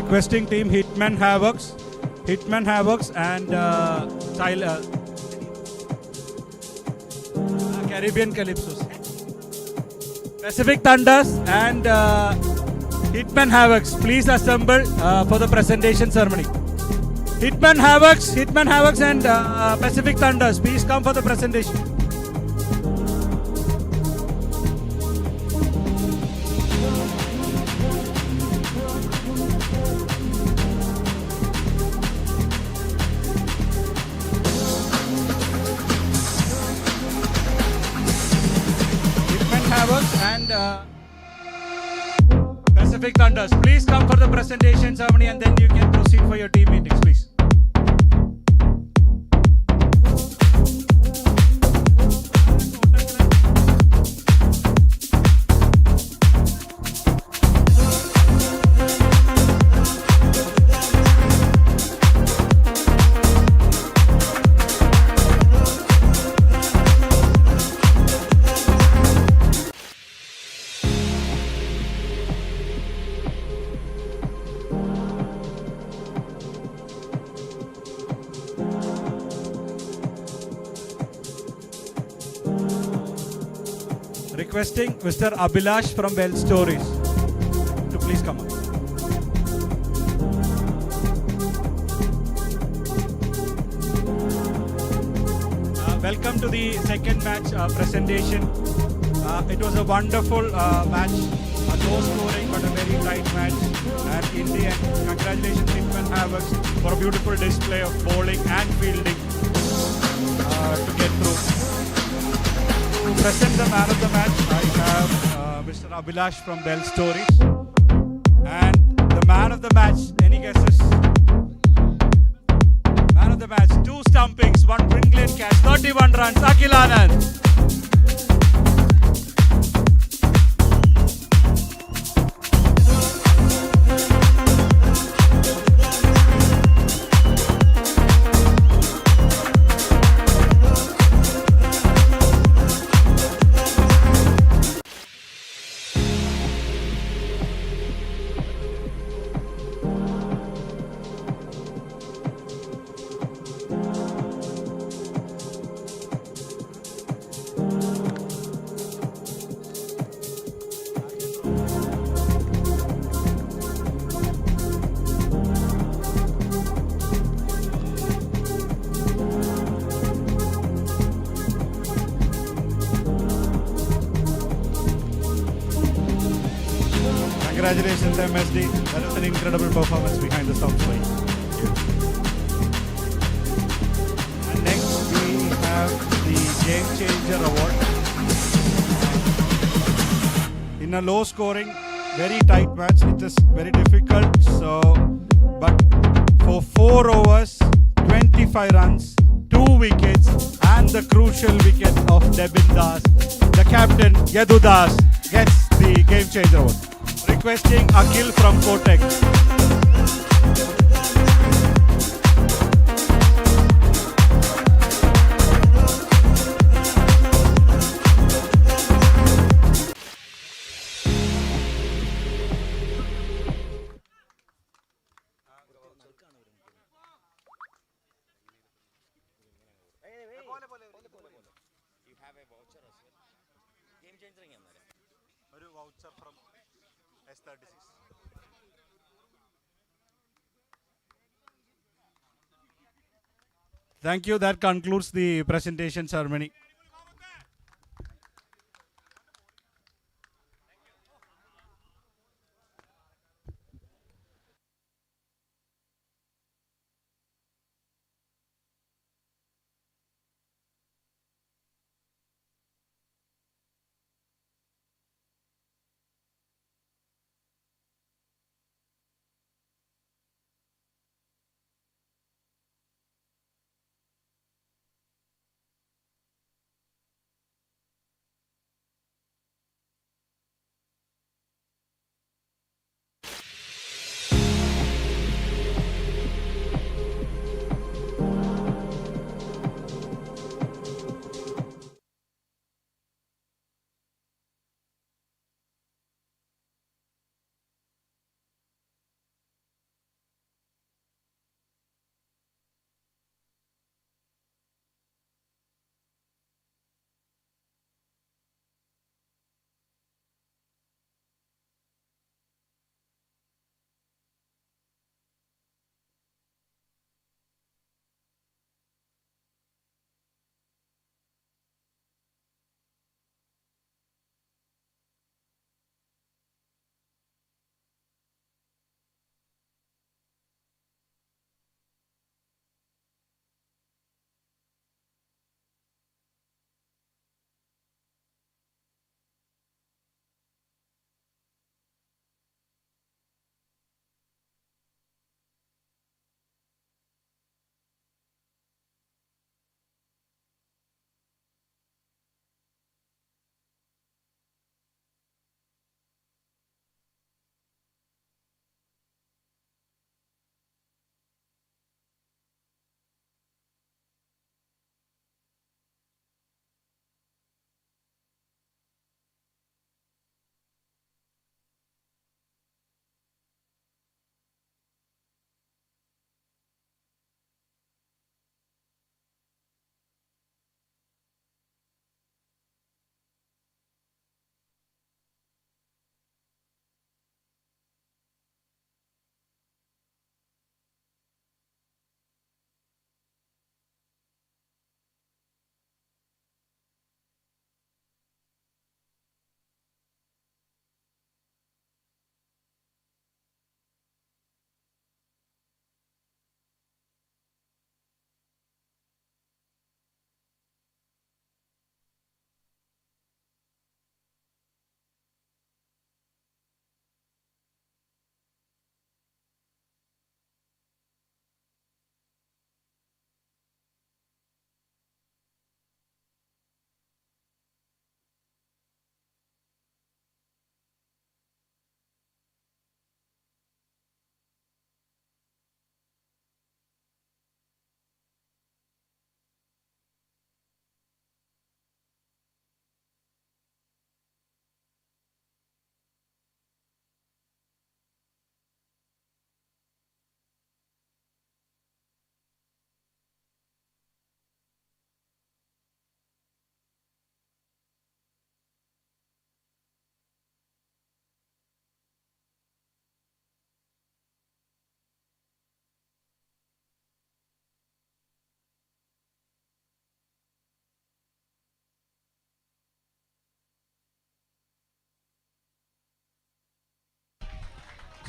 Requesting team Hitman Havocs and Caribbean CALYPSOS. Pacific Thunders and Hitman Havocs, please assemble for the presentation ceremony. Hitman Havocs and Pacific Thunders, please come for the presentation. And Pacific Thunders, please come for the presentation ceremony and then you can proceed for your team meetings, please. Requesting Mr. Abhilash from Well Stories to please come up. Welcome to the second match presentation. It was a wonderful match, low scoring but a very tight match. And in the end, congratulations Hitman Havocs for a beautiful display of bowling and fielding to get through. To present the man of the match, I have Mr. Abhilash from Bell Stories. And the man of the match, any guesses? Man of the match, 2 stumpings, 1 brilliant catch, 31 runs, Akhil Anand. Congratulations MSD, that was an incredible performance behind the stumps for you. And next we have the Game Changer Award. In a low scoring, very tight match, it is very difficult. But for 4 overs, 25 runs, 2 wickets and the crucial wicket of Debin Das, the captain Yadu Das gets the Game Changer Award. Requesting Akhil from Kotak. You have a voucher as well. Game changing a voucher from S36. Thank you. That concludes the presentation ceremony.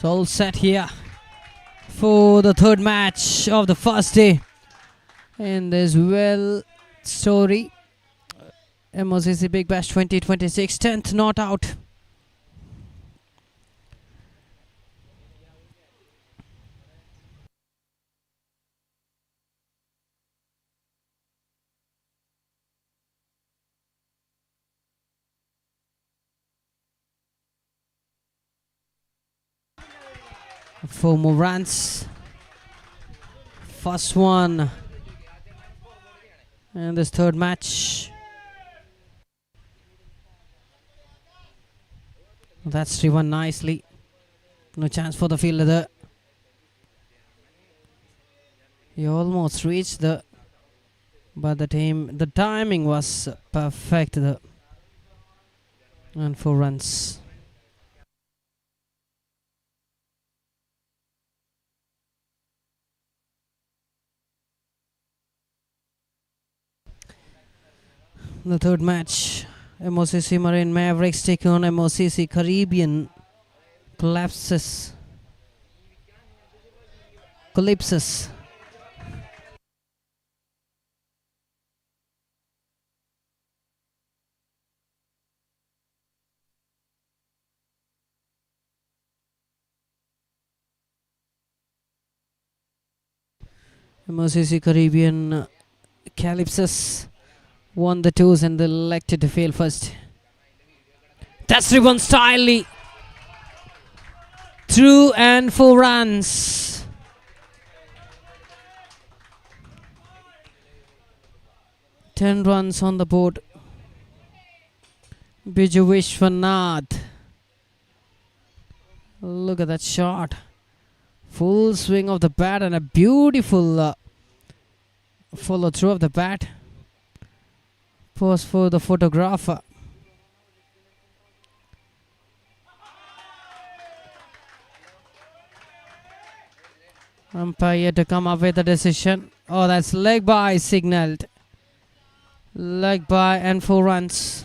So all set here for the third match of the first day in this well story MOCC Big Bash 2026 10th not out. Four more runs. First one in this third match. That's driven nicely. No chance for the fielder there. He almost reached but the timing was perfect there. And 4 runs. The third match, MOCC Marine Mavericks taking on MOCC Caribbean CALYPSOS. MOCC Caribbean CALYPSOS won the toss and they elected to fail first. That's driven stylely through and 4 runs. Ten runs on the board. Biju Vishwanath. Look at that shot. Full swing of the bat and a beautiful follow through of the bat. Pose for the photographer. Umpire to come up with a decision. Oh, that's leg by signaled. Leg by and 4 runs.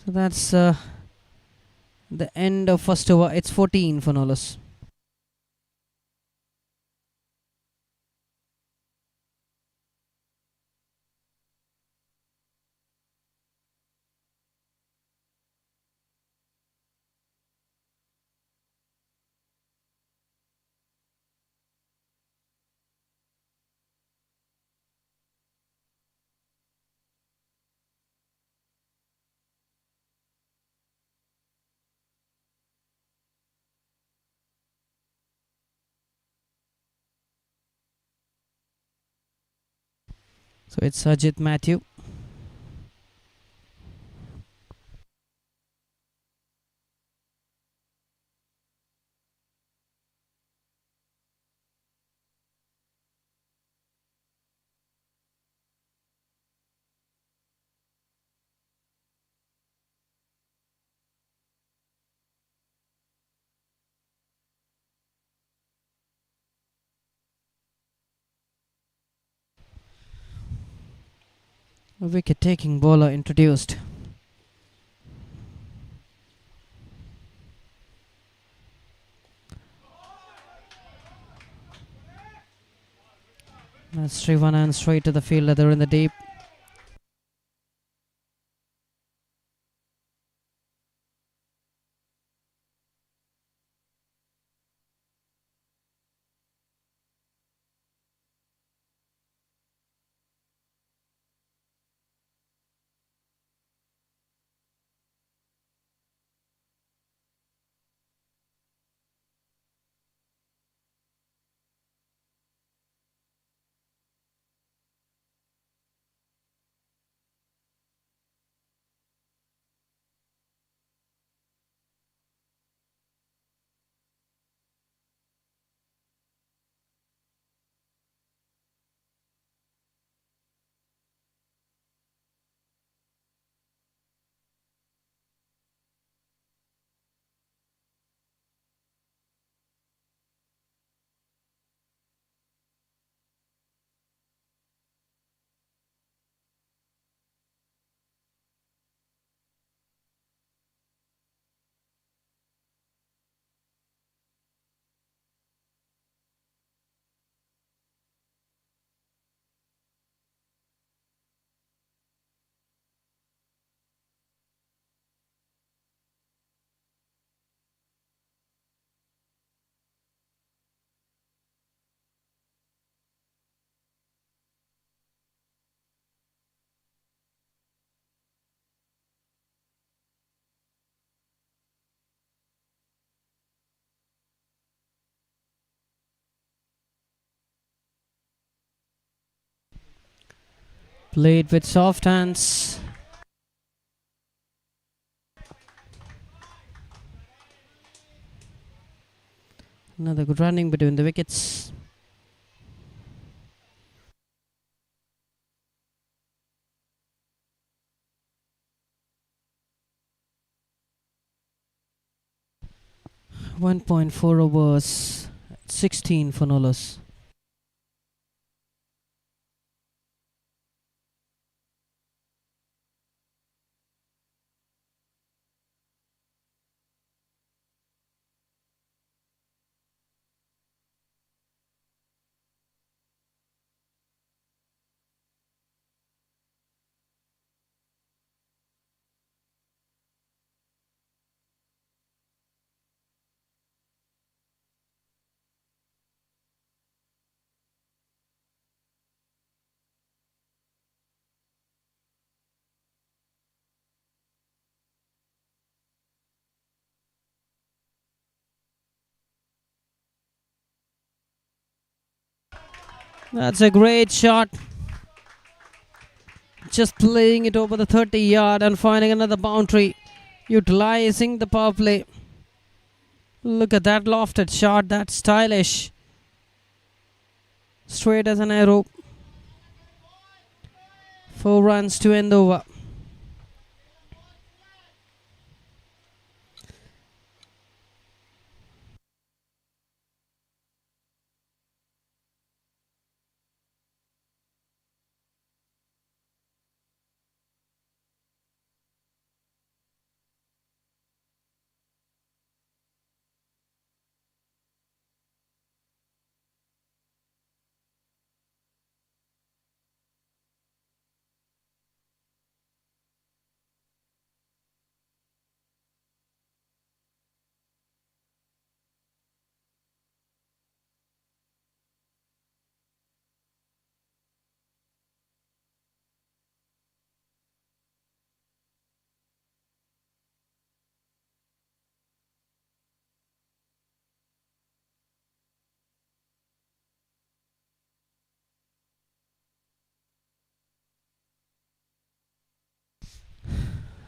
So that's the end of first over. It's 14 for Nolos. So it's Ajit Matthew. A wicket taking bowler introduced. That's driven and straight to the fielder there in the deep. Played with soft hands. Another good running between the wickets. .4 overs, 16 for no loss. That's a great shot. Just playing it over the 30-yard and finding another boundary. Utilizing the power play. Look at that lofted shot. That's stylish. Straight as an arrow. 4 runs to end over.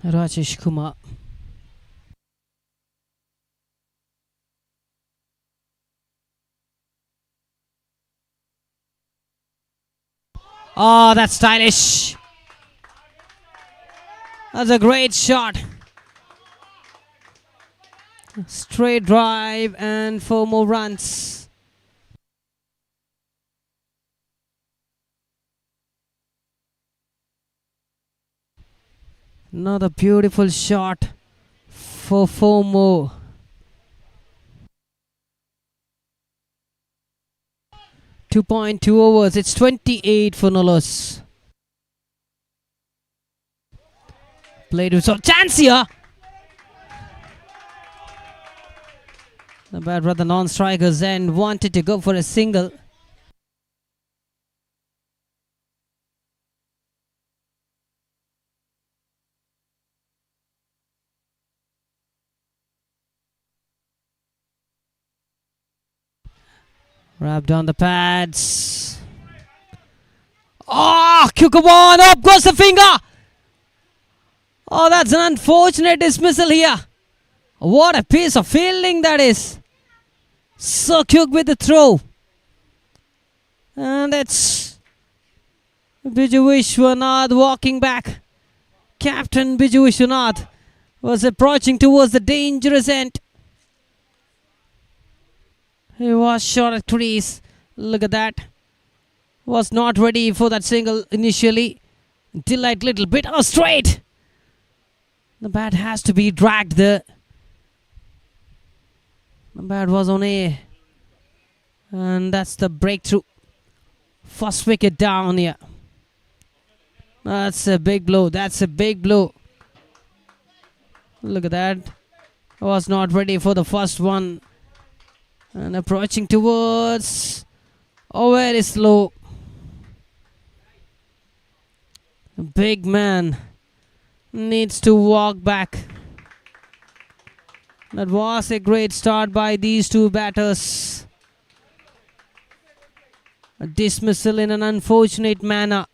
Rajesh Kumar. Oh, that's stylish. That's a great shot. Straight drive and 4 more runs. Another beautiful shot for 4 more. .2 overs. It's 28 for no loss. Played with some chance here. The bat rather non-strikers and wanted to go for a single. Wrapped on the pads. Oh, Cuckoo one, up goes the finger. Oh, that's an unfortunate dismissal here. What a piece of fielding that is. So quick with the throw. And it's Biju Vishwanath walking back. Captain Biju Vishwanath was approaching towards the dangerous end. He was short at crease. Look at that. Was not ready for that single initially. Delayed little bit. Oh, straight. The bat has to be dragged there. The bat was on air. And that's the breakthrough. First wicket down here. That's a big blow. That's a big blow. Look at that. Was not ready for the first one. And approaching towards. Oh, very slow. The big man needs to walk back. That was a great start by these two batters. A dismissal in an unfortunate manner.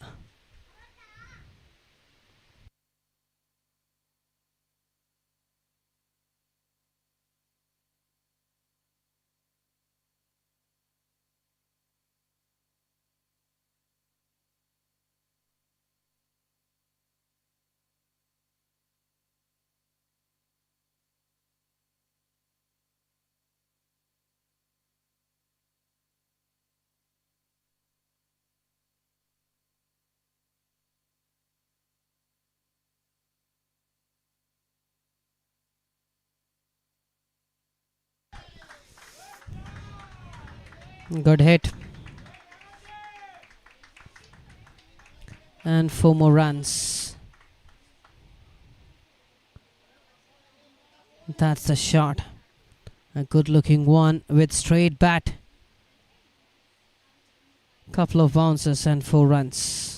Good hit. And 4 more runs. That's the shot. A good looking one with straight bat. Couple of bounces and 4 runs.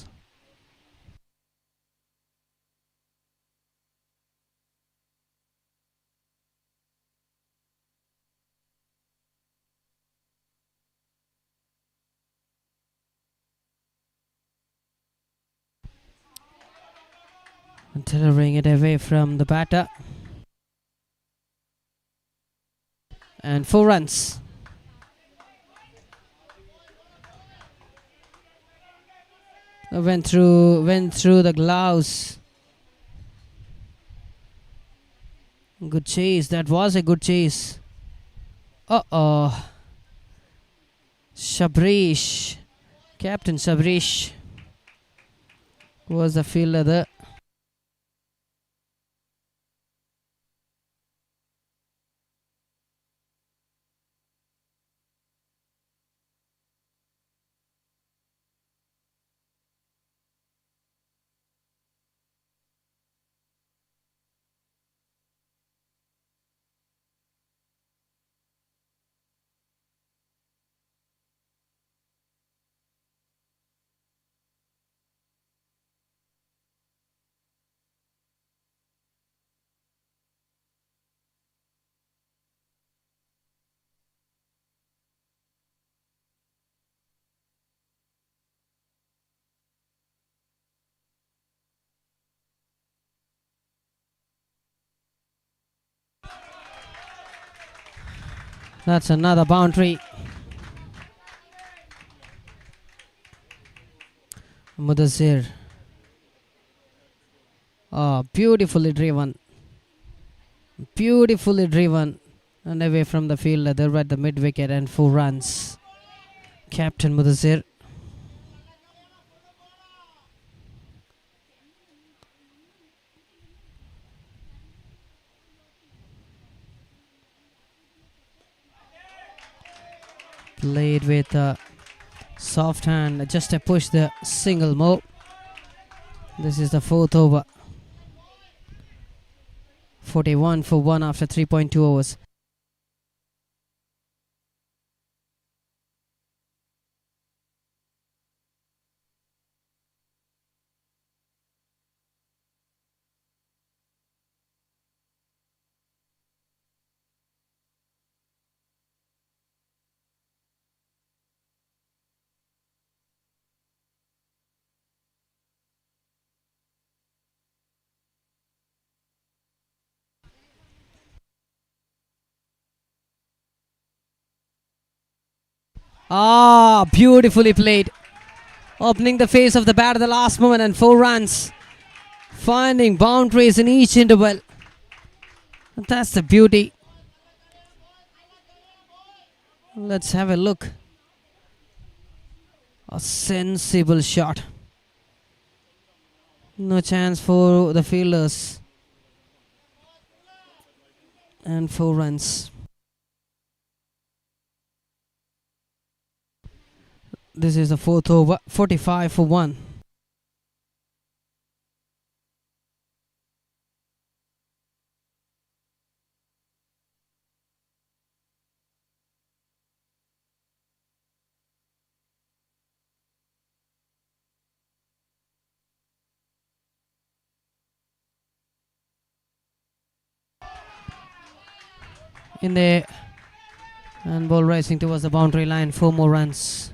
Delivering it away from the batter. And 4 runs. Went through the gloves. Good chase. That was a good chase. Shabrish. Captain Shabrish was the fielder there. That's another boundary. Mudassir. Beautifully driven. Beautifully driven. And away from the fielder. They're at the mid wicket and 4 runs. Captain Mudassir. Played with a soft hand, just a push the single more. This is the 4th over. 41 for 1 after 3.2 overs. Beautifully played. Opening the face of the bat at the last moment and 4 runs. Finding boundaries in each interval. That's the beauty. Let's have a look. A sensible shot. No chance for the fielders. And 4 runs. This is the 4th over. 45 for 1. In there. And ball racing towards the boundary line. 4 more runs.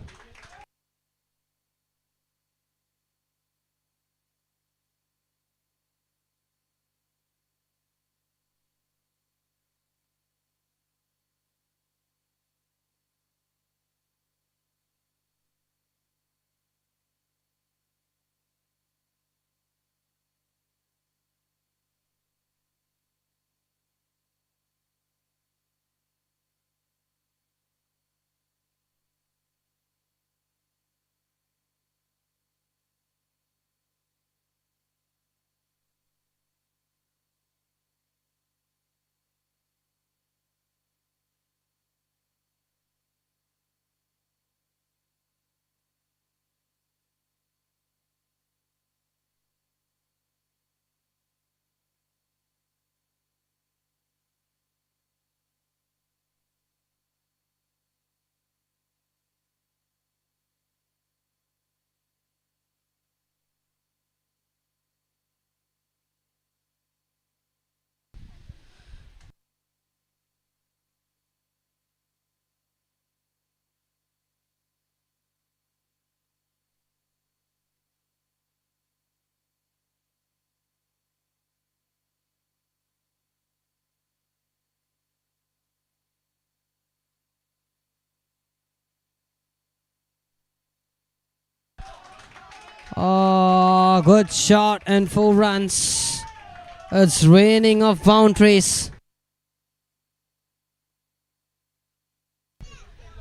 Oh, good shot and 4 runs. It's raining of boundaries.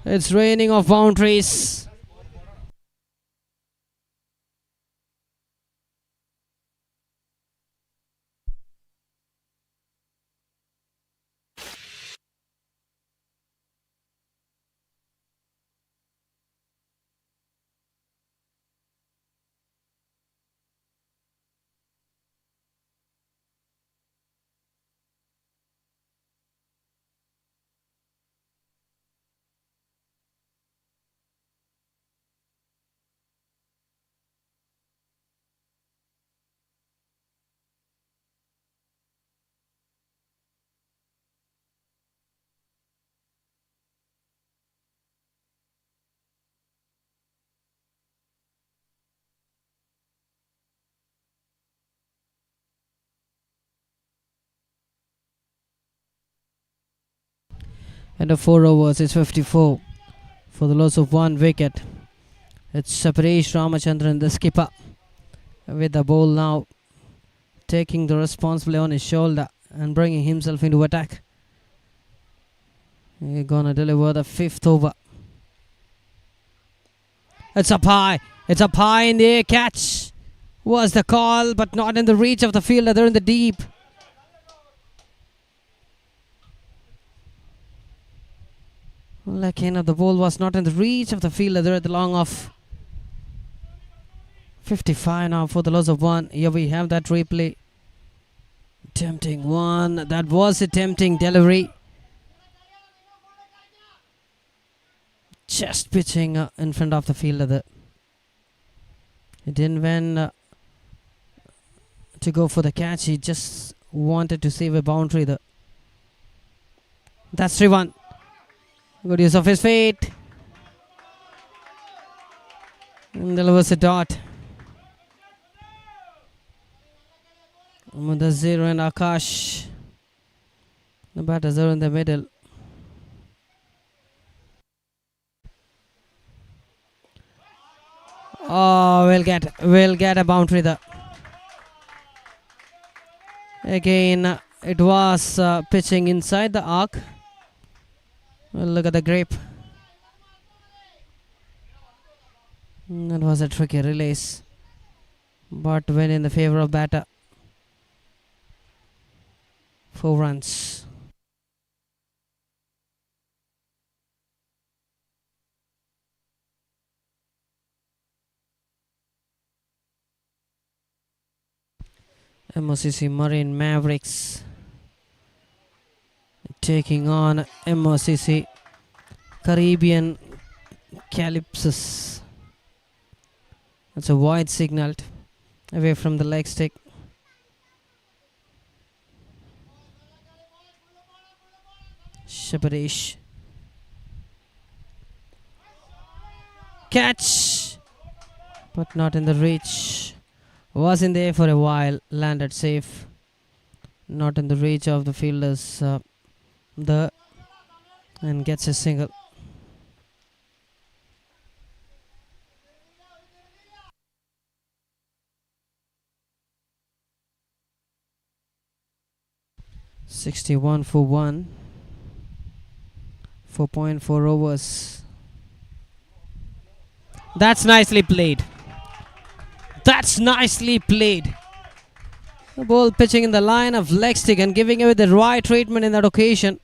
It's raining of boundaries. And the 4 overs, it's 54 for the loss of 1 wicket. It's Saparesh Ramachandran, the skipper, with the ball now, taking the responsibility on his shoulder and bringing himself into attack. He's gonna deliver the 5th over. It's up high. It's up high in the air. Catch was the call, but not in the reach of the fielder. They're in the deep. Lucky enough, the ball was not in the reach of the fielder. They're at the long off. 55 now for the loss of 1. Here we have that replay. Tempting one. That was a tempting delivery. Just pitching in front of the fielder there. He didn't went to go for the catch. He just wanted to save a boundary there. That's 3-1. Good use of his feet. And delivers a dot. Mudassir and Akash. The batters are in the middle. Oh, we'll get a boundary there. Again, it was pitching inside the arc. Well, look at the grip. That was a tricky release, but went in the favor of batter. 4 runs. MOCC Marine Mavericks taking on MOCC Caribbean CALYPSOS. That's a wide signal away from the leg stick. Shabarish. Catch, but not in the reach. Was in there for a while, landed safe. Not in the reach of the fielders and gets a single. $61 for 1. 4.4 overs. That's nicely played. That's nicely played. The ball pitching in the line of leg stick and giving away the right treatment in that occasion.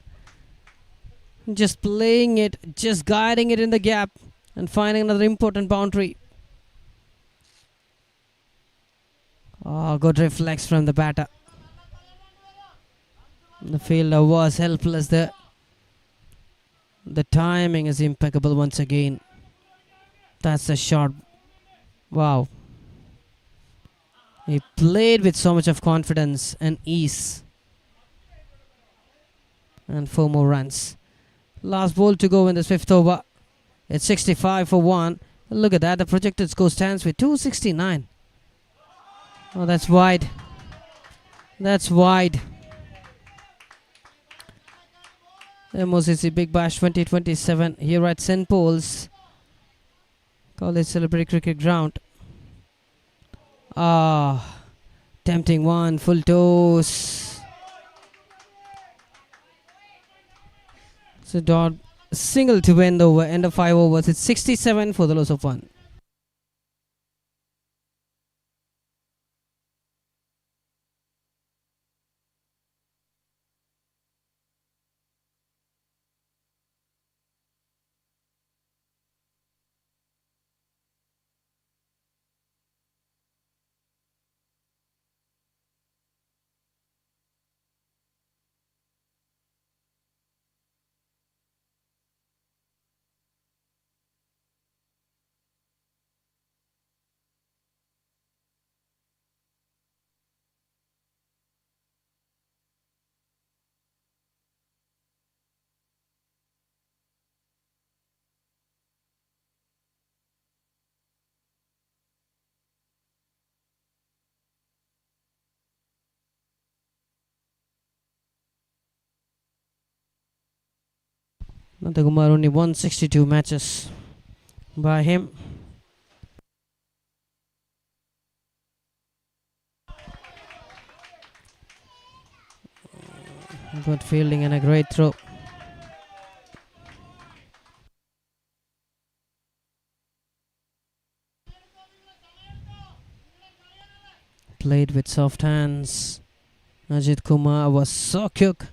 Just playing it, just guiding it in the gap and finding another important boundary. Oh, good reflex from the batter. The fielder was helpless there. The timing is impeccable once again. That's a shot. Wow. He played with so much of confidence and ease. And 4 more runs. Last ball to go in this 5th over. It's 65 for 1. Look at that. The projected score stands with 269. Oh, that's wide. That's wide. MOCC Big Bash 2027 here at St. Paul's College Celebrity Cricket Ground. Tempting one, full toss. So dot single to win the over. End of 5 overs. It's 67 for the loss of 1. Nandakumar only 162 matches by him. Good fielding and a great throw. Played with soft hands. Ajit Kumar was so quick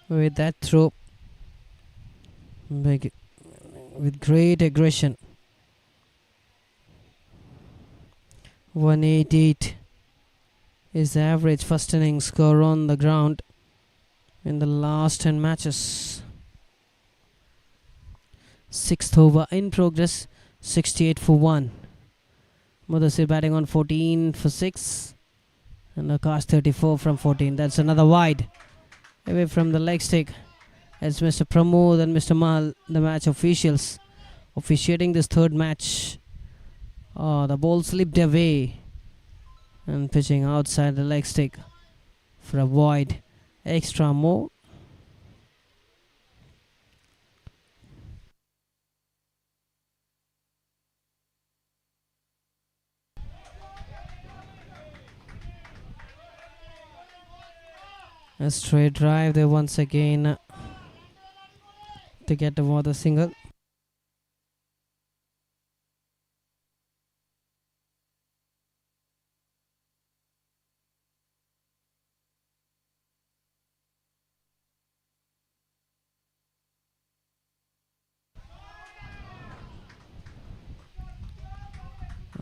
with that throw. With great aggression. 188 is the average first inning score on the ground in the last 10 matches. 6th over in progress, 68 for 1. Mudassir batting on 14 for 6. And Akash 34 from 14. That's another wide. Away from the leg stick. It's Mr. Pramod and Mr. Mal, the match officials, officiating this third match. The ball slipped away and pitching outside the leg stick for a wide. Extra more. A straight drive there once again to get over the single.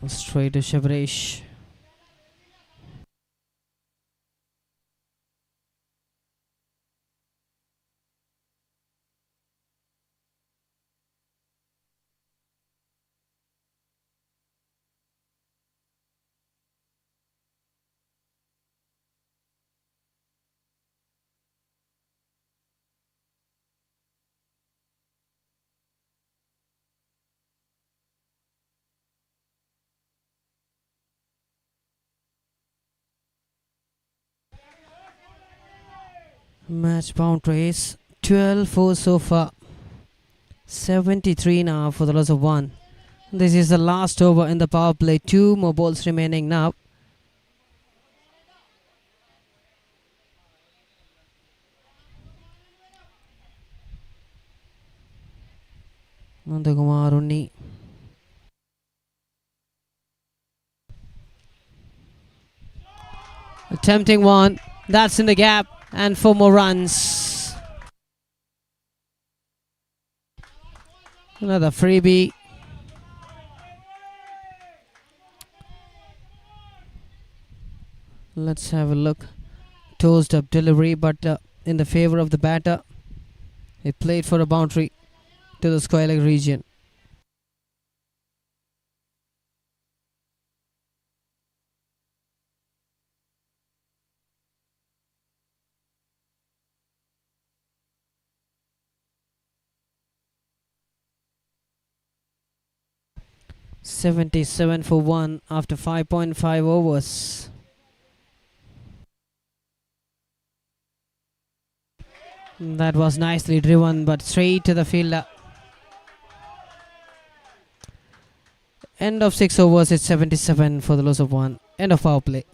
Straight to Shabresh. Match boundaries 12 for so far. 73 now for the loss of 1. This is the last over in the power play. 2 more balls remaining now. Nandakumar Unni. Attempting one. That's in the gap. And 4 more runs. Another freebie. Let's have a look. Tossed up delivery, but in the favor of the batter. It played for a boundary to the square leg region. .77 for 1 after 5.5 overs. That was nicely driven, but straight to the fielder. End of 6 overs, it's 77 for the loss of 1. End of power play.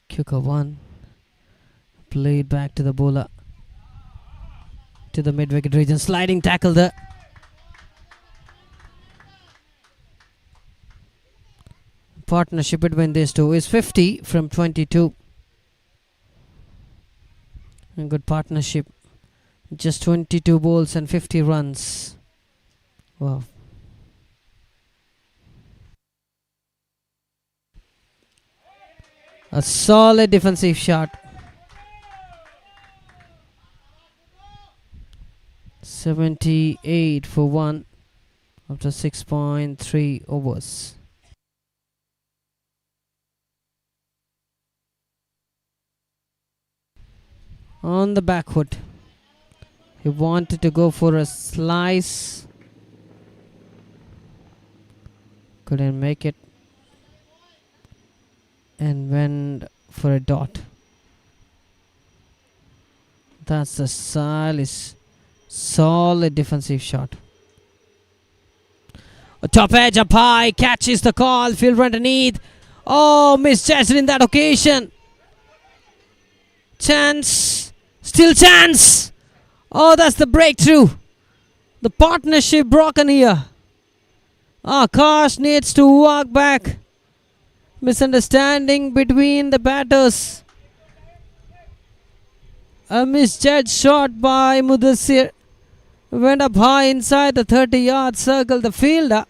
Kicker 1. Played back to the bowler. To the mid-wicket region. Sliding tackle there. Partnership between these two is 50 from 22. A good partnership. Just 22 balls and 50 runs. Wow. A solid defensive shot. 78 for 1 after 6.3 overs. On the back foot. He wanted to go for a slice. Couldn't make it. And went for a dot. That's a stylish, solid defensive shot. A top edge up high, catches the call, fielder underneath. Oh, misjudged in that occasion. Chance, still chance. Oh, that's the breakthrough. The partnership broken here. Akash needs to walk back. Misunderstanding between the batters. A misjudged shot by Mudassir. Went up high inside the 30-yard circle. The fielder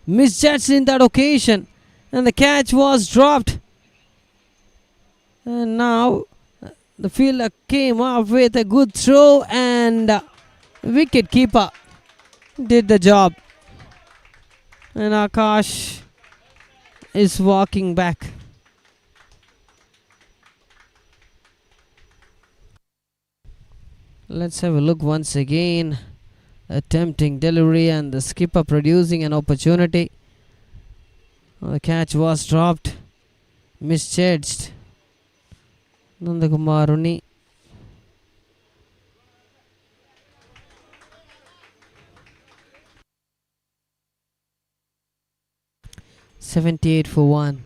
misjudged in that occasion. And the catch was dropped. And now the fielder came up with a good throw. And wicket keeper did the job. And Akash is walking back. Let's have a look once again. Attempting delivery and the skipper producing an opportunity. The catch was dropped. Misjudged. Nandakumaruni. $78 for 1.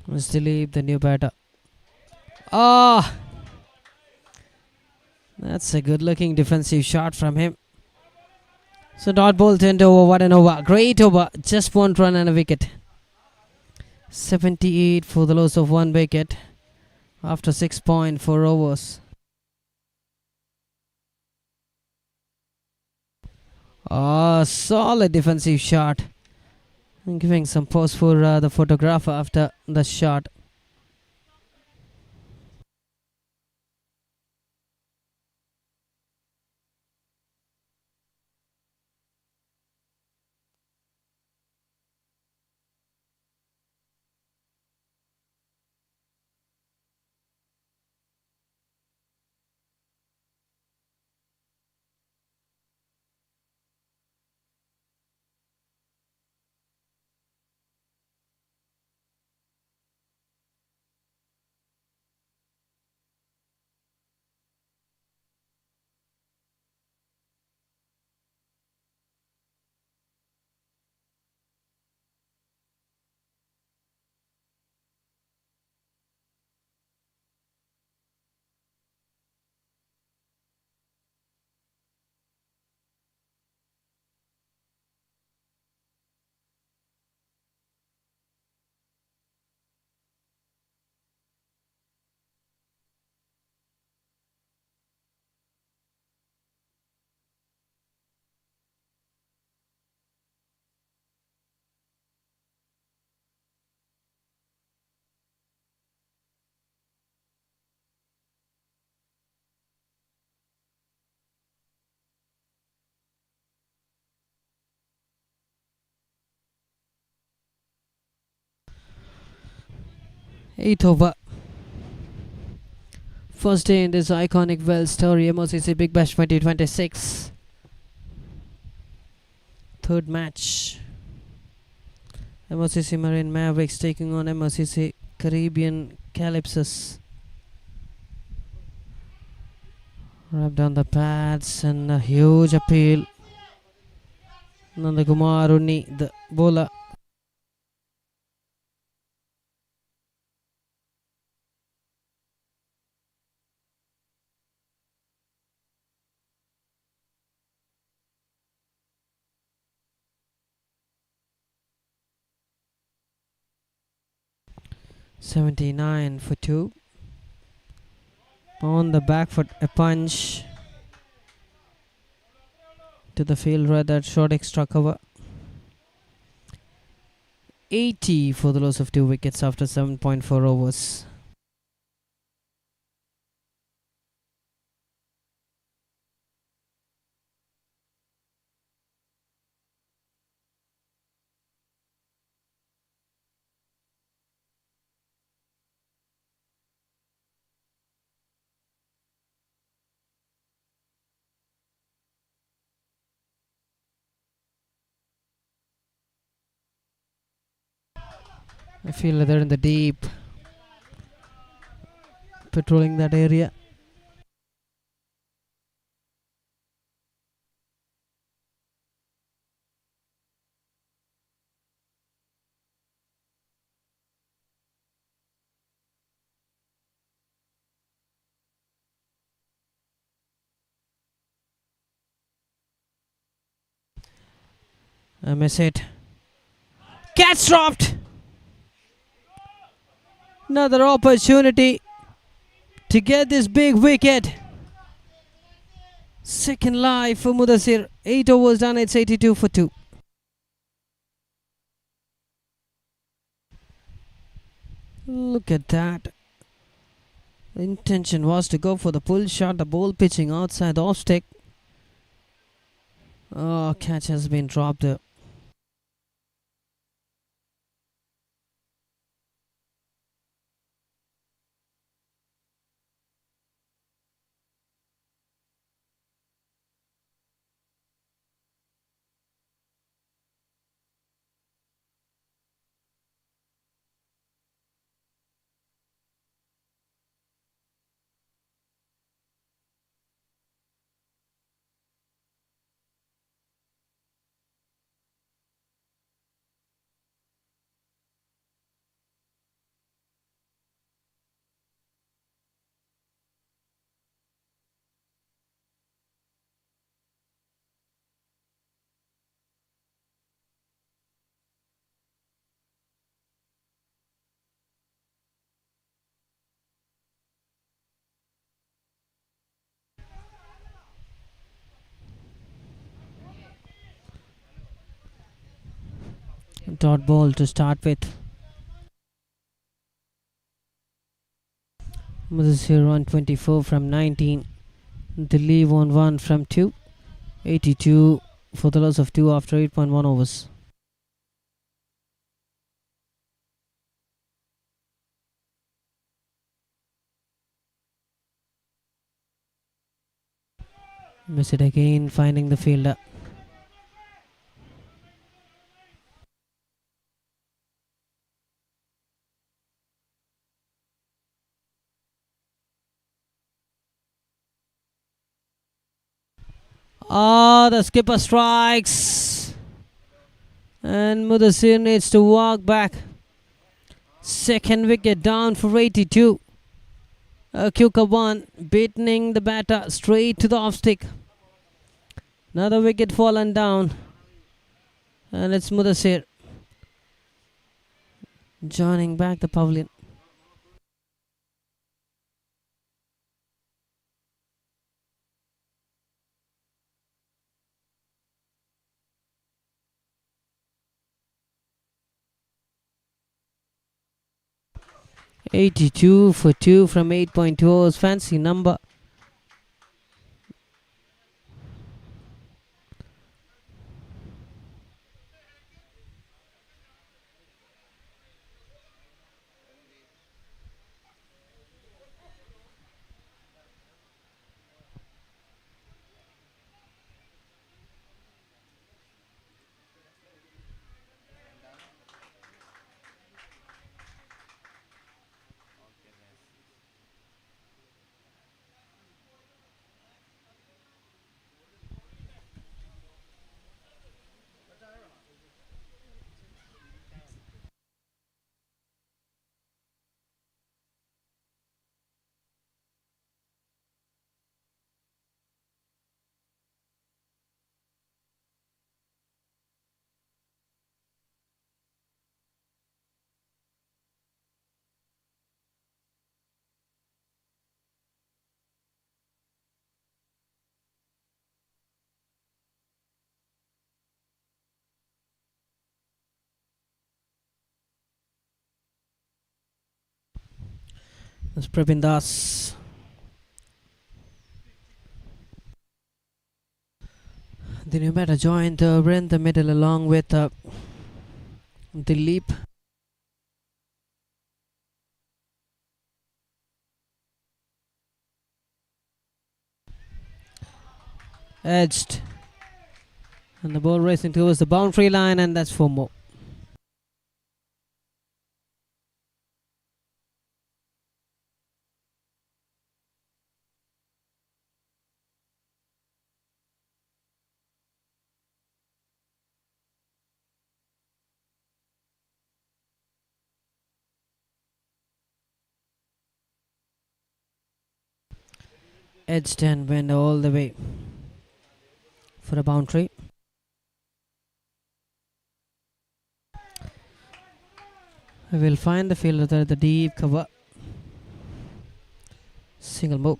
Mr. Dilip, the new batter. Ah! That's a good looking defensive shot from him. So dot ball turned over, what an over. Great over, just 1 run and a wicket. 78 for the loss of 1 wicket after 6.4 overs. Solid defensive shot. And giving some pause for the photographer after the shot. Eighth over. First day in this iconic Wells story, MOCC Big Bash 2026. Third match. MOCC Marine Mavericks taking on MOCC Caribbean CALYPSOS. Wrapped on the pads and a huge appeal. Nandakumar Unni, the bowler. .79 for 2. On the back foot, a punch to the fielder, that short extra cover. 80 for the loss of 2 wickets after 7.4 overs. I feel they're in the deep, patrolling that area. I miss it. Catch dropped! Another opportunity to get this big wicket. Second live for Mudassir. 8 overs done, it's 82 for 2. Look at that. The intention was to go for the pull shot, the ball pitching outside the off stick. Oh, catch has been dropped there. Dot ball to start with. Mudasir 124 from 19. Delhi won 1 from 2. 82 for the loss of 2 after 8.1 overs. Miss it again, finding the fielder. The skipper strikes. And Mudasir needs to walk back. Second wicket down for 82. Kuka 1 beating the batter straight to the off stick. Another wicket fallen down. And it's Mudasir joining back the pavilion. $82 for 2 from 8.2 overs. Fancy number. That's Pravin Das. The new batter joined in the middle along with Dilip. Edged. And the ball racing towards the boundary line, and that's 4 more. Edged and went all the way for a boundary. We will find the fielder at the deep cover. Single move.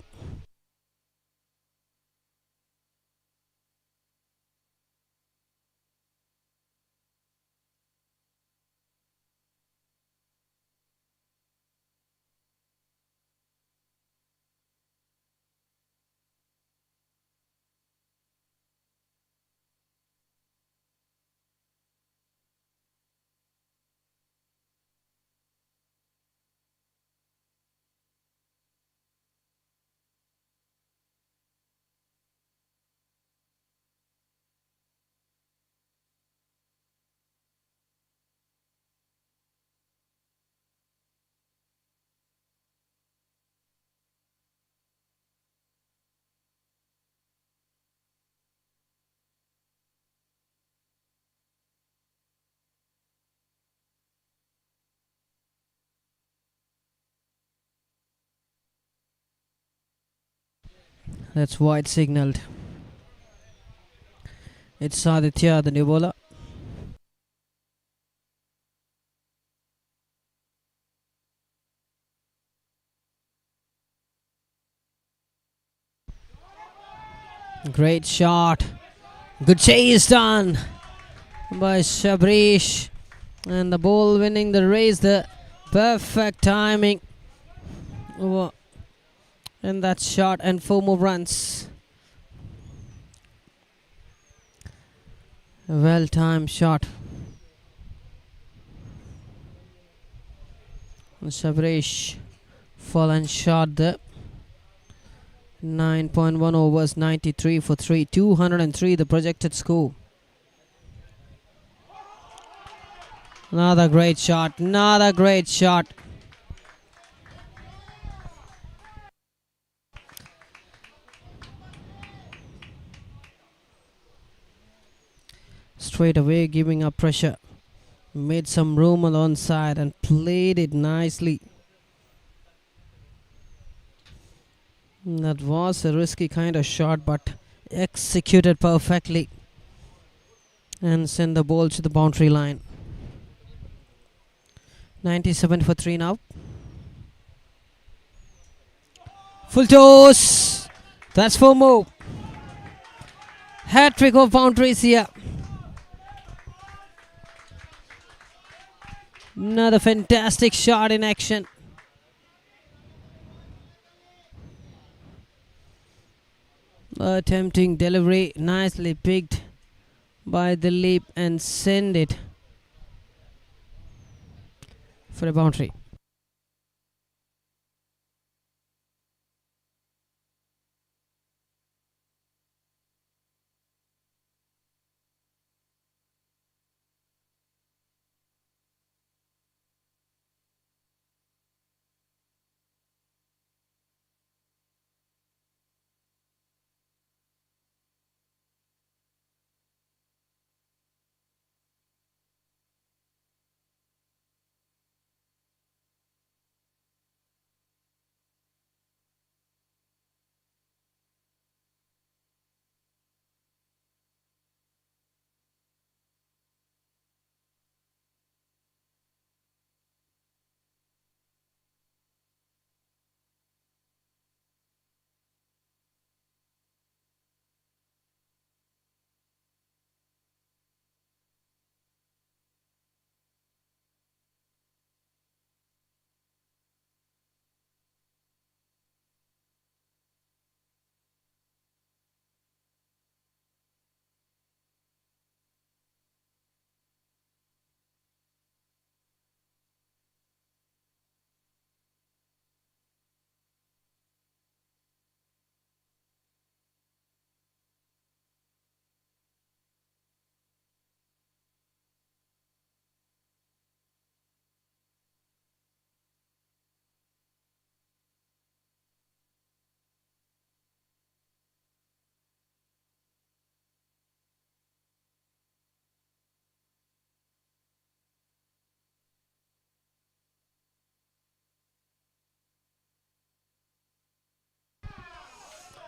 That's wide signaled. It's Aditya, the new bowler. Great shot. Good chase done by Shabrish. And the ball winning the race. The perfect timing over in that shot, and 4 more runs. A well-timed shot. And Sabresh fallen shot there. 9.1 overs, 93 for 3, 203 the projected score. Another great shot, another great shot. Straight away giving up pressure. Made some room on the onside and played it nicely. That was a risky kind of shot, but executed perfectly and sent the ball to the boundary line. 97 for 3 now. Full toss. That's 4 more. Hat-trick of boundaries here. Another fantastic shot in action. Attempting delivery, nicely picked by the leap and send it for a boundary.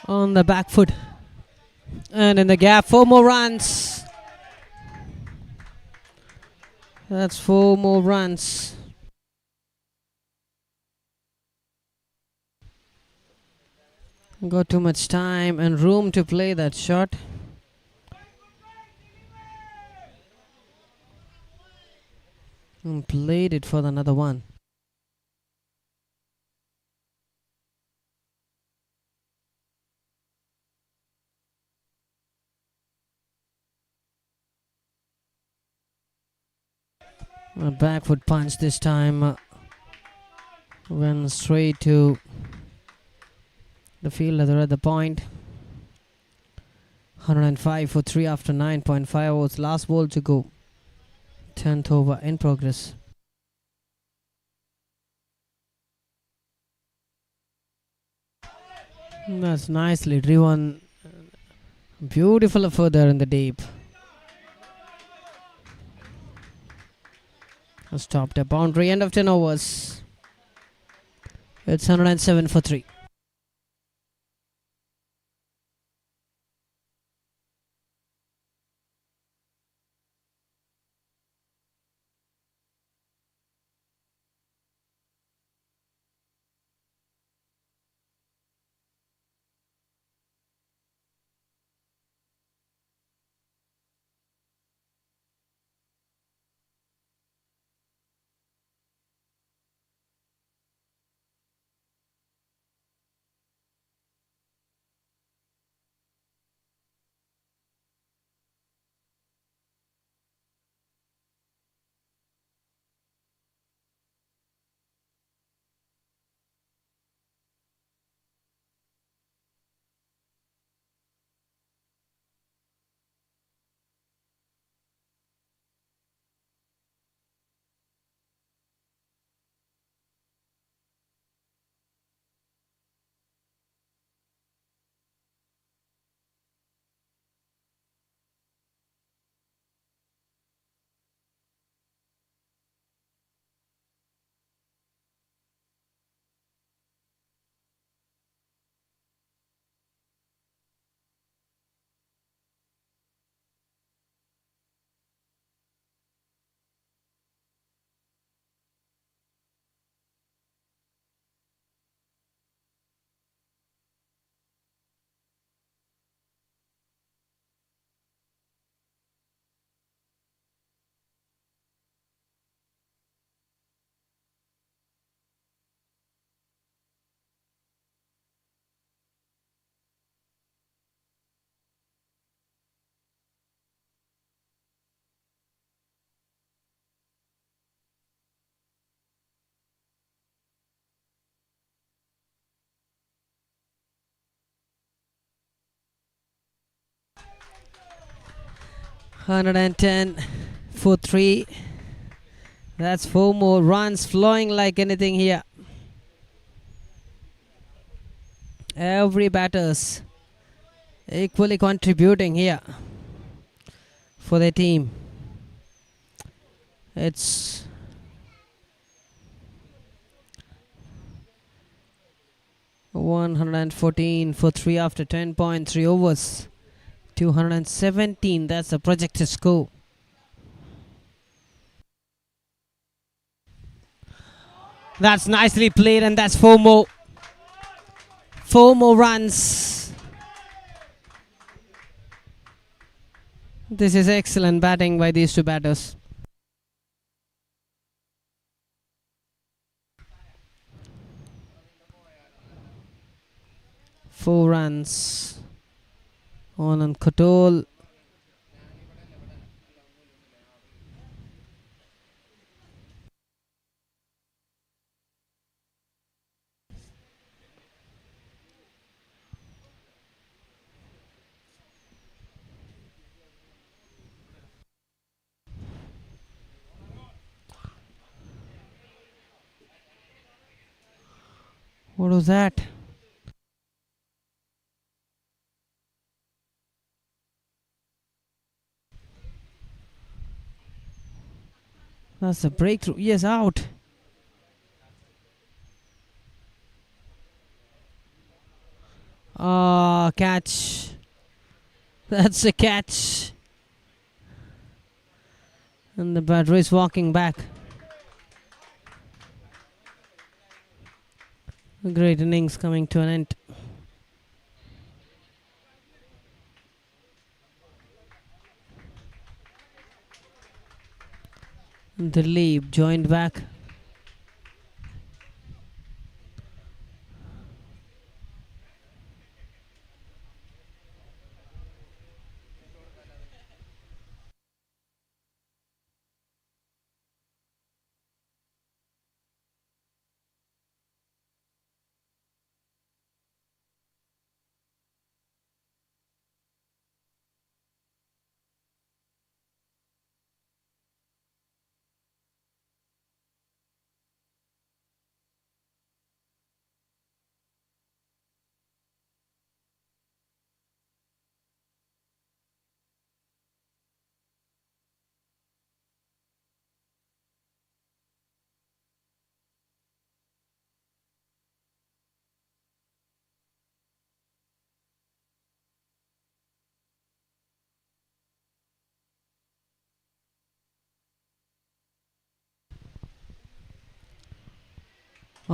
On the back foot. And in the gap, 4 more runs. That's 4 more runs. Got too much time and room to play that shot. And played it for another one. A back foot punch this time. Went straight to the fielder at the point. 105 for 3 after 9.5 overs. Last ball to go. 10th over in progress. That's nicely driven. Beautiful effort there in the deep. Stopped a boundary. End of 10 overs. It's 107 for 3. 110 for 3. That's 4 more runs flowing like anything here. Every batter's equally contributing here for their team. It's $114 for 3 after 10.3 overs. 217, that's the projected score. That's nicely played, and that's 4 more. 4 more runs. This is excellent batting by these two batters. Four runs on Kotol. What was that? That's a breakthrough. Yes, out. Ah, catch. That's a catch. And the batter is walking back. A great innings coming to an end. Dilip joined back.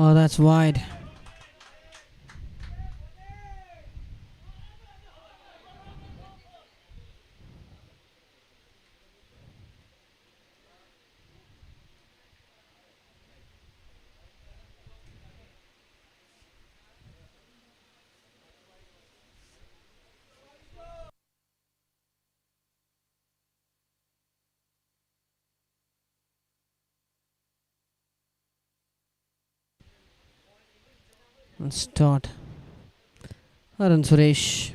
Oh, that's wide. And start. Arun Suresh.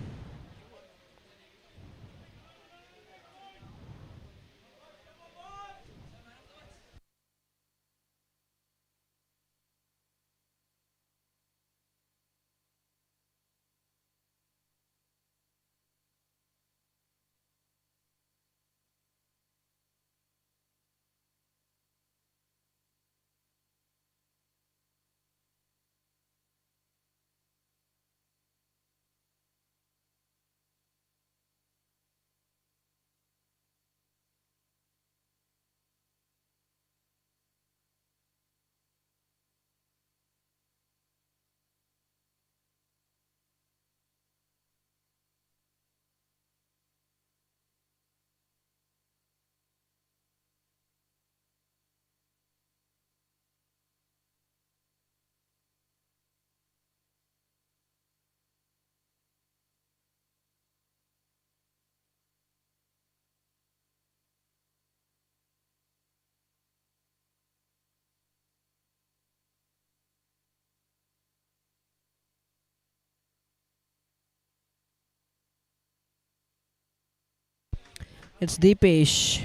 It's Deepesh.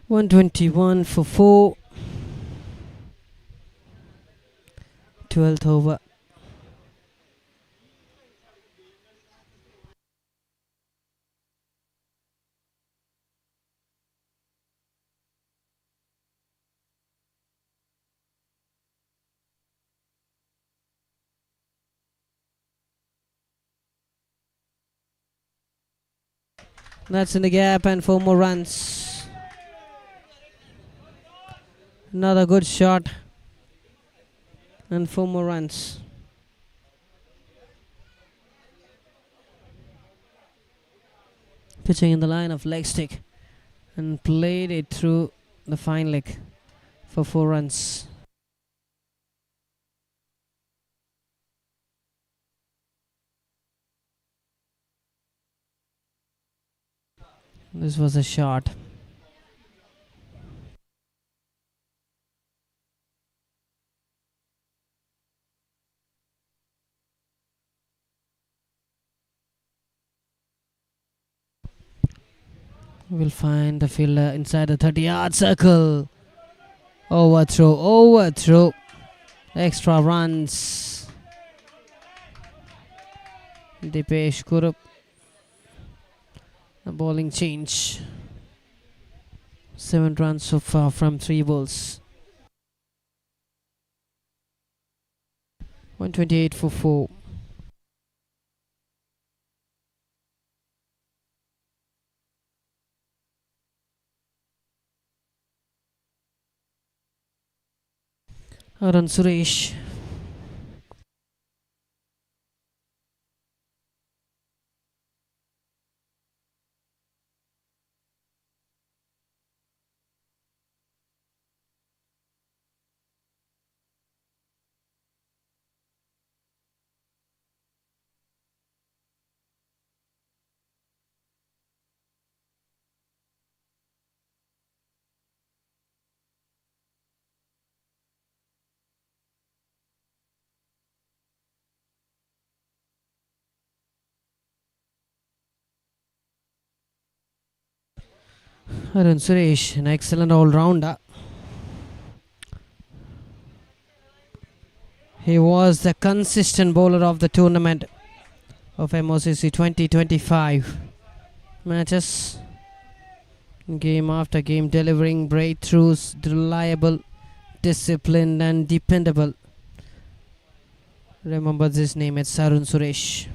121 for 4. 12th over. That's in the gap and 4 more runs. Another good shot. And 4 more runs. Pitching in the line of leg stick. And played it through the fine leg for 4 runs. This was a shot. We'll find the fielder inside the 30-yard circle. Overthrow. Extra runs. Deepesh Kurup. A bowling change. 7 runs so far from 3 balls. 128 for 4. Arun Suresh. Arun Suresh, an excellent all-rounder. He was the consistent bowler of the tournament of MOCC 2025 matches. Game after game, delivering breakthroughs, reliable, disciplined and dependable. Remember this name, it's Arun Suresh.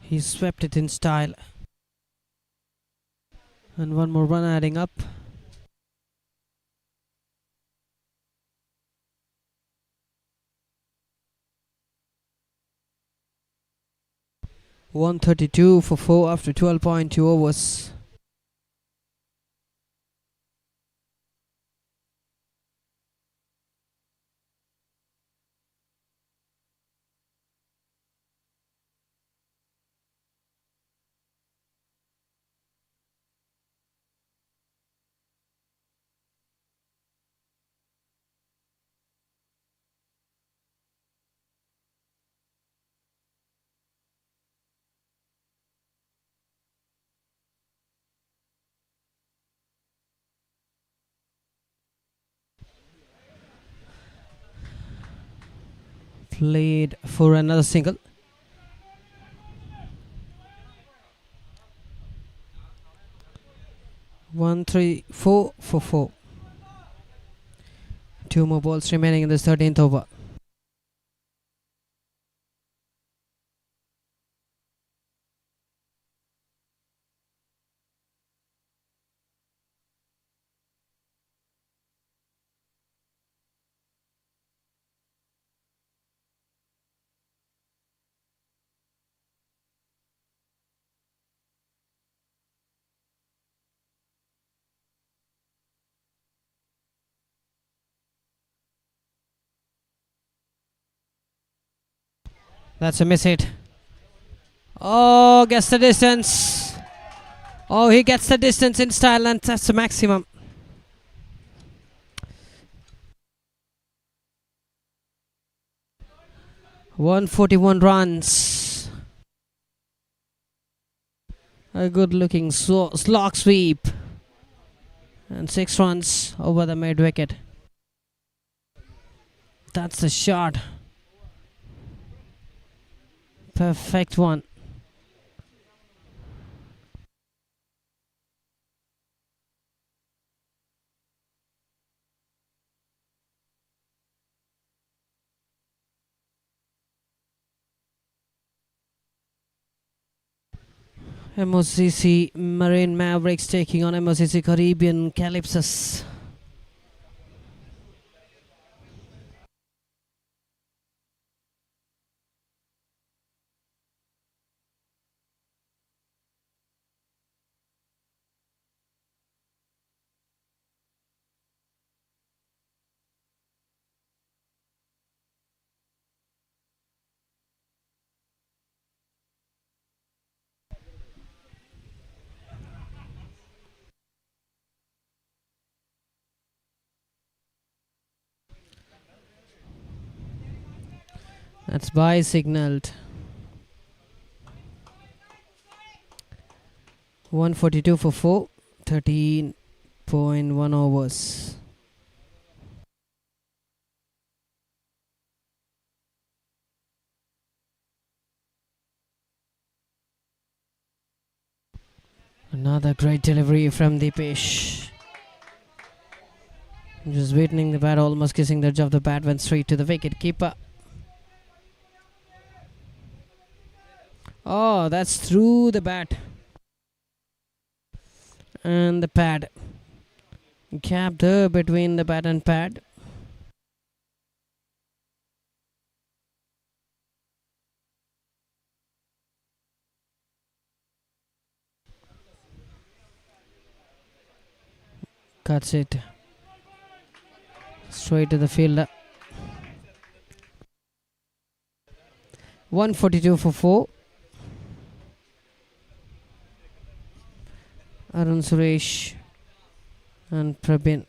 He swept it in style. And 1 more run adding up. .132 for 4 after 12.2 overs. played for another single. One, three, four for 4. 2 more balls remaining in this 13th over. That's a miss hit. Oh, gets the distance. Oh, he gets the distance in style, and that's the maximum. .141 runs. A good looking slog sweep. And 6 runs over the mid wicket. That's the shot. Perfect one. MOCC Marine Mavericks taking on MOCC Caribbean CALYPSOS. That's by signaled. 142 for 4. 13.1 overs. Another great delivery from Deepesh. Just straightening the bat, almost kissing the edge of the bat, went straight to the wicket keeper. Oh, that's through the bat. And the pad. Gap there between the bat and pad. Cuts it straight to the fielder. 142 for 4. Arun Suresh and Prabin,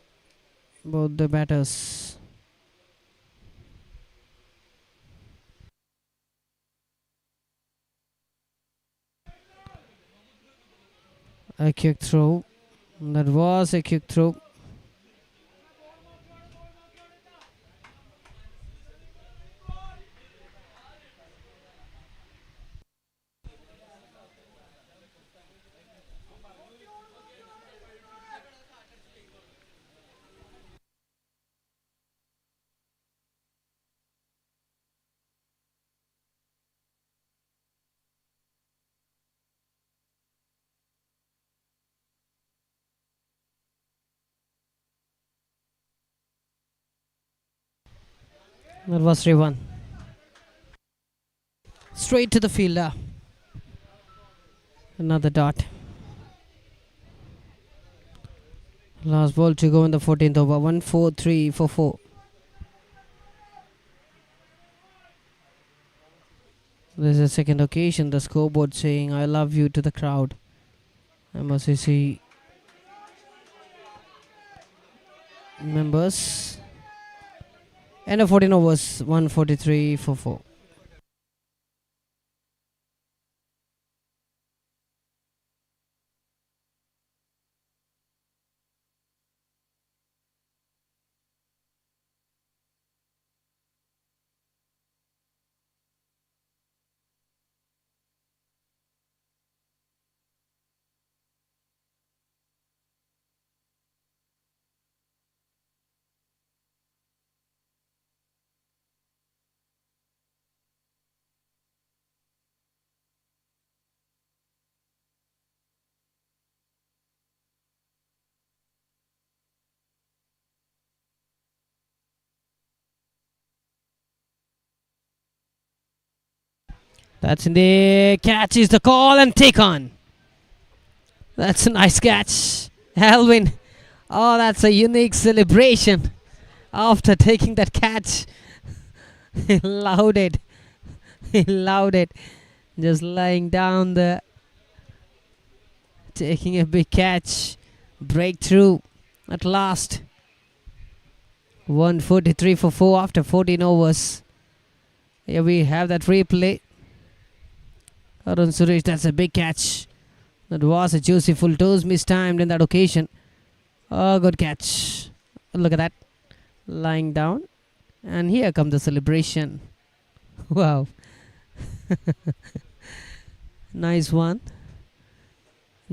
both the batters. A quick throw. That was a quick throw. That was 3-1. Straight to the fielder. Another dot. Last ball to go in the 14th over. 143 for 4. This is the second occasion the scoreboard saying I love you to the crowd. MOCC members. End of 14 overs. 143 for 4. That's in the catch is the call and take on. That's a nice catch. Alvin. Oh, that's a unique celebration. After taking that catch, he loved it. He loved it. Just lying down there, taking a big catch. Breakthrough at last. 143 for 4 after 14 overs. Here we have that replay. Arun Suresh, that's a big catch. That was a juicy full toes, mistimed in that occasion. Oh, good catch. Look at that. Lying down. And here comes the celebration. Wow. Nice one.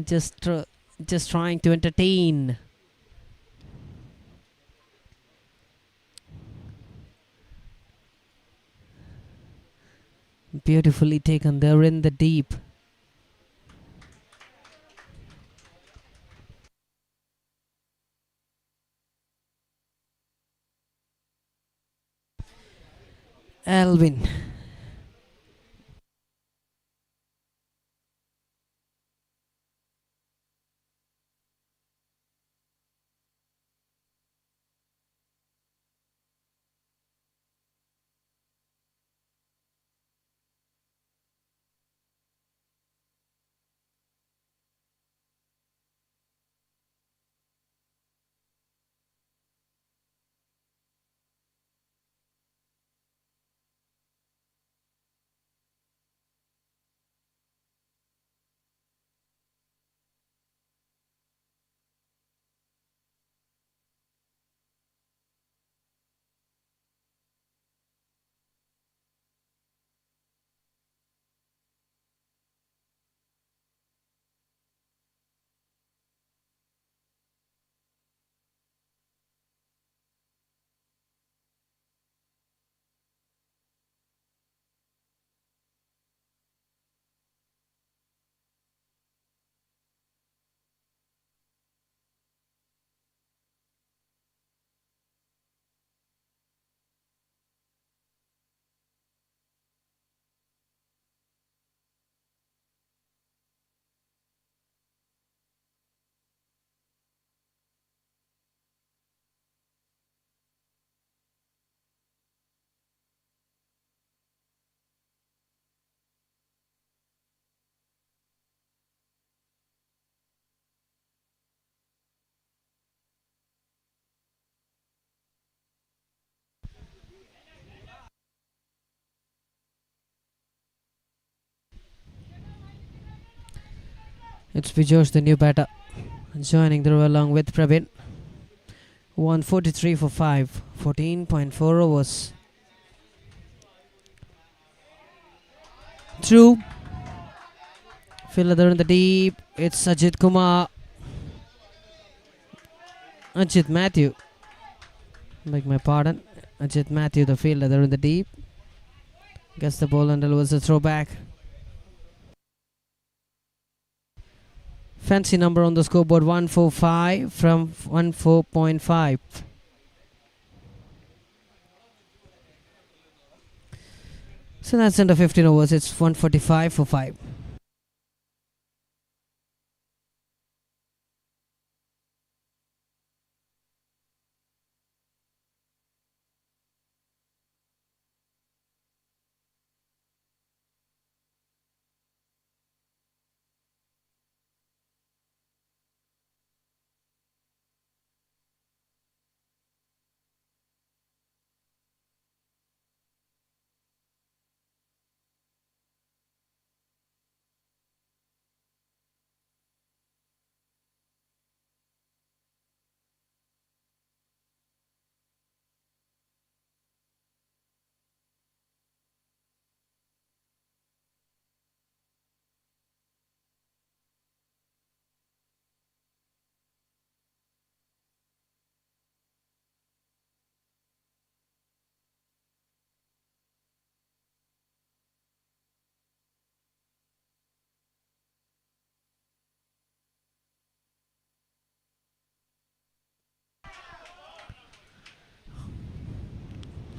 Just trying to entertain. Beautifully taken there in the deep. Alvin. It's Vijosh, the new batter, joining the row along with Praveen. 143 for 5, 14.4 overs. True. Fielder in the deep. It's Ajit Kumar. Ajit Matthew. Beg my pardon. Ajit Matthew, the fielder in the deep. Gets the ball and delivers a throwback. Fancy number on the scoreboard, 145 from 14.5. So that's under 15 overs. It's 145 for 5.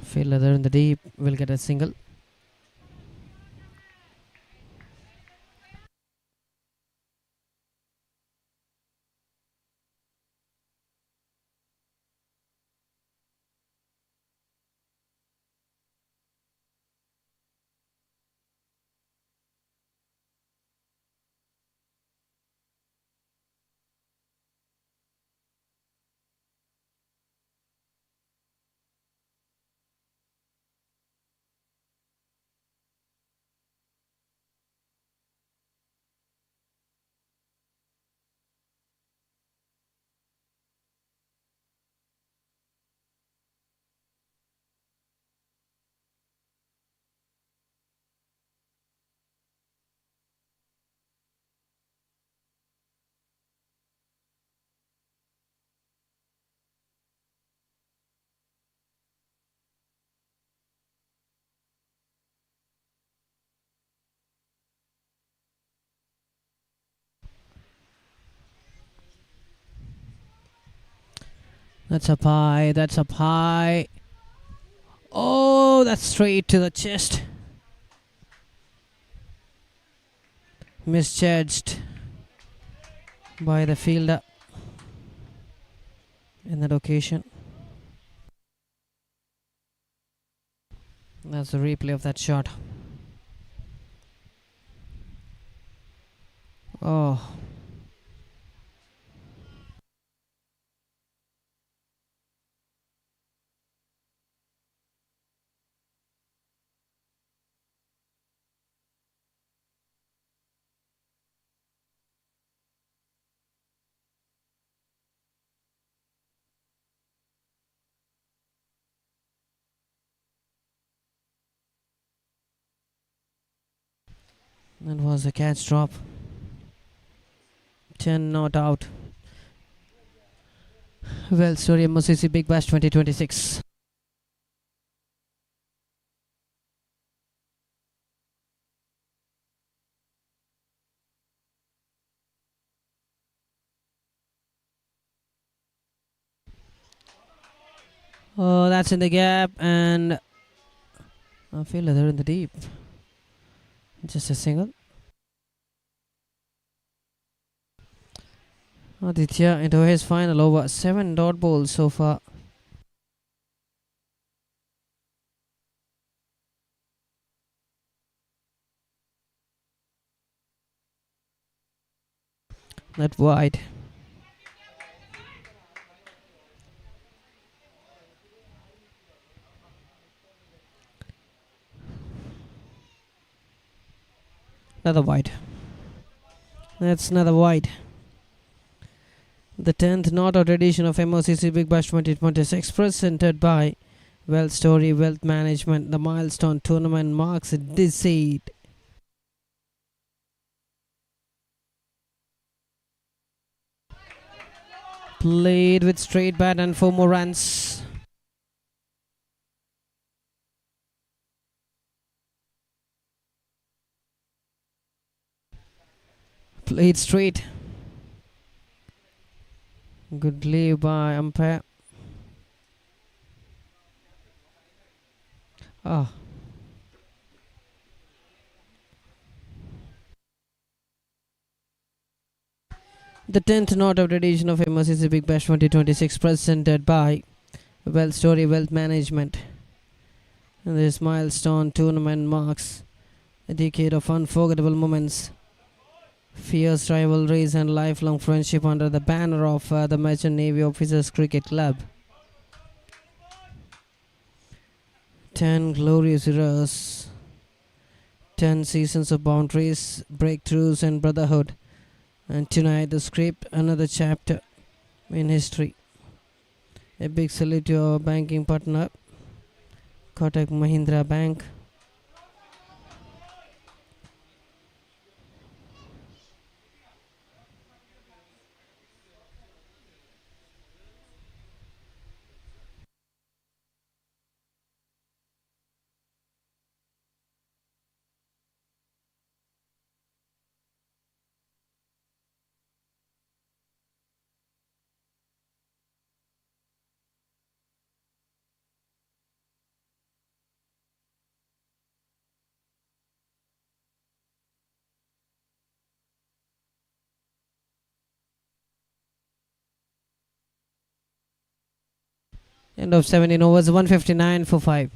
Fielder in the deep will get a single. That's up high. That's up high. Oh, that's straight to the chest. Misjudged by the fielder in that occasion. That's the replay of that shot. Oh. That was a catch drop. 10 not out. Well, story MOCC Big Bash 2026. Oh, that's in the gap, and I feel they're in the deep. Just a single. Aditya into his final over. 7 dot balls so far. That wide. Another wide. That's another wide. The 10th not out edition of MOCC Big Bash 2026 presented by Wealth Story Wealth Management. The milestone tournament marks a decade. Played with straight bat and 4 more runs. Played straight. Good leave by umpire. Ah. The 10th not out edition of MOCC Big Bash 2026 presented by Wealth Story Wealth Management. And this milestone tournament marks a decade of unforgettable moments, fierce rivalries and lifelong friendship under the banner of the Merchant Navy Officers Cricket Club. 10 glorious eras, 10 seasons of boundaries, breakthroughs and brotherhood. And tonight the script, another chapter in history. A big salute to our banking partner, Kotak Mahindra Bank. End of 17 overs, 159 for 5.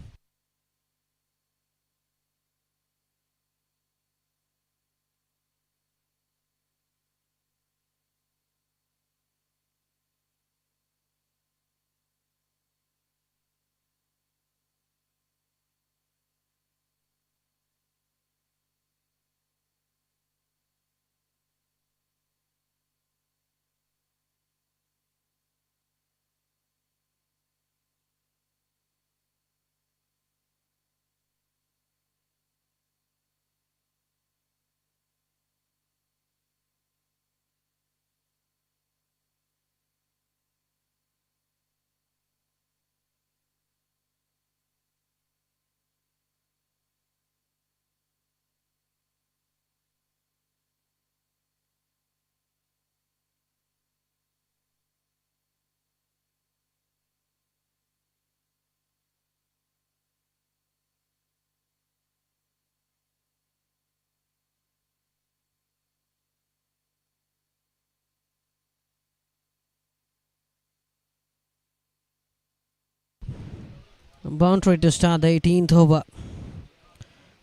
Boundary to start the 18th over.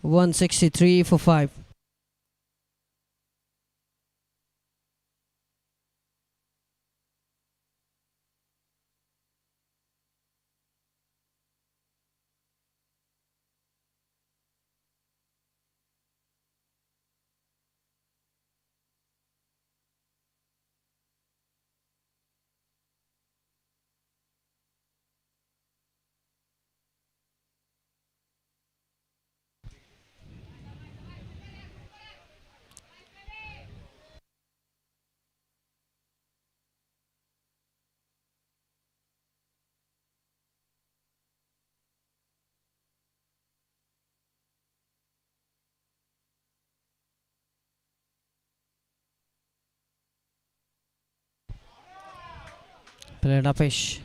163 for 5. Played upish.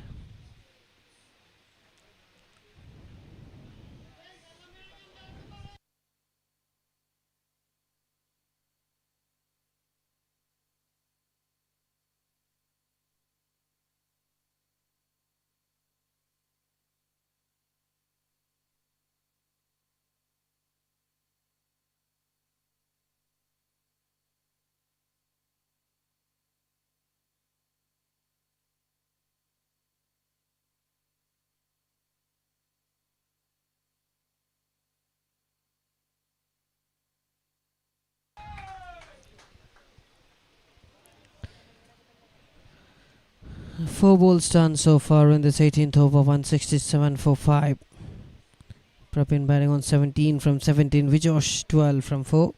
Four balls done so far in this 18th over. 167 for 5. Prapin batting on 17 from 17. Vijosh 12 from 4.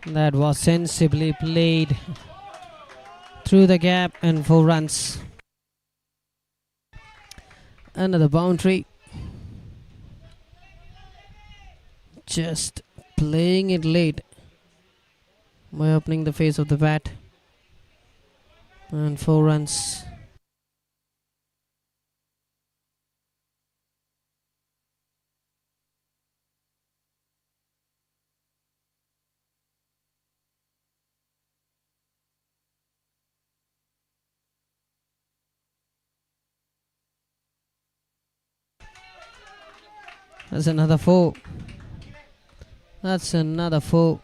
That was sensibly played through the gap and 4 runs. Another boundary. Just playing it late by opening the face of the bat. And 4 runs. That's another 4. That's another 4.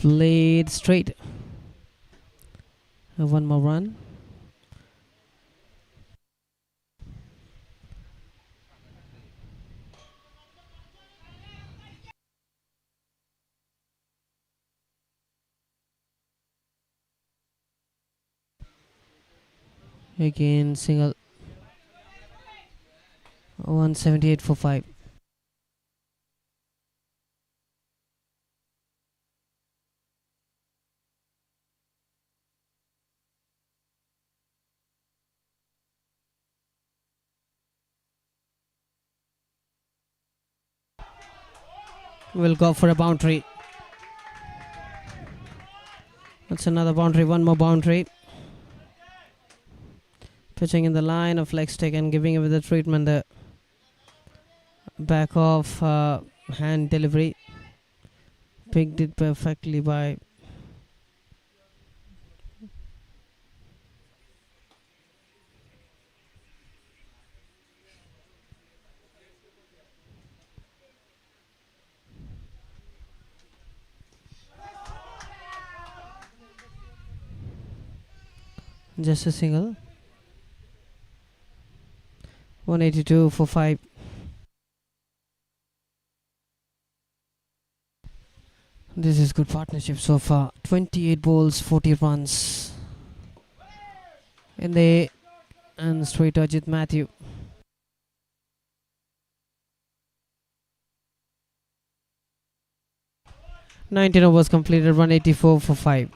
Played straight. One more run. Again single. 178 for 5. We'll go for a boundary. That's another boundary. One more boundary. Pitching in the line of leg stick and giving away the treatment. The back off hand delivery. Picked it perfectly by just a single. 182 for 5. This is good partnership so far. 28 balls, 40 runs. In the and straight Ajit Matthew. 19 overs completed, 184 for 5.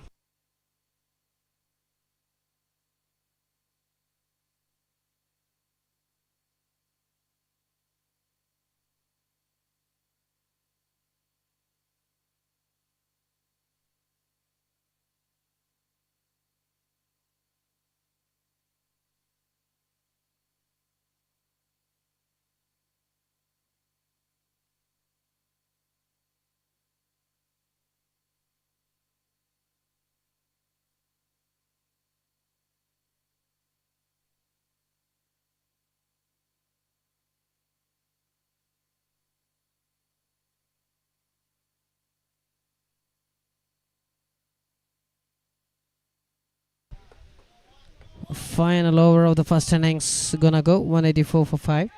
Final over of the first innings gonna go 184 for 5.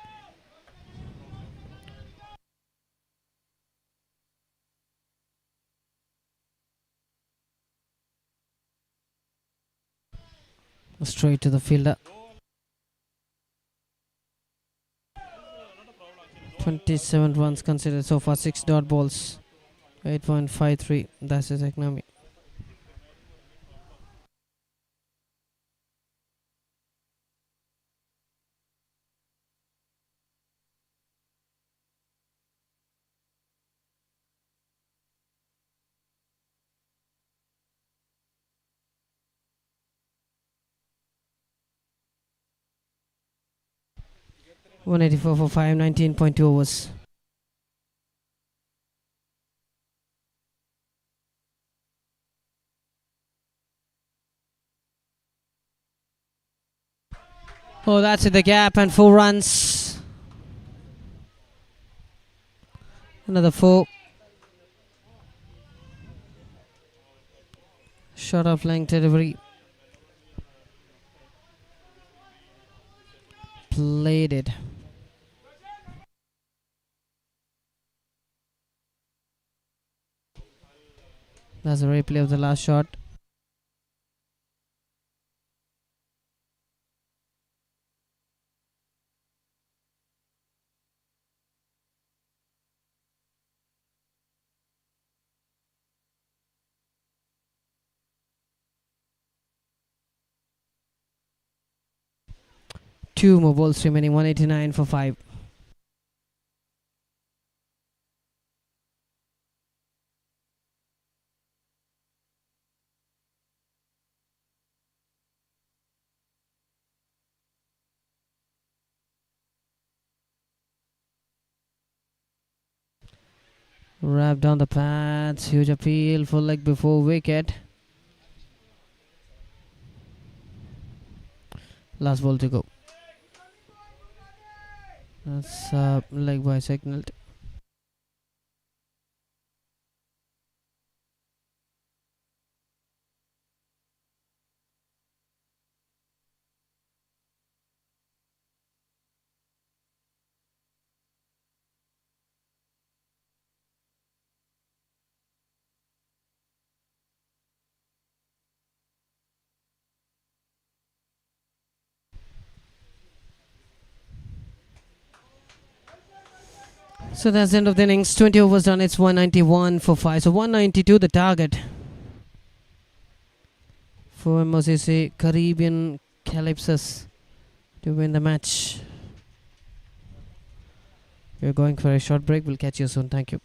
Straight to the fielder. 27 runs considered so far, 6 dot balls, 8.53. That's his economy. .184 for 5, 19.2 overs. Oh, that's in the gap and 4 runs. Another 4. Short of length delivery. Played it. That's a replay of the last shot. Two more balls remaining, 189 for 5. Wrap down the pads, huge appeal, full leg before wicket. Last ball to go. That's leg by signaled. So that's the end of the innings. 20 overs done. It's 191 for 5. So 192 the target for MOCC Caribbean CALYPSOS to win the match. We're going for a short break. We'll catch you soon. Thank you.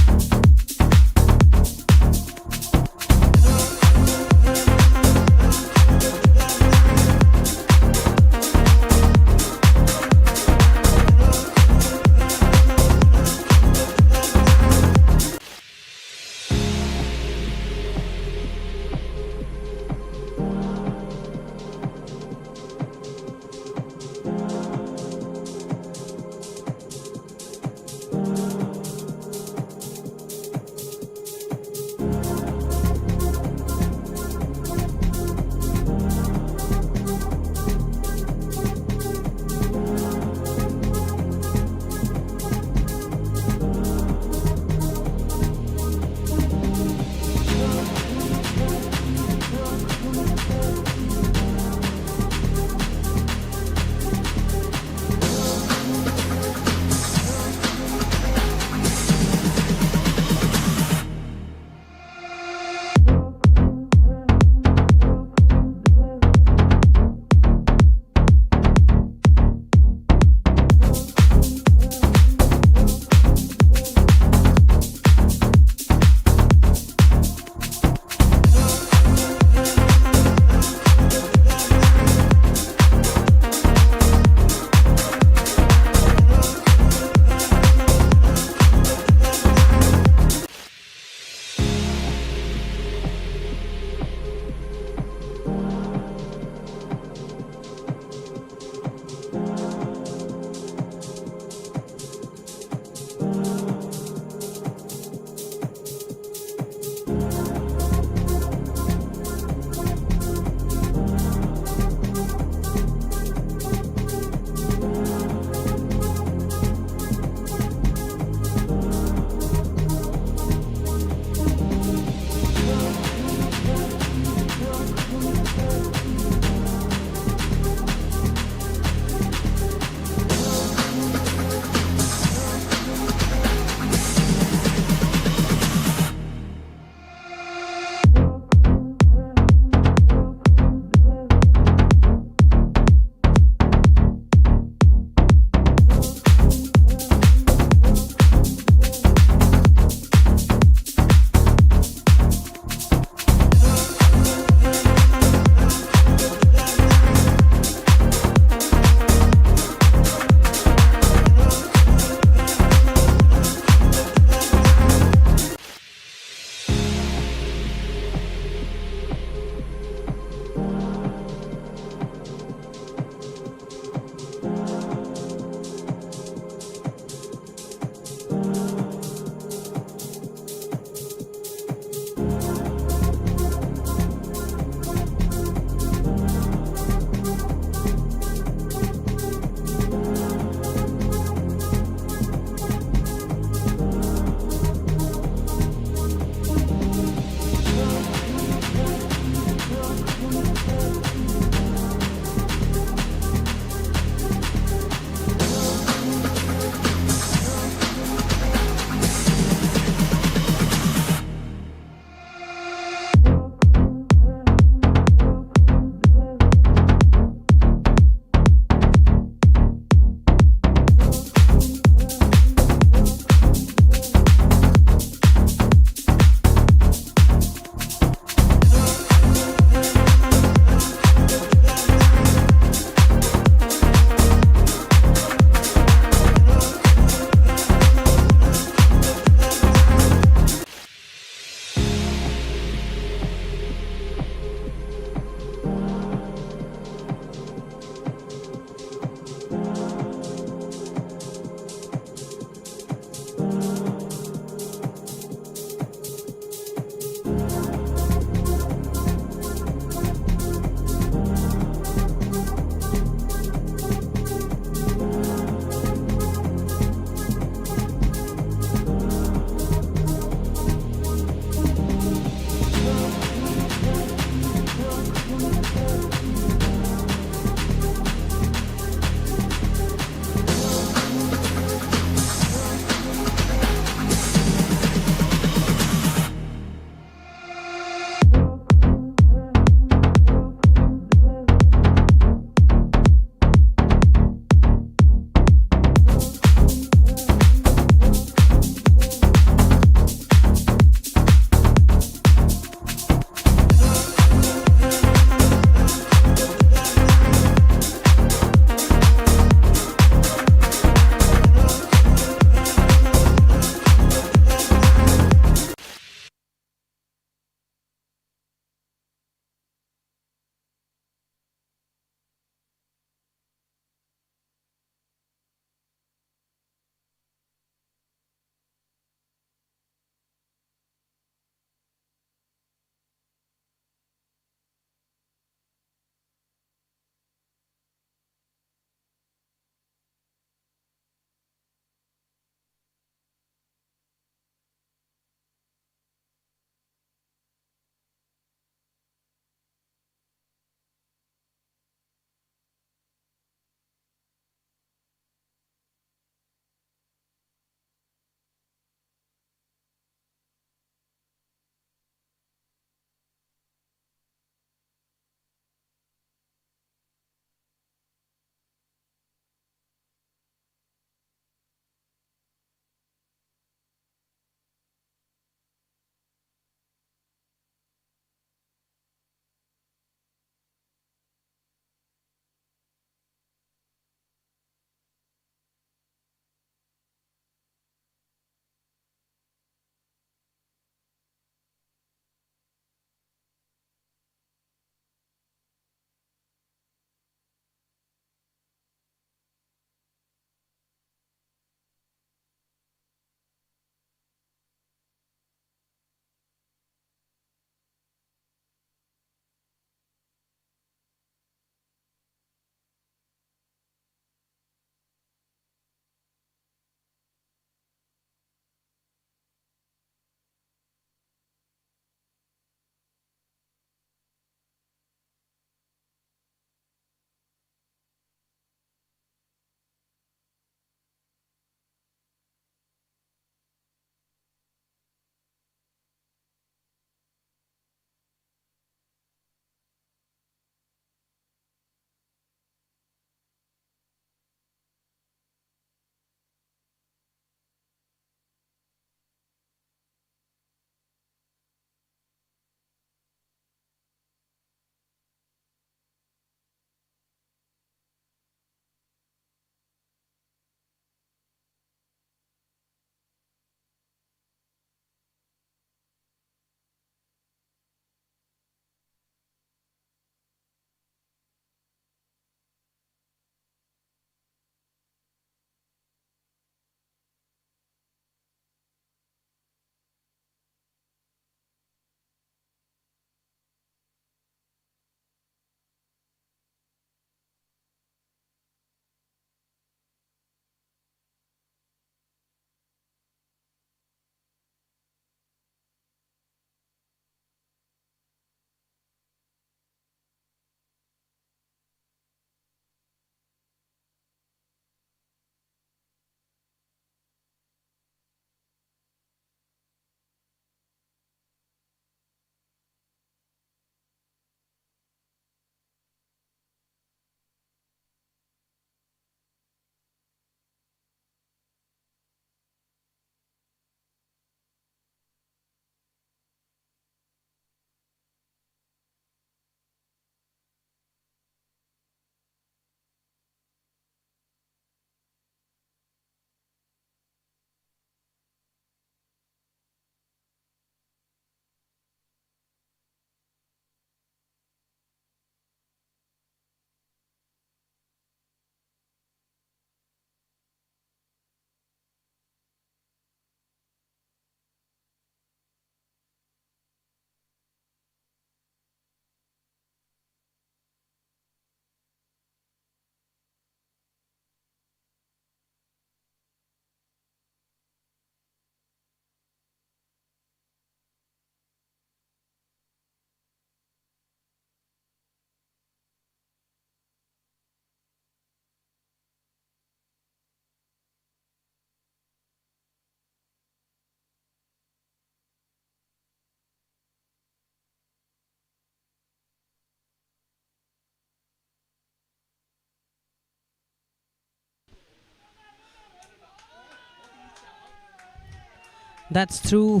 That's through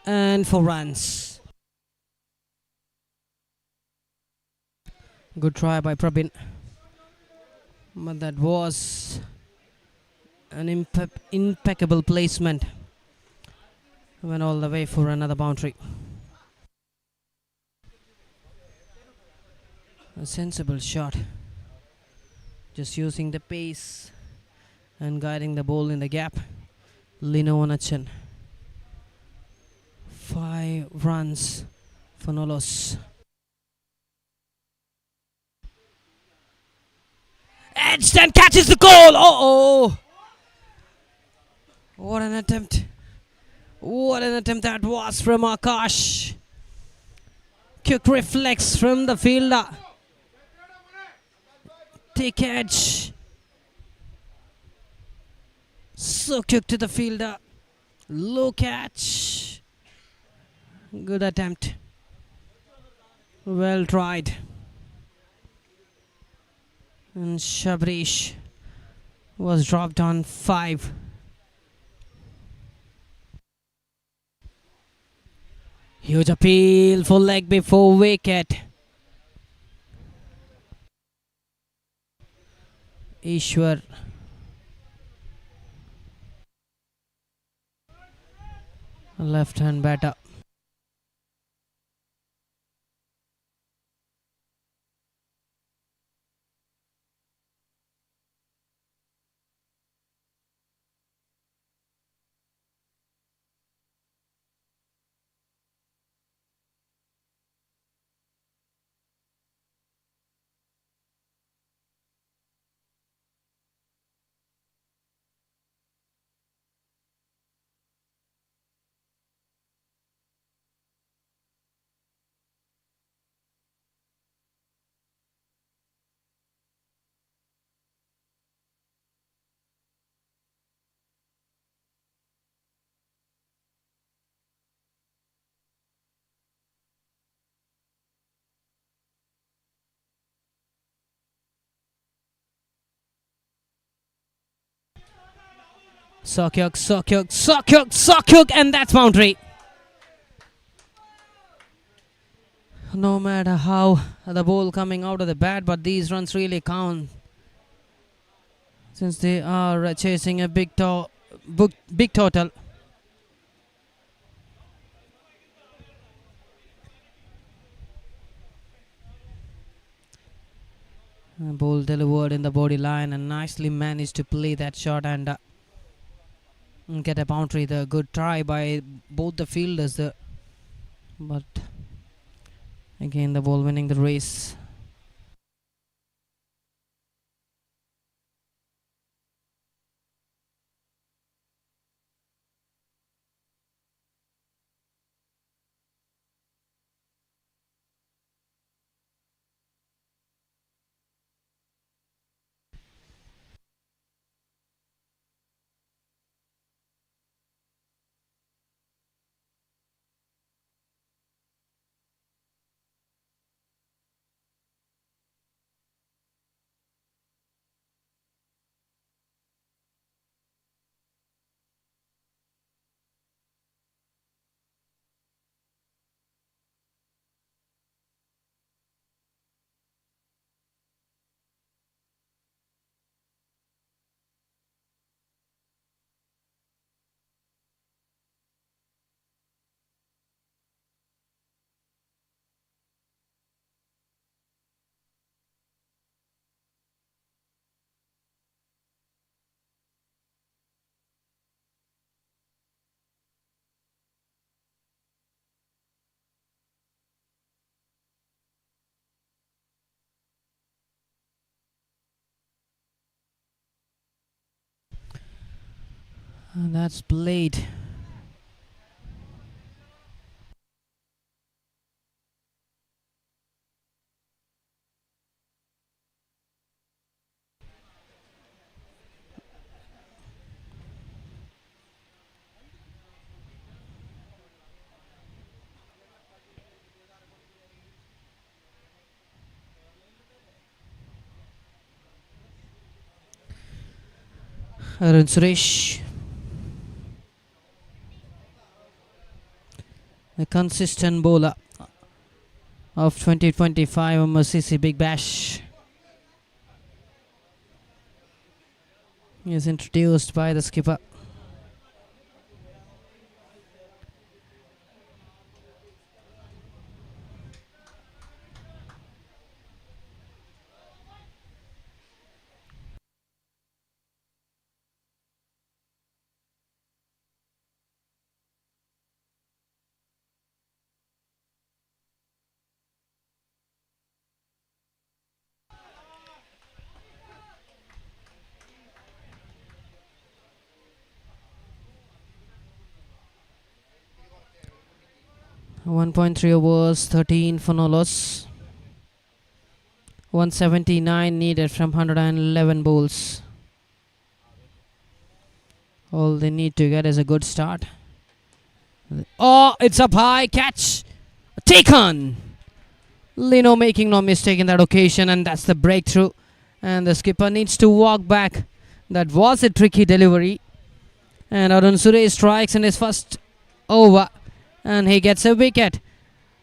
and 4 runs. Good try by Prabin, but that was an impeccable placement. Went all the way for another boundary. A sensible shot, just using the pace and guiding the ball in the gap. Lino Onachan. 5 runs for Nolos. Edged catches the goal. Oh! What an attempt! What an attempt that was from Akash. Quick reflex from the fielder. Take edge. So quick to the fielder. Low catch. Good attempt. Well tried. And Shabrish was dropped on 5. Huge appeal for leg before wicket. Ishwar. Left hand batter. Sokyuk, and that's boundary. No matter how the ball coming out of the bat, but these runs really count, since they are chasing a big total. Ball delivered in the body line and nicely managed to play that shot and get a boundary. The good try by both the fielders there, but again the ball winning the race. And that's played. Arun Suresh. a consistent bowler of 2025 MOCC Big Bash. He is introduced by the skipper. .3 overs, 13 for no loss. 179 needed from 111 bowls. All they need to get is a good start. Oh, it's up high, catch, taken. Lino making no mistake in that occasion, and that's the breakthrough. And the skipper needs to walk back. That was a tricky delivery. And Arun Suresh strikes in his first over, and he gets a wicket.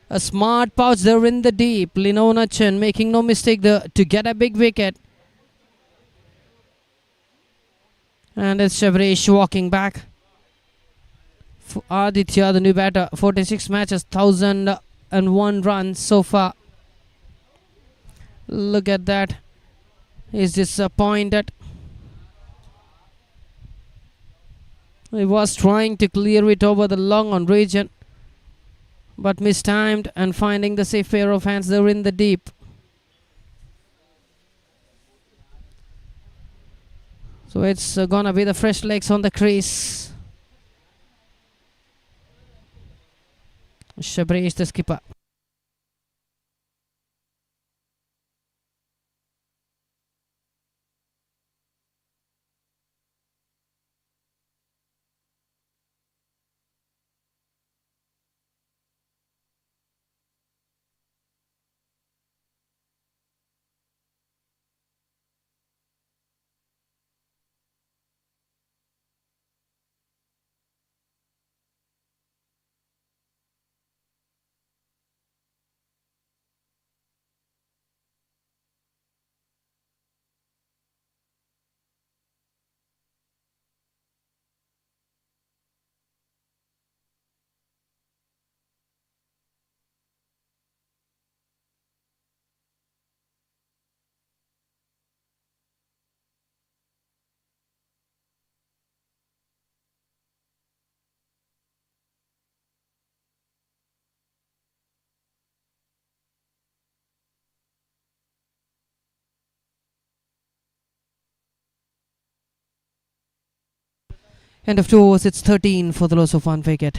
A smart pouch there in the deep. Lino Nachan making no mistake to get a big wicket. And it's Shabresh walking back. Aditya, the new batter, 46 matches, 1001 runs so far. Look at that. He's disappointed. He was trying to clear it over the long on region, but mistimed and finding the safe pair of hands there in the deep. So it's gonna be the fresh legs on the crease. Shabresh, the skipper. End of 2 overs, it's 13 for the loss of 1 wicket.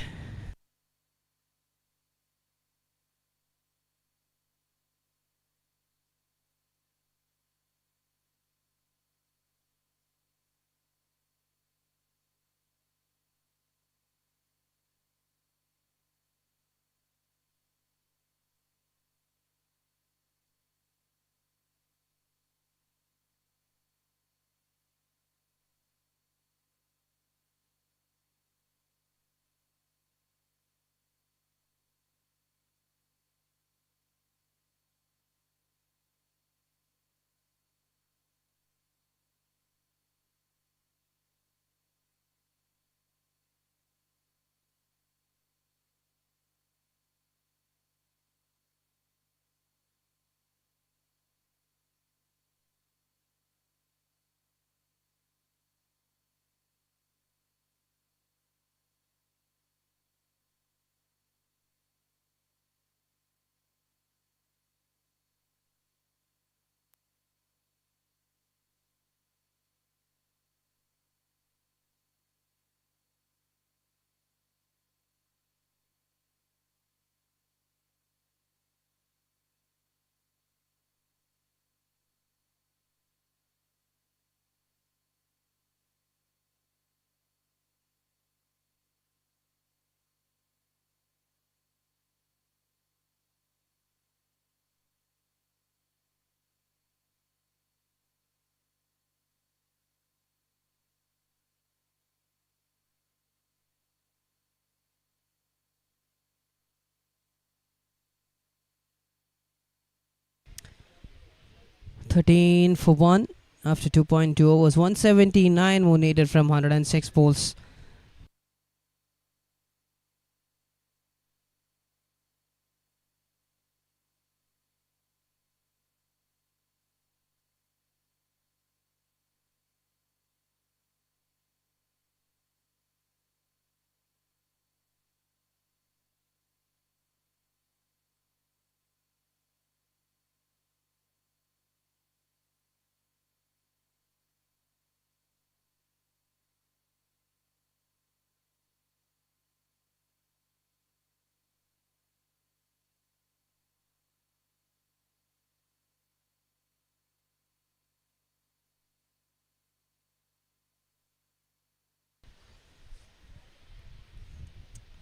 13 for 1 after 2.2 overs. 179 more needed from 106 balls.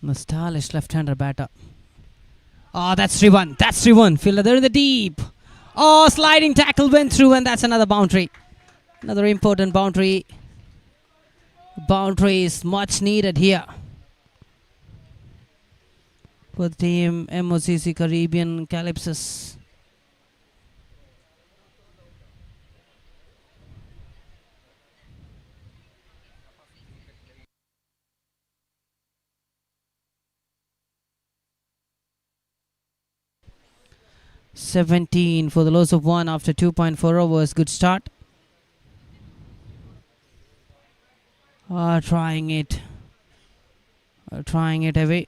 The stylish left-hander batter. Oh, that's 3-1. That's 3-1. Fielder there in the deep. Oh, sliding tackle went through, and that's another boundary. Another important boundary. Boundary is much needed here for the team MOCC Caribbean CALYPSOS. (17) for the loss of 1 after 2.4 overs. Good start. Trying it away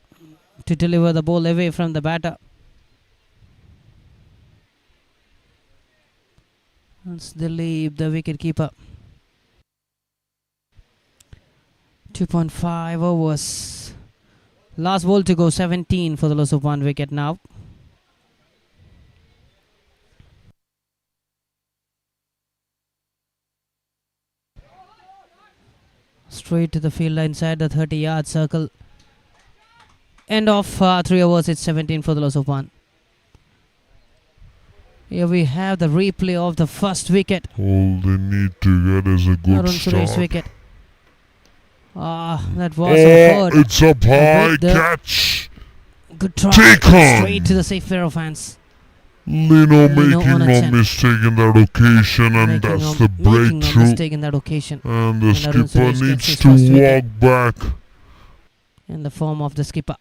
to deliver the ball away from the batter. That's Dilip, the wicket keeper. 2.5 overs. Last ball to go. 17 for the loss of 1 wicket now. Straight to the fielder inside the 30-yard circle. End of 3 overs. It's 17 for the loss of 1. Here we have the replay of the first wicket. All they need to get is a good Arun Suresh's start. wicket. That was a Oh, third. it's up high, With the catch. Good try. Take on. Straight to the safe pair of hands. Lino Lino making on a no 10. mistake in that occasion, and Making that's no- the making no breakthrough. mistake in that occasion. And the And Arun skipper Suresh gets needs his to first wicket. walk back. In the form of the skipper.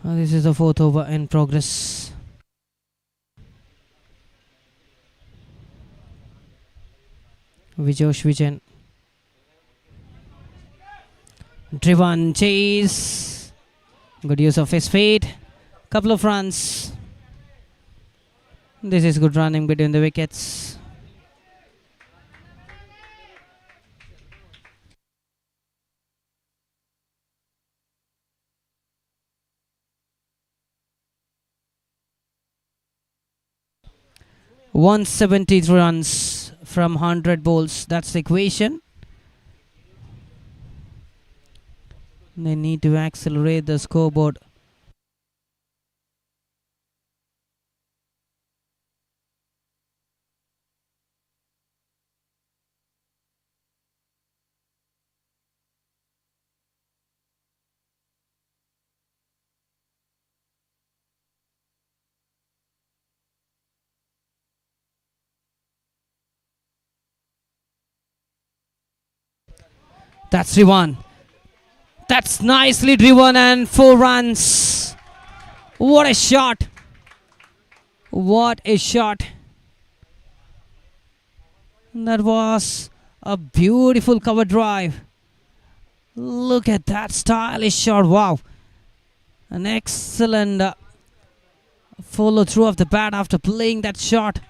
This is the fourth over in progress. Vijosh Vijayan. Driven chase. Good use of his feet. Couple of runs. This is good running between the wickets. (170 runs from 100 balls. That's the equation. They need to accelerate the scoreboard. That's 3-1. That's nicely driven and 4 runs. What a shot. What a shot. That was a beautiful cover drive. Look at that stylish shot. Wow. An excellent follow through of the bat after playing that shot.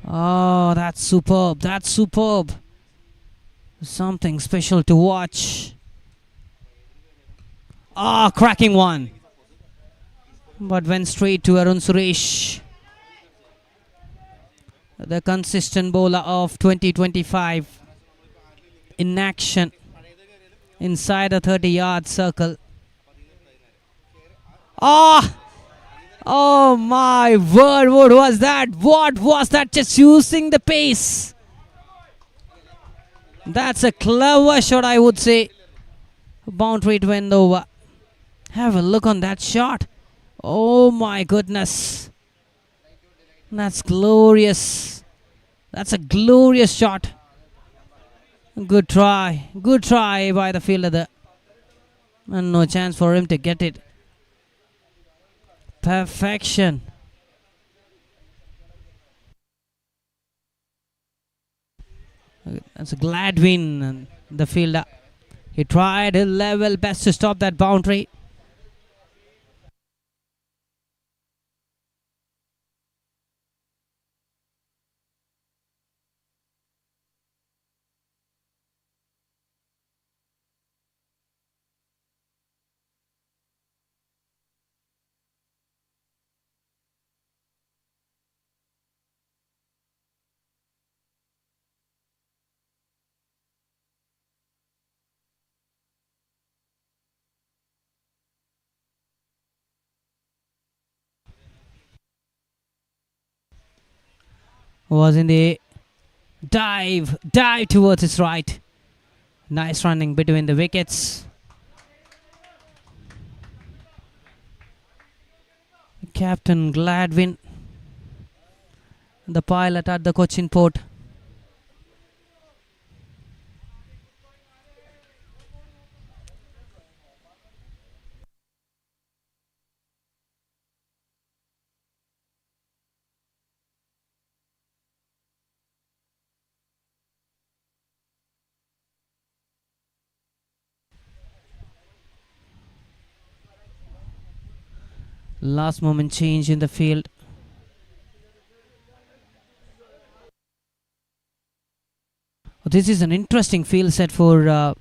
Oh, that's superb. That's superb. Something special to watch. Ah, cracking one. But went straight to Arun Suresh. The consistent bowler of 2025 in action inside a 30-yard circle. Ah! Oh my word, what was that? What was that? Just using the pace. That's a clever shot, I would say. Boundary it went over. Have a look on that shot. Oh my goodness. That's glorious. That's a glorious shot. Good try. Good try by the fielder there. And no chance for him to get it. Perfection. That's a Gladwin, the fielder. He tried his level best to stop that boundary. Was in the dive towards his right. Nice running between the wickets. Captain Gladwin, the pilot at the Cochin port. Last moment change in the field. This is an interesting field set for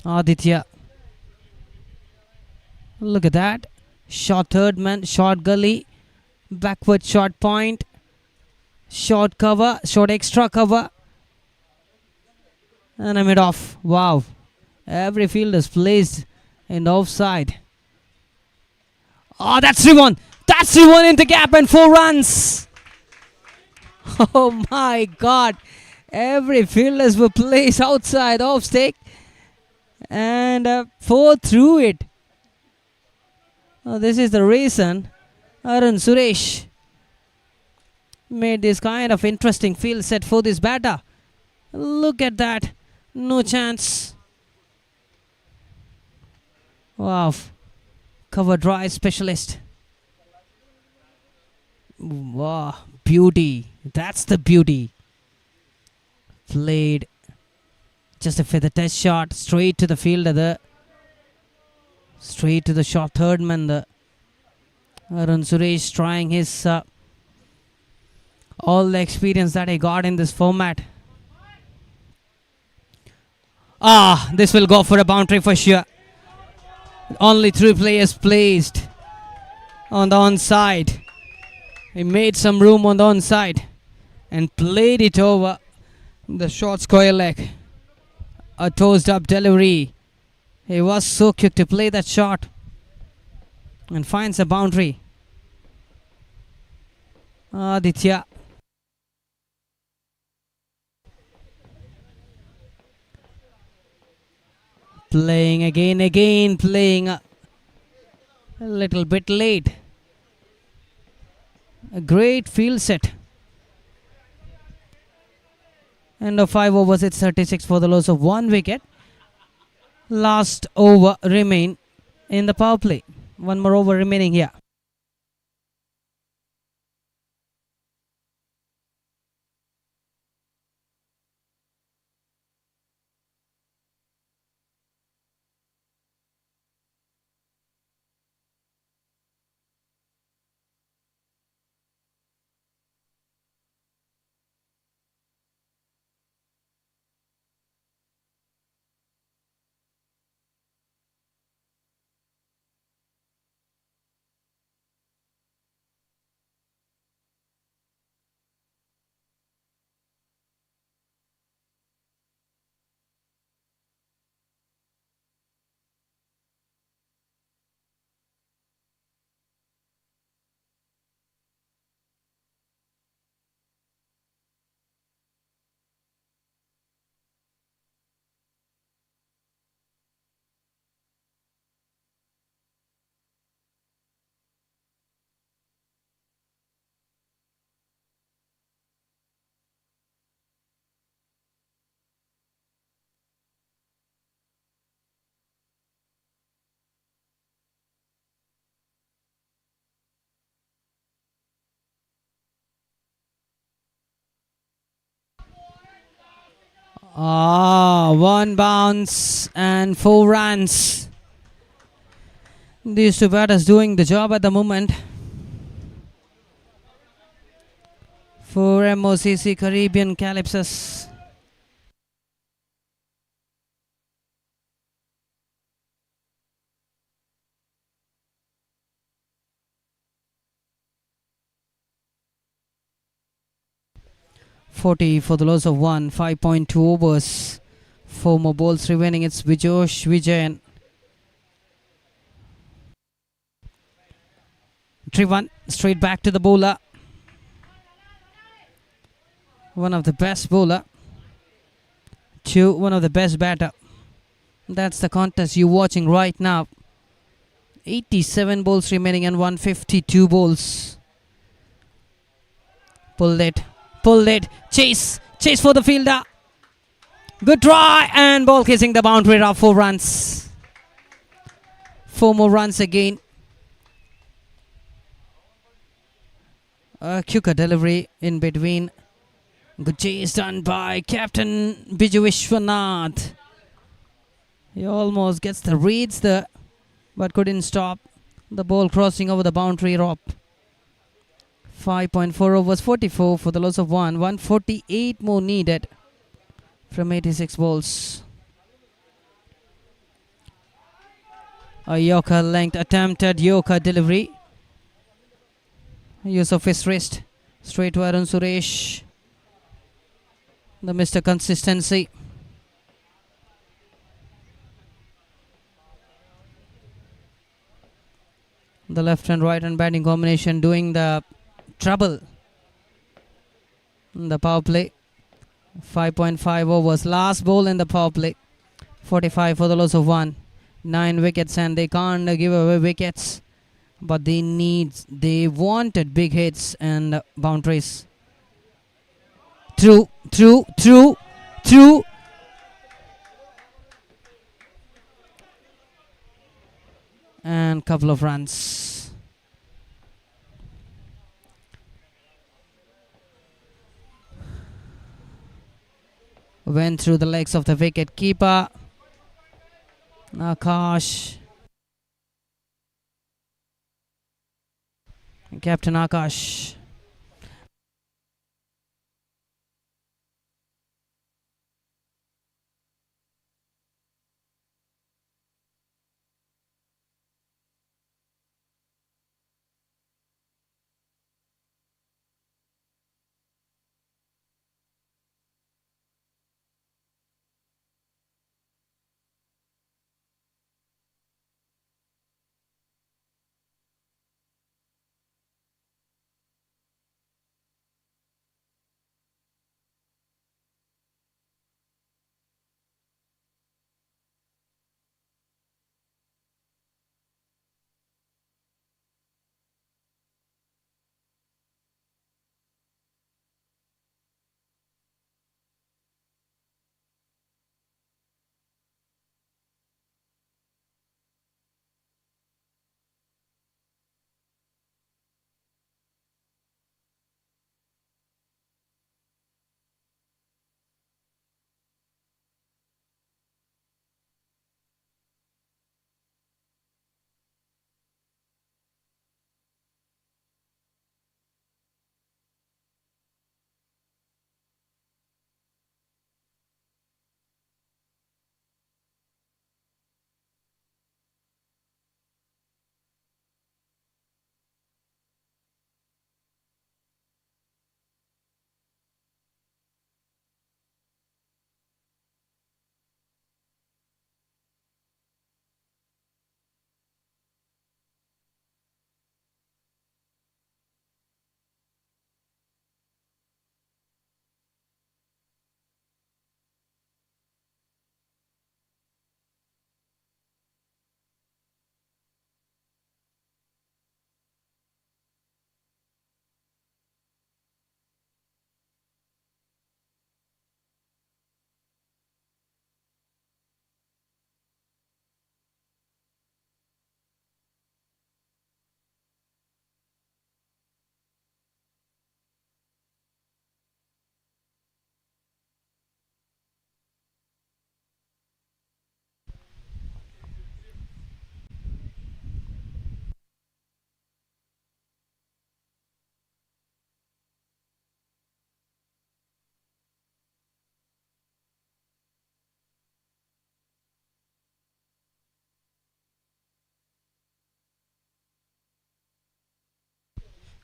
Aditya. Look at that. Short third man, short gully, backward short point, short cover, short extra cover, and a mid off. Wow. Every field is placed in the offside. Oh, that's Rivon. That's Rivon in the gap and 4 runs. Oh my God. Every fielders were placed outside off stake and 4 through it. Oh, this is the reason Arun Suresh made this kind of interesting field set for this batter. Look at that. No chance. Wow. Cover drive specialist. Wow, beauty. That's the beauty. Played just a feather test shot straight to the fielder there. Straight to the short third man there. Arun Suresh trying his all the experience that he got in this format. Ah, this will go for a boundary for sure. Only 3 players placed on the onside. He made some room on the onside and played it over the short square leg. A tossed up delivery. He was so quick to play that shot and finds a boundary. Aditya. Playing again, playing a little bit late. A great field set. End of 5 overs, it's 36 for the loss of 1 wicket. Last over remain in the power play. One more over remaining here. One bounce and 4 runs. These two batters doing the job at the moment. For MOCC Caribbean CALYPSOS. .40 for the loss of 1. 5.2 overs. 4 more balls remaining. It's Vijosh Vijayan. 3-1. Straight back to the bowler. One of the best bowler. 2. One of the best batter. That's the contest you're watching right now. 87 balls remaining and 152 balls. Pulled it. Pulled it. Chase. Chase for the fielder. Good try. And ball kissing the boundary of 4 runs. 4 more runs again. A quicker delivery in between. Good chase done by Captain Biju Vishwanath. He almost gets the reads there, but couldn't stop the ball crossing over the boundary rope. 5.4 overs, 44 for the loss of 1. 148 more needed from 86 balls. A Yorker length attempted Yorker delivery. Use of his wrist. Straight to Arun Suresh. The Mr. Consistency. The left and right hand batting combination doing the trouble in the power play. 5.5 overs. Last ball in the power play. 45 for the loss of 1. 9 wickets and they can't give away wickets. But they wanted big hits and boundaries. Through. And couple of runs. Went through the legs of the wicket keeper. Akash. Captain Akash.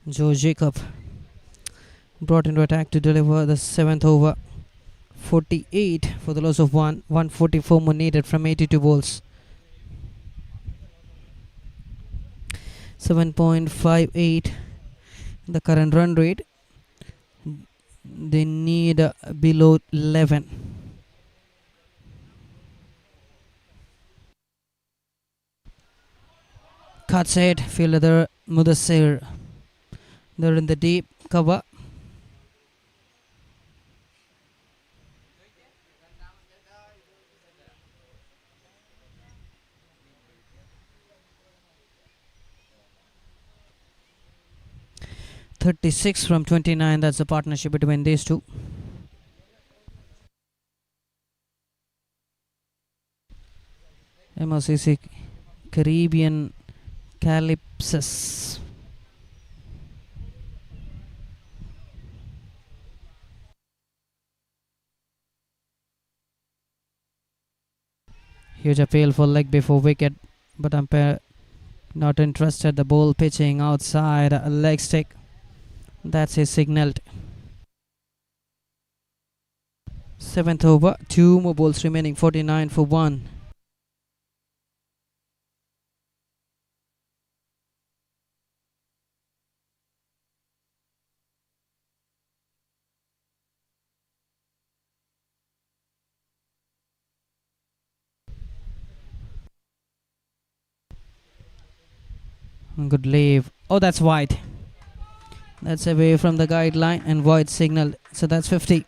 Joe Jacob brought into attack to deliver the 7th over. 48 for the loss of 1. 144 more needed from 82 balls. 7.58 the current run rate. They need below 11. Cuts it, fielder Mudassir. They're in the deep cover. .36 from 29. That's the partnership between these two. MOCC Caribbean CALYPSOS. Huge appeal for leg before wicket, but umpire not interested. The ball pitching outside a leg stick. That's his signaled. 7th over, 2 more balls remaining. 49 for 1. Good leave. Oh, that's wide. That's away from the guideline and wide signaled. So that's 50.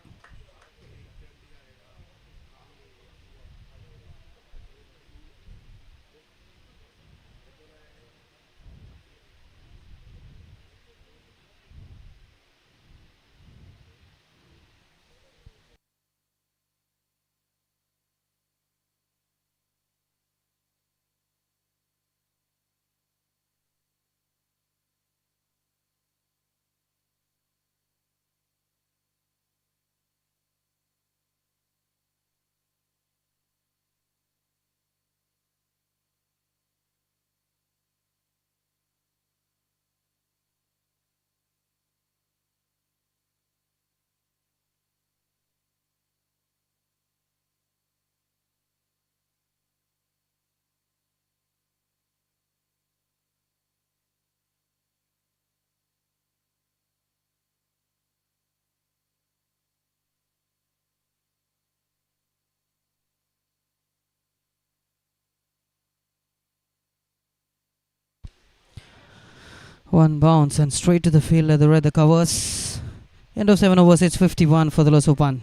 One bounce and straight to the fielder. The red the covers. End of 7 overs. It's 51 for the loss of 1.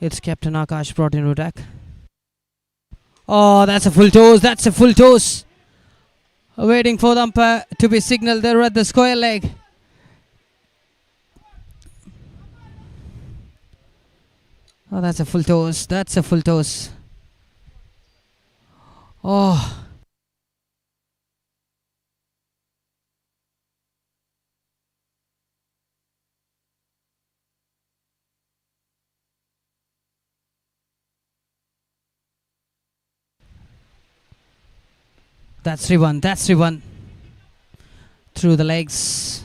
It's Captain Akash brought into attack. Oh, that's a full toss. That's a full toss. Waiting for the umpire to be signaled there at the square leg. Oh, that's a full toss. That's a full toss. Oh. That's 3-1. That's 3-1. Through the legs.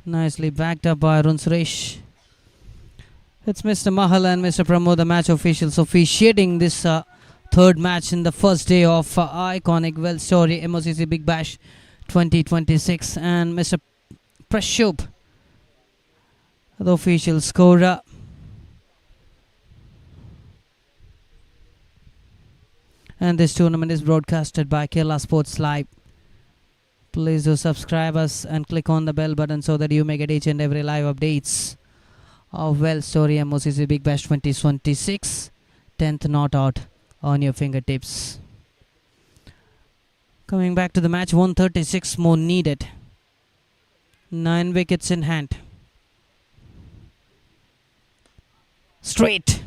Nicely backed up by Arun Suresh. It's Mr. Mahal and Mr. Pramod, the match officials, officiating this third match in the first day of iconic well story MOCC Big Bash 2026, and Mr. Prashub, the official scorer. And this tournament is broadcasted by CALYPSOS Live. Please do subscribe us and click on the bell button so that you may get each and every live updates of well story MOCC Big Bash 2026 10th not out on your fingertips. Coming back to the match, 136 more needed. 9 wickets in hand. Straight.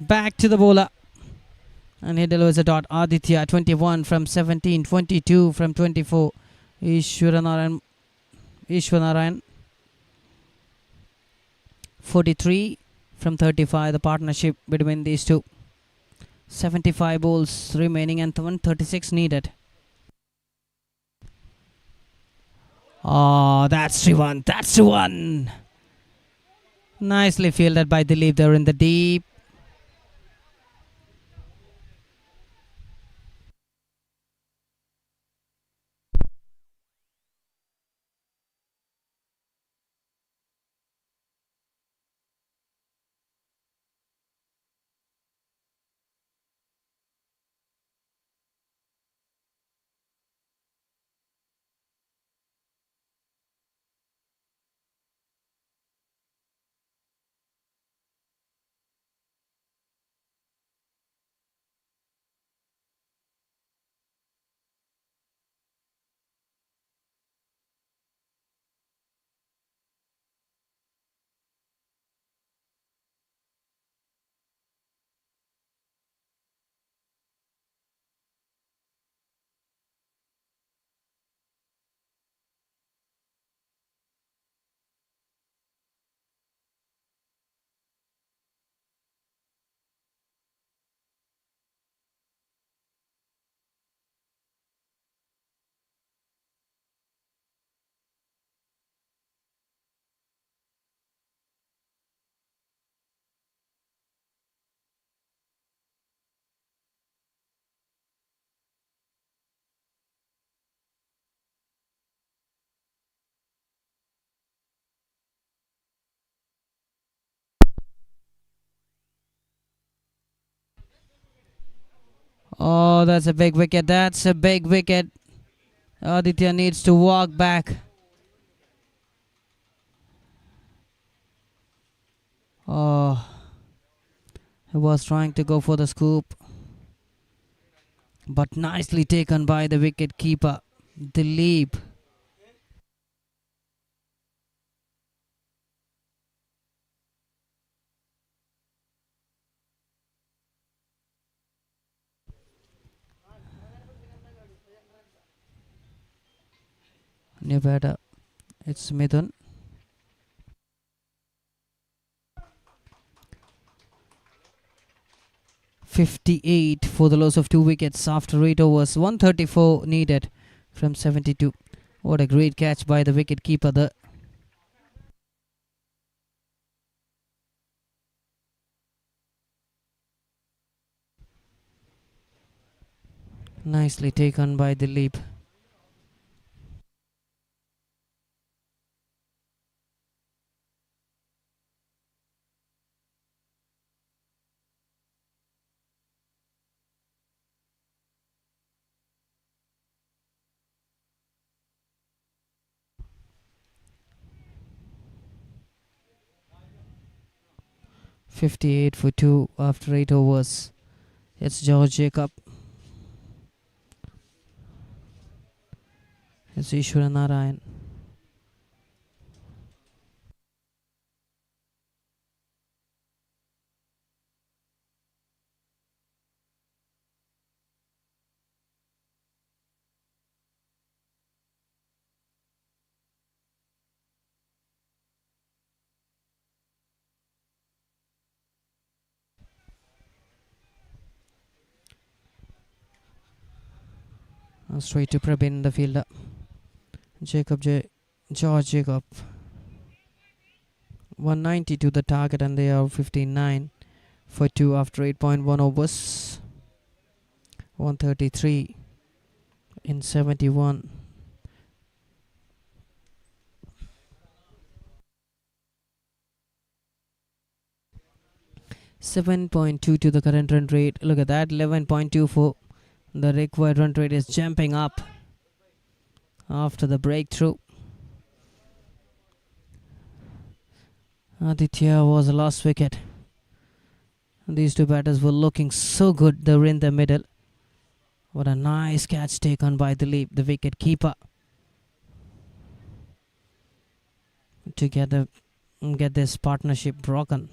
Back to the bowler. And he delivers a dot. Aditya 21 from 17, 22 from 24. Ishwaranarayan 43 from 35. The partnership between these two. 75 balls remaining and 136 needed. Oh, that's 3-1. That's 3-1. Nicely fielded by Dilip there in the deep. Oh, that's a big wicket. That's a big wicket. Aditya needs to walk back. Oh, he was trying to go for the scoop, but nicely taken by the wicket keeper, Dilip. New batter, it's Mithun. .58 for the loss of 2 wickets after 8 overs. 134 needed from 72. What a great catch by the wicket keeper there. Nicely taken by Dilip. .58 for 2 after 8 overs. It's George Jacob. It's Ishwaranarayan. Straight to Prabin, the fielder. George Jacob. 190 to the target, and they are 59 for 2 after 8.1 overs. 133 in 71. .2 to the current run rate. Look at that, 11.24. The required run rate is jumping up after the breakthrough. Aditya was the last wicket. These two batters were looking so good. They were in the middle. What a nice catch taken by Dilip, the wicket keeper, to get this partnership broken.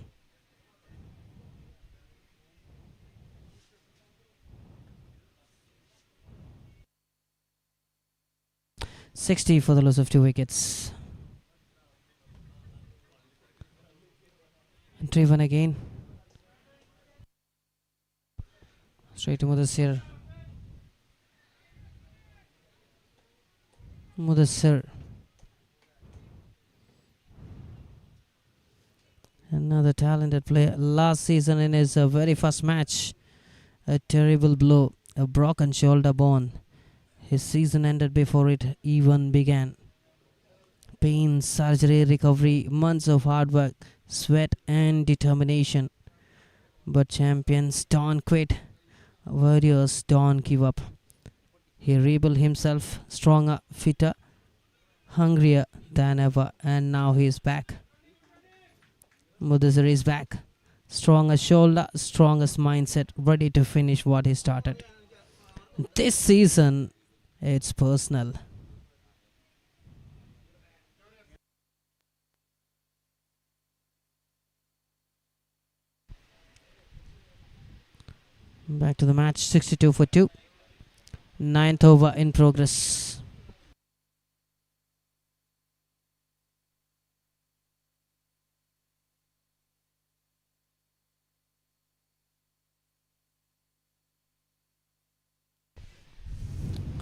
.60 for the loss of 2 wickets. Driven again. Straight to Mudassir. Another talented player. Last season in his very first match, a terrible blow, a broken shoulder bone. His season ended before it even began. Pain, surgery, recovery, months of hard work, sweat and determination. But champions don't quit. Warriors don't give up. He rebuilt himself stronger, fitter, hungrier than ever, and now he is back. Mudassir is back. Strongest shoulder, strongest mindset, ready to finish what he started. This season, it's personal. Back to the match, 62 for 2. 9th over in progress.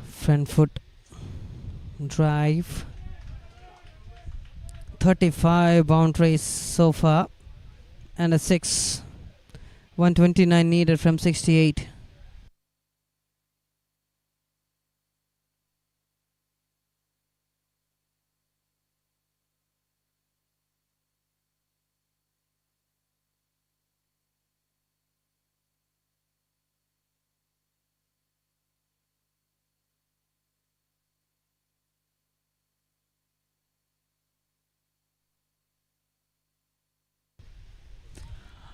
Front foot drive. 35 boundaries so far and a 6. 129 needed from 68.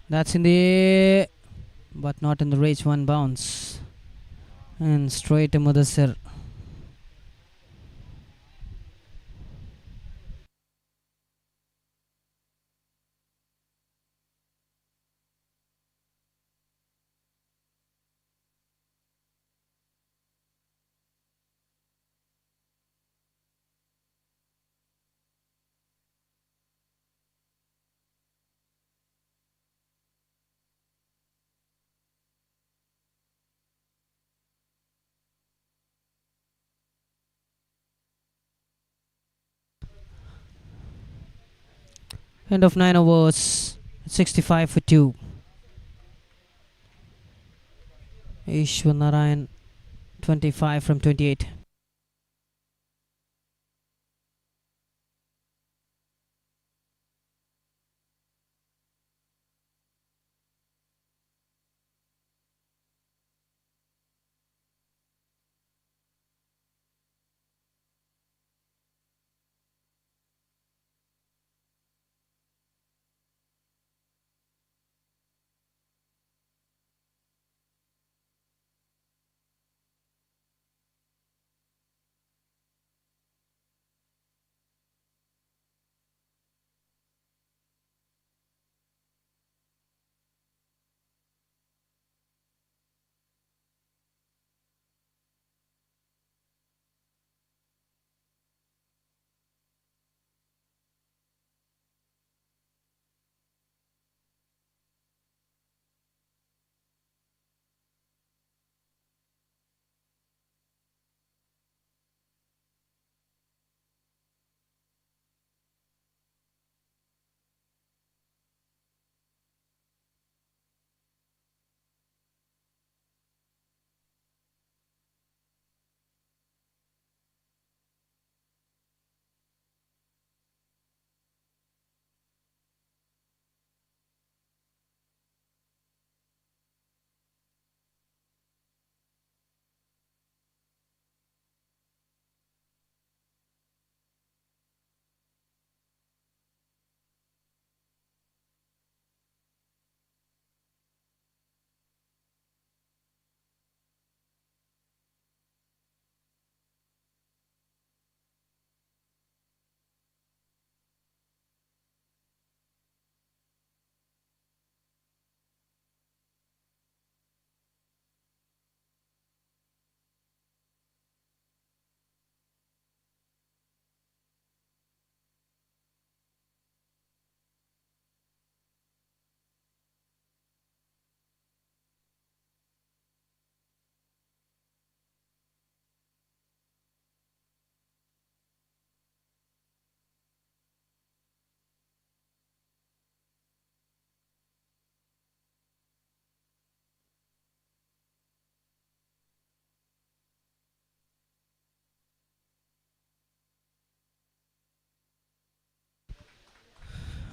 That's in the air, but not in the reach. One bounce. And straight to Mudassir. End of 9 overs. 65 for 2. Ishwar Narayan, 25 from 28.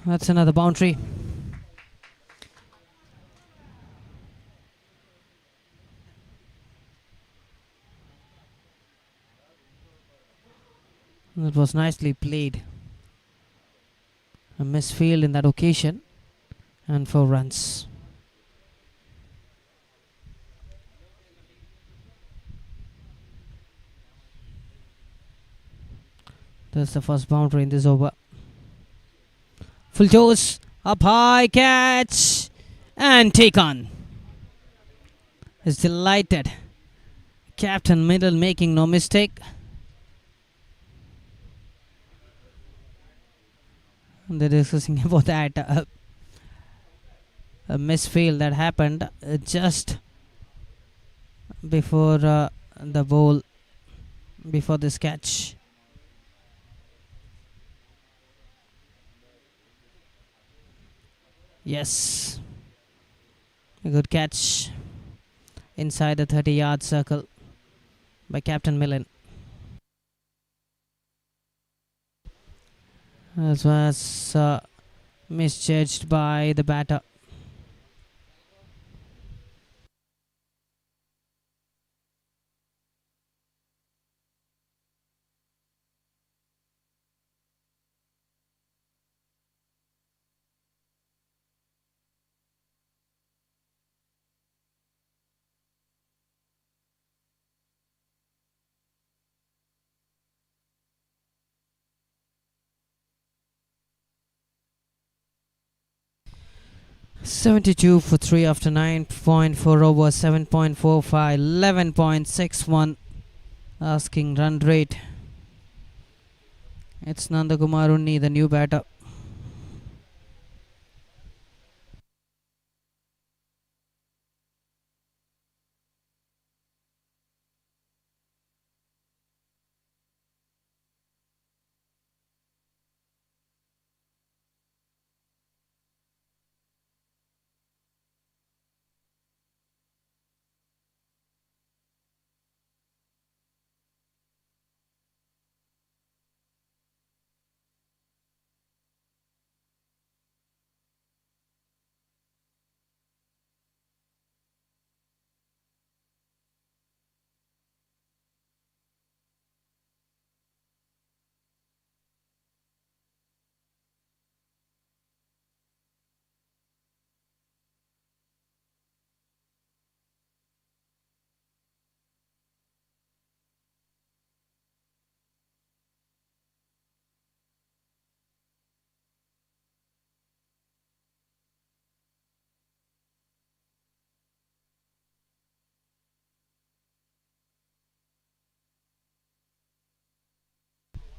That's another boundary. That was nicely played. A misfield in that occasion, and 4 runs. That's the first boundary in this over. Full toss, up high, catch, and take on. Is delighted. Captain Middle making no mistake. And they're discussing about that a misfield that happened just before the ball, before this catch. Yes, a good catch inside the 30-yard circle by Captain Millen. This was misjudged by the batter. .72 for 3 after 9.4 over, 7.45, 11.61 asking run rate. It's Nandakumar Unni, the new batter.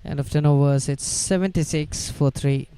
End of 10 overs, it's 76 for 3.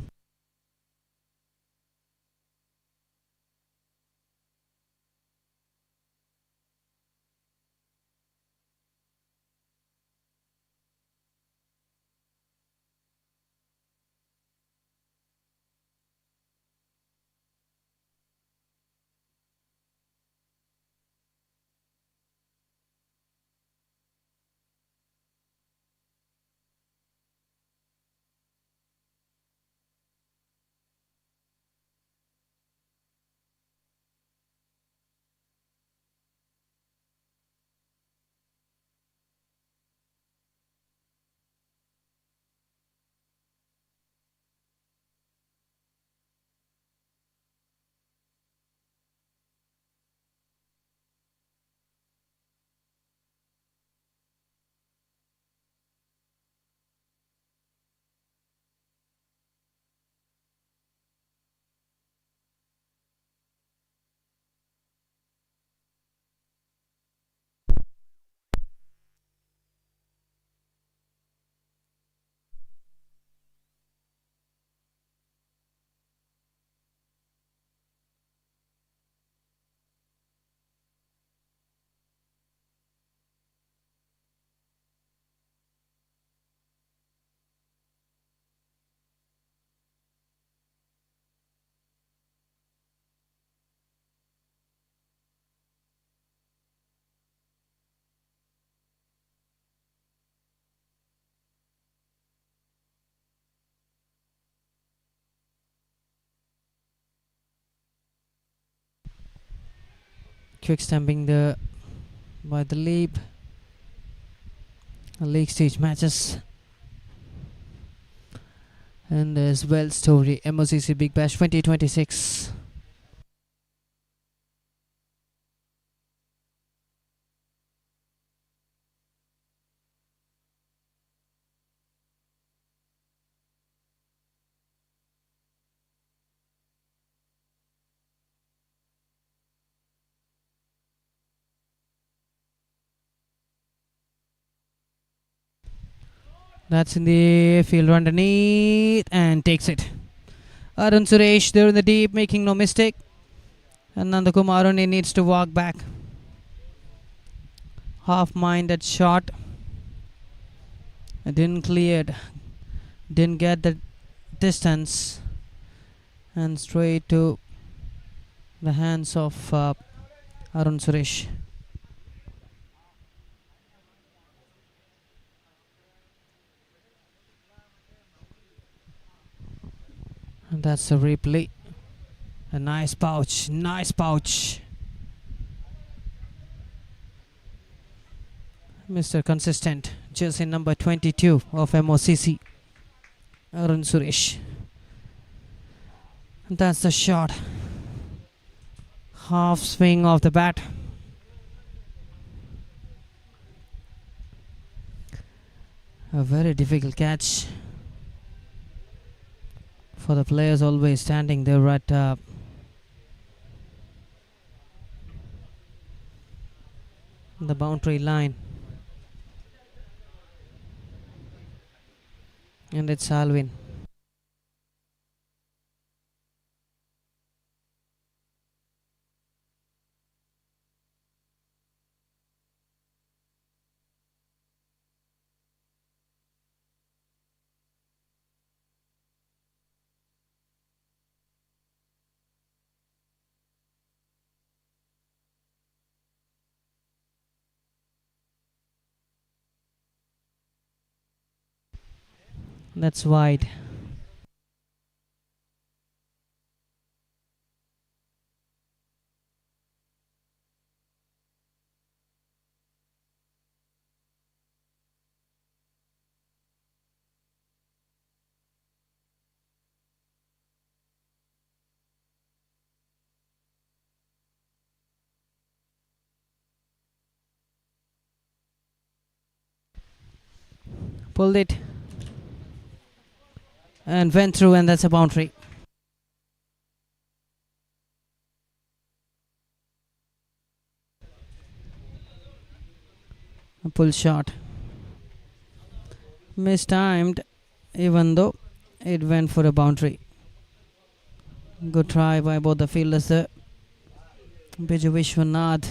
quick stamping by the leap. League stage matches. And there's well story MOCC Big Bash 2026. That's in the field underneath and takes it. Arun Suresh there in the deep, making no mistake. And Nandakumar only needs to walk back. Half-minded shot. It didn't cleared. Didn't get the distance. And straight to the hands of Arun Suresh. And that's a replay. A nice pouch, nice pouch. Mr. Consistent, jersey number 22 of MOCC, Arun Suresh. And that's the shot. Half swing of the bat. A very difficult catch for the players always standing there at the boundary line. And it's Alvin. That's wide. Pulled it and went through, and that's a boundary. A pull shot. Mistimed, even though it went for a boundary. Good try by both the fielders there. Biju Vishwanath.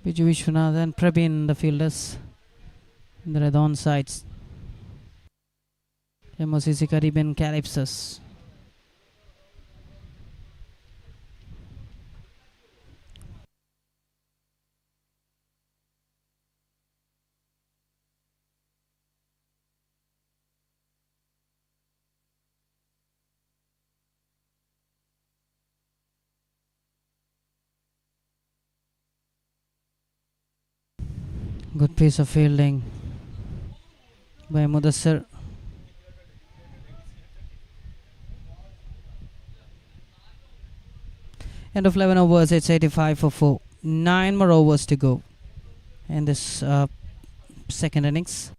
Biju Vishwanath and Prabin, the fielders. There are the on-sides. MOCC Caribbean CALYPSOS. Good piece of fielding by Mudassir. End of 11 overs, it's 85 for 4. 9 more overs to go in this second innings.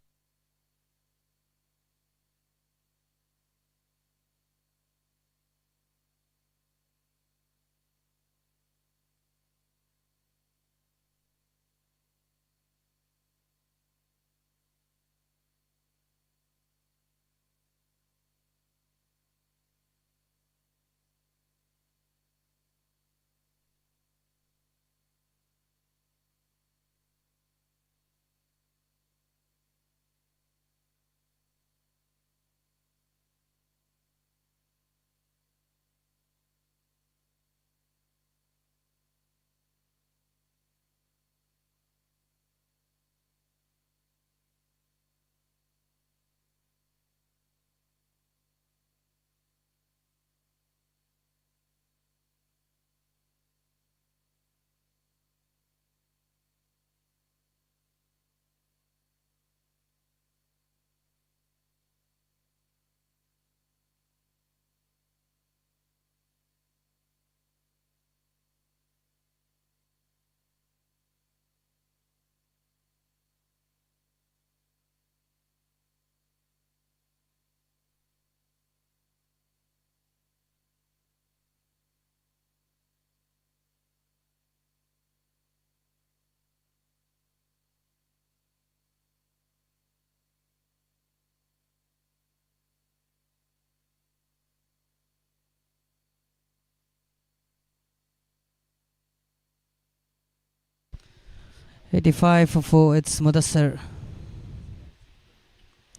85 for 4. It's Mudassar.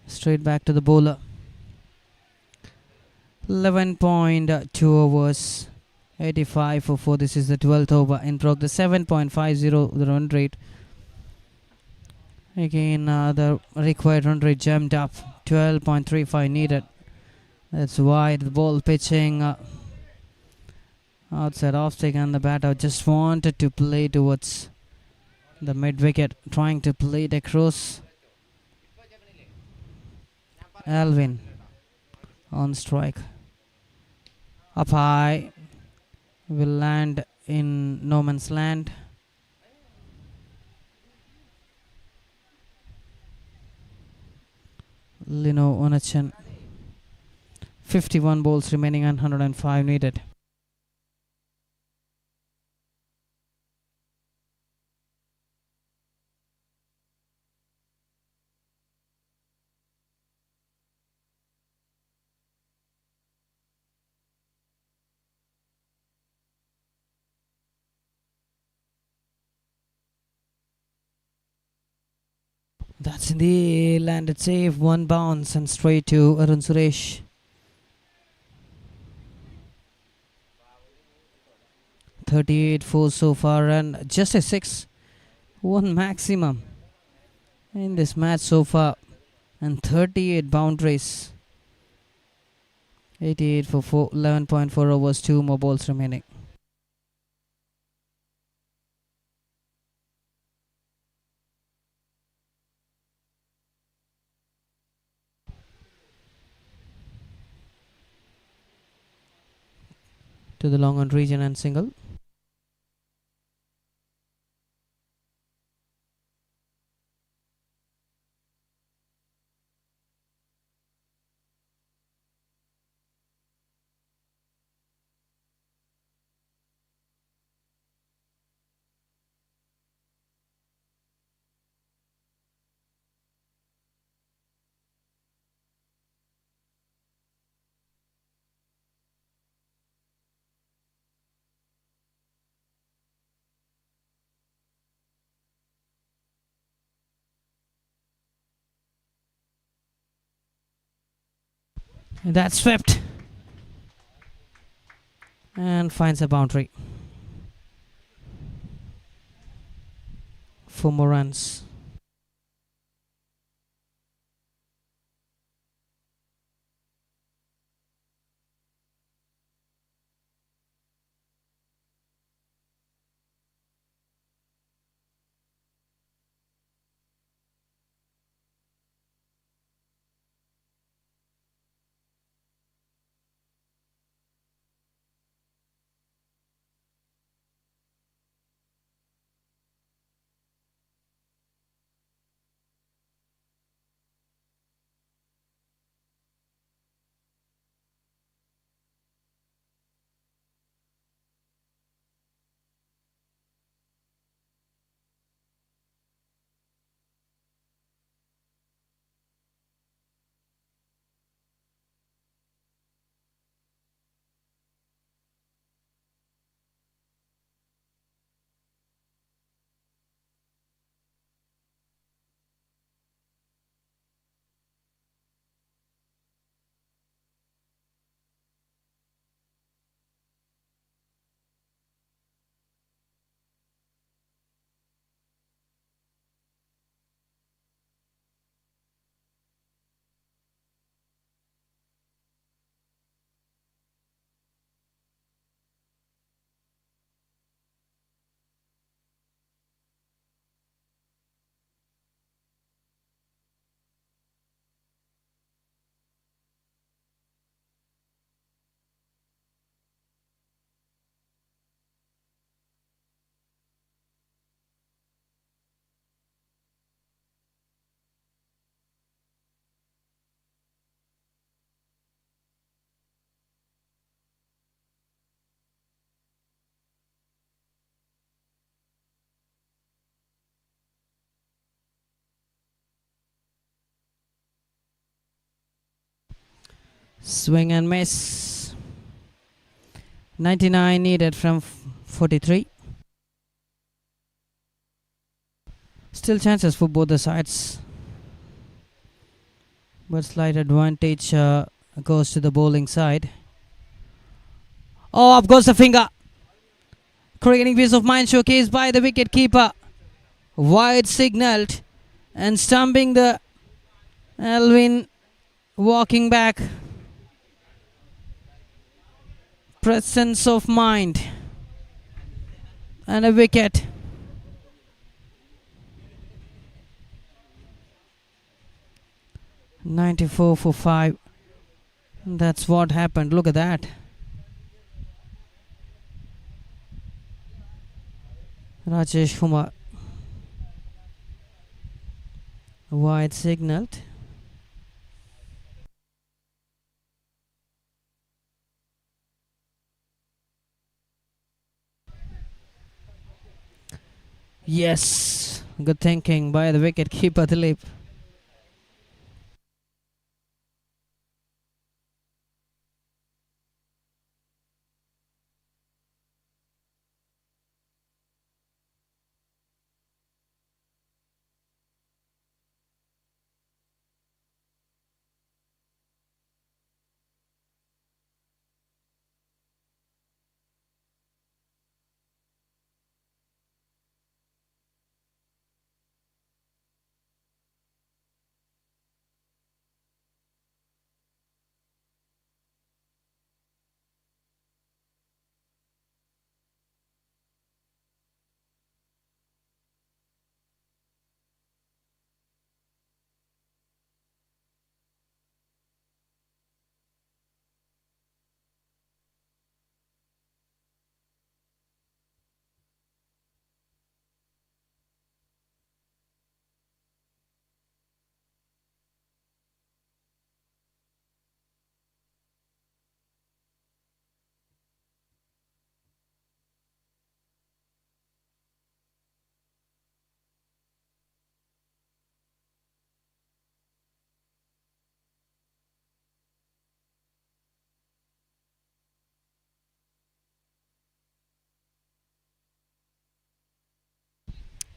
Straight back to the bowler. 11.2 overs. 85 for 4. This is the 12th over in progress. 7.50 the run rate. Again, the required run rate jumped up. 12.35 needed. That's wide. The ball pitching outside off stick, and the batter just wanted to play towards the mid wicket, trying to play it across. Alvin on strike. Up high. Will land in no man's land. Lino Onachan. 51 balls remaining and 105 needed. That's in the landed save. One bounce and straight to Arun Suresh. 38 for so far and just a 6. One maximum in this match so far. And 38 boundaries. 88 for 4. 11.4 overs. 2 more balls remaining. To the long on region and single. That's swept and finds a boundary. 4 more runs. Swing and miss. 99 needed from 43. Still chances for both the sides, but slight advantage goes to the bowling side. Oh, up goes the finger. Creating peace of mind showcased by the wicket keeper. Wide signalled and stumping the Alvin, walking back. Presence of mind and a wicket. "94 for 5. That's what happened. Look at that. Rajesh Kumar. Wide signalled. Yes, good thinking by the wicket keeper Dilip.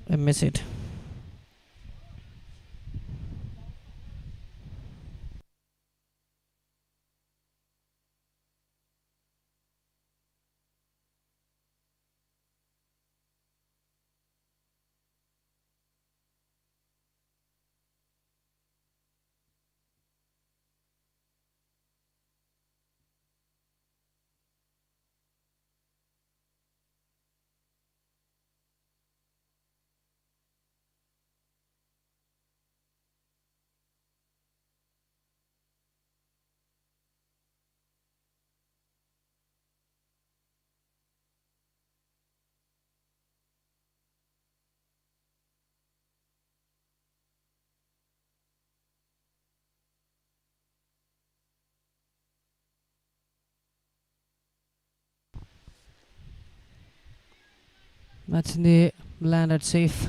I miss it. That's in the landed safe.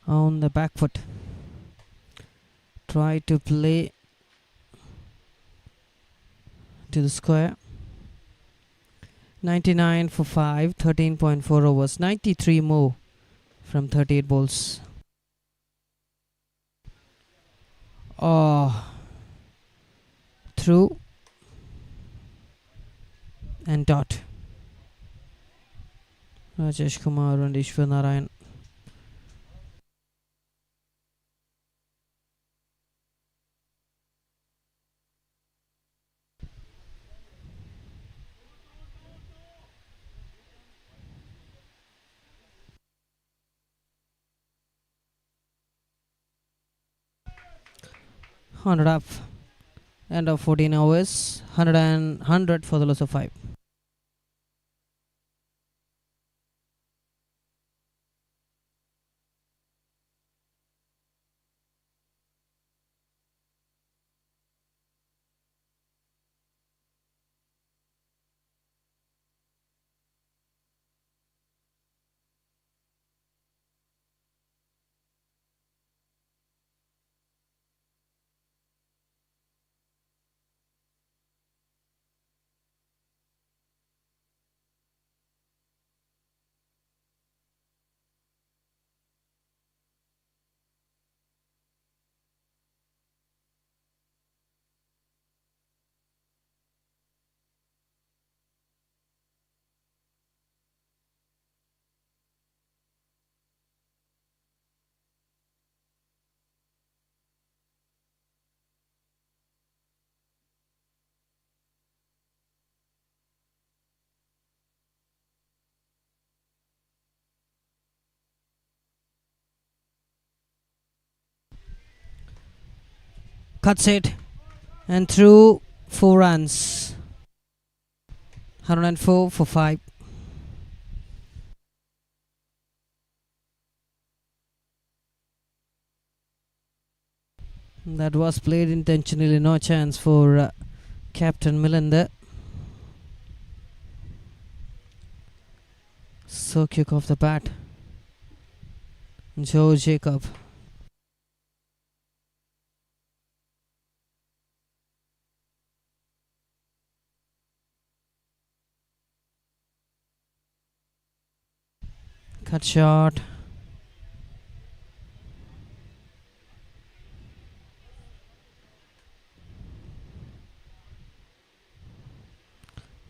On the back foot. Try to play to the square. 99 for 5, 13.4 overs, 93 more from 38 balls. Oh, through and dot. Rajesh Kumar and Ishwar Narayan. 100 up. End of 14 overs. 100 for the loss of 5. Cuts it and through 4 runs. 104 for 5. That was played intentionally, no chance for Captain Millender. So kick off the bat. Joe Jacob. Cut shot.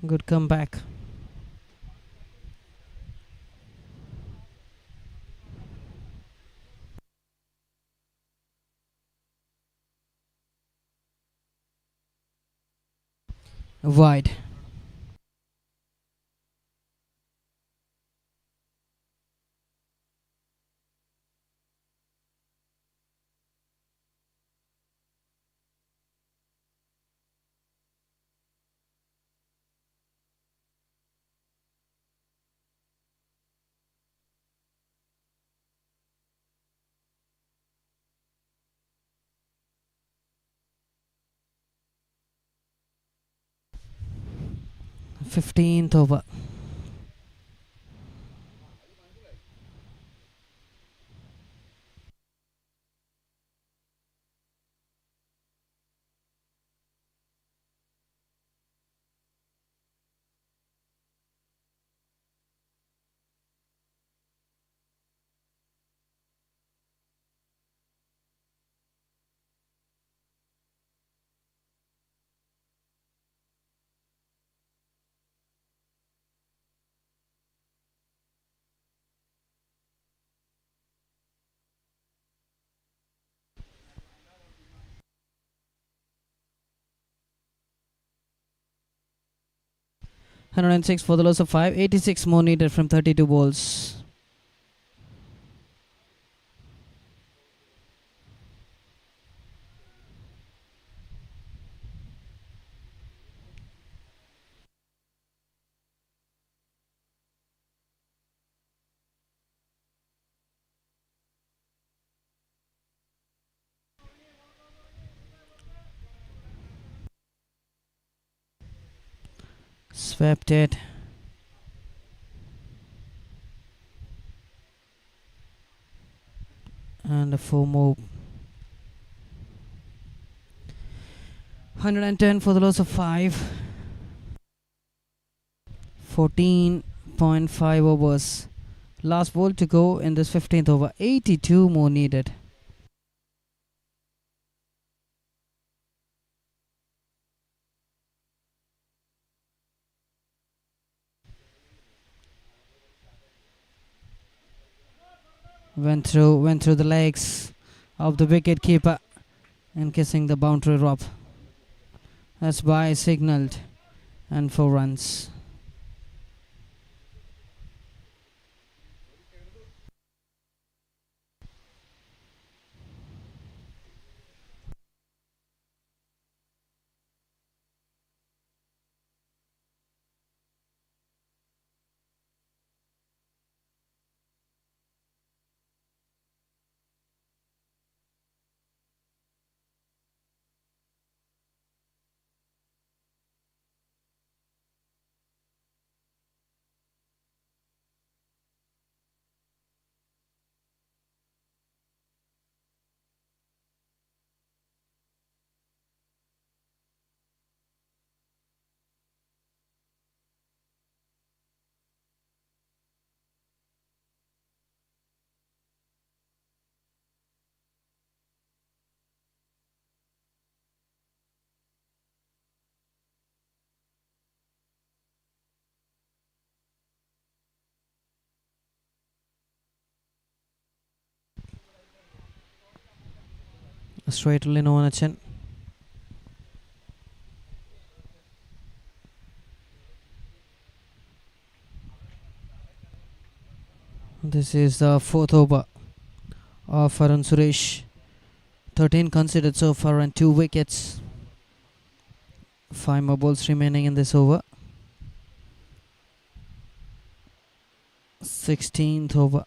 Good comeback. Wide. Fifteenth over. Hundred and 6 for the loss of 5. 86 more needed from 32 balls. Swept it. And a 4 more. 110 for the loss of 5. 14.5 overs. Last ball to go in this 15th over. 82 more needed. Went through the legs of the wicket keeper and kissing the boundary rope. That's by signalled and 4 runs. Straight to Lino on a chin. This is the fourth over of Arun Suresh. 13 considered so far and 2 wickets. 5 more balls remaining in this over. 16th over.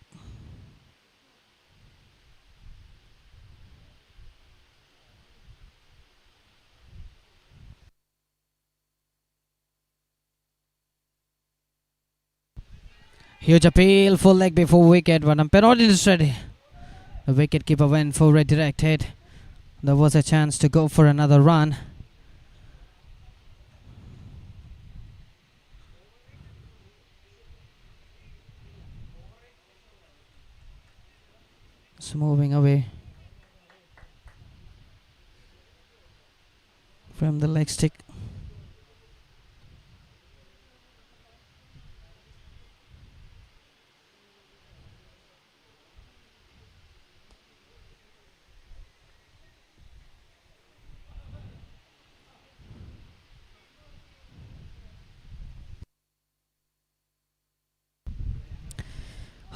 Huge appeal, full leg before wicket, but umpire not interested. The wicket keeper went for redirected. There was a chance to go for another run. It's moving away from the leg stick.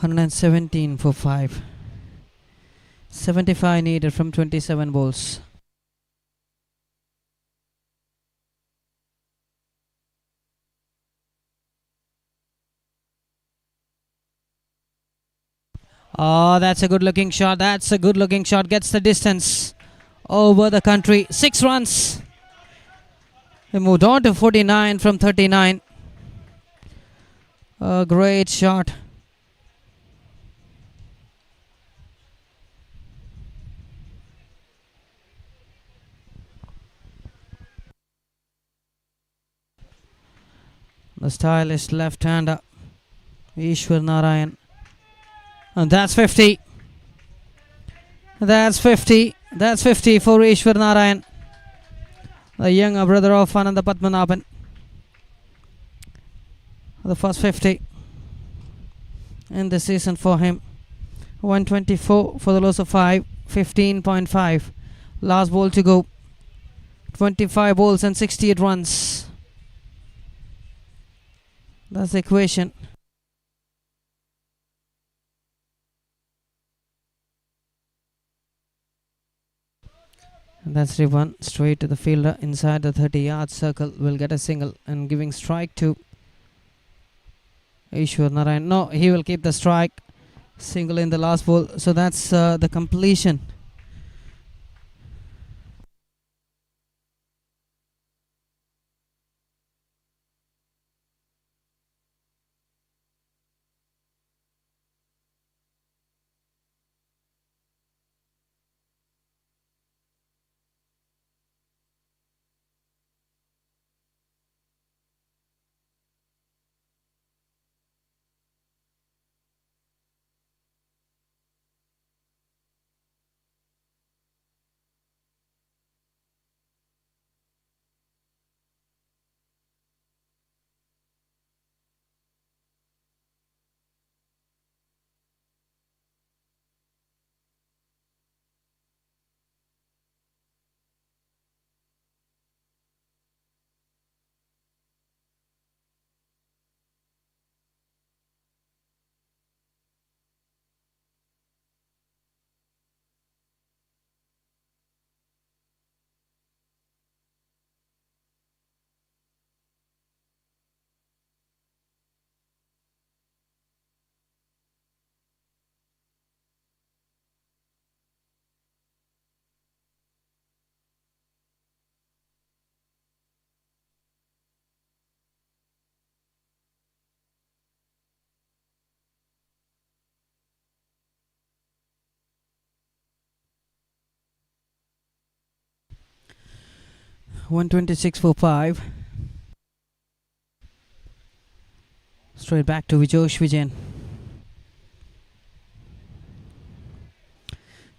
$117 for 5. 75 needed from 27 balls. Oh, that's a good looking shot. That's a good looking shot. Gets the distance over the country. 6 runs. They moved on to 49 from 39. A great shot. The stylish left-hander, Ishwar Narayan. And that's 50. That's 50. That's 50 for Ishwar Narayan, the younger brother of Ananda Padmanabhan. The first 50 in the season for him. 124 for the loss of 5. 15.5. Last ball to go. 25 balls and 68 runs. That's the equation. And that's the one straight to the fielder inside the 30-yard circle. Will get a single and giving strike to Ishwar Narayan. No, he will keep the strike. Single in the last ball. So that's the completion. $126 for 5. Straight back to Vijosh Vijayan.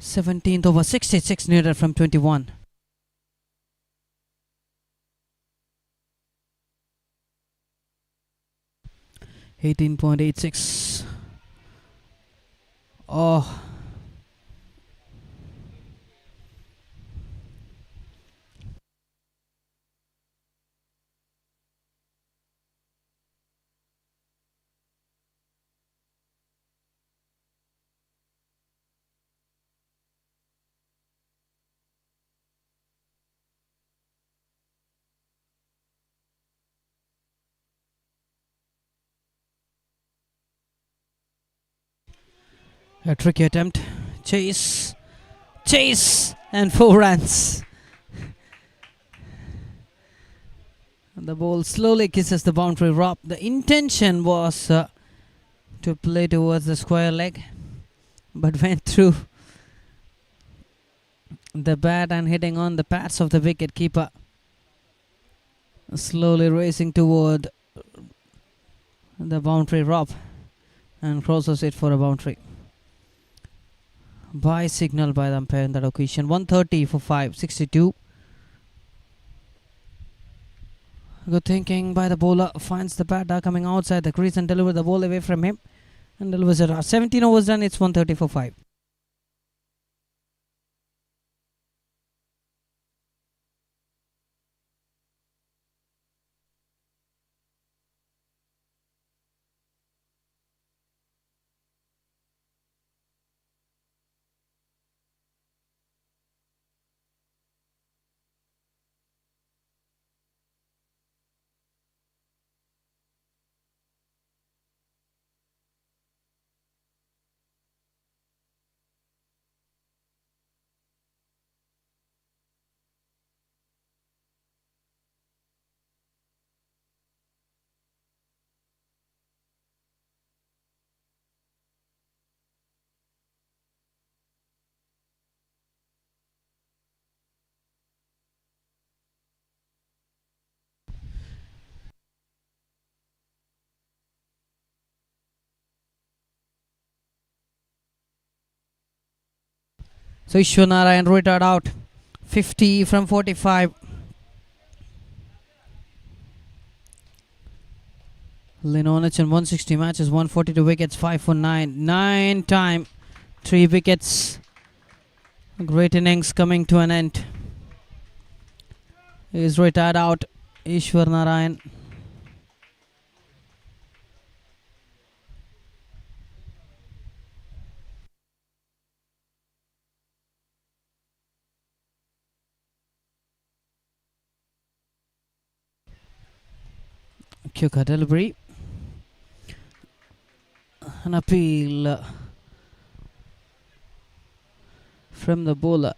17th over. 66 needed from 21. $18.86. Oh. A tricky attempt. Chase. Chase. And 4 runs. The ball slowly kisses the boundary rope. The intention was to play towards the square leg, but went through the bat and hitting on the pads of the wicket keeper. Slowly racing toward the boundary rope and crosses it for a boundary. By signal by the umpire in that occasion. 130 for 5, 62. Good thinking by the bowler. Finds the batter coming outside the crease and delivers the ball away from him. And delivers it. 17 overs done. It's 130 for 5. So Ishwar Narayan retired out. 50 from 45. Linonich in 160 matches, 142 wickets, 5 for 9. 9 time, 3 wickets. Great innings coming to an end. He is retired out. Ishwar Narayan. Quick delivery. An appeal from the bowler.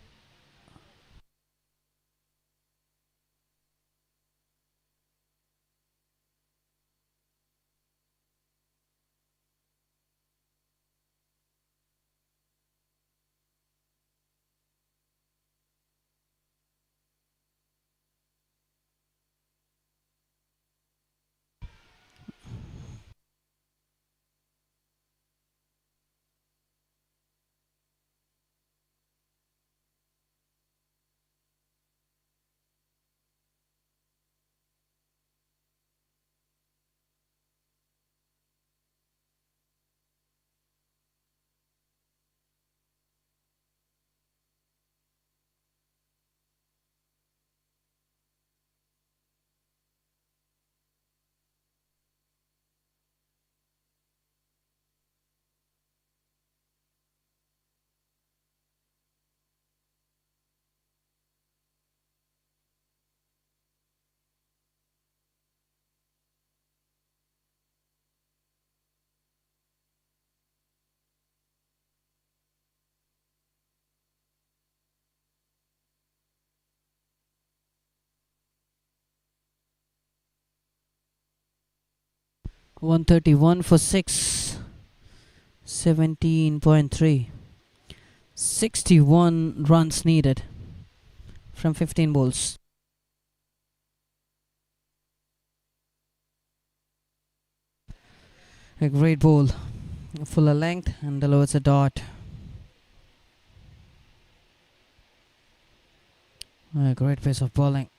.131 for 6. 17.3. 61 runs needed from 15 balls. A great ball. Fuller length and delivers a dot. A great piece of bowling.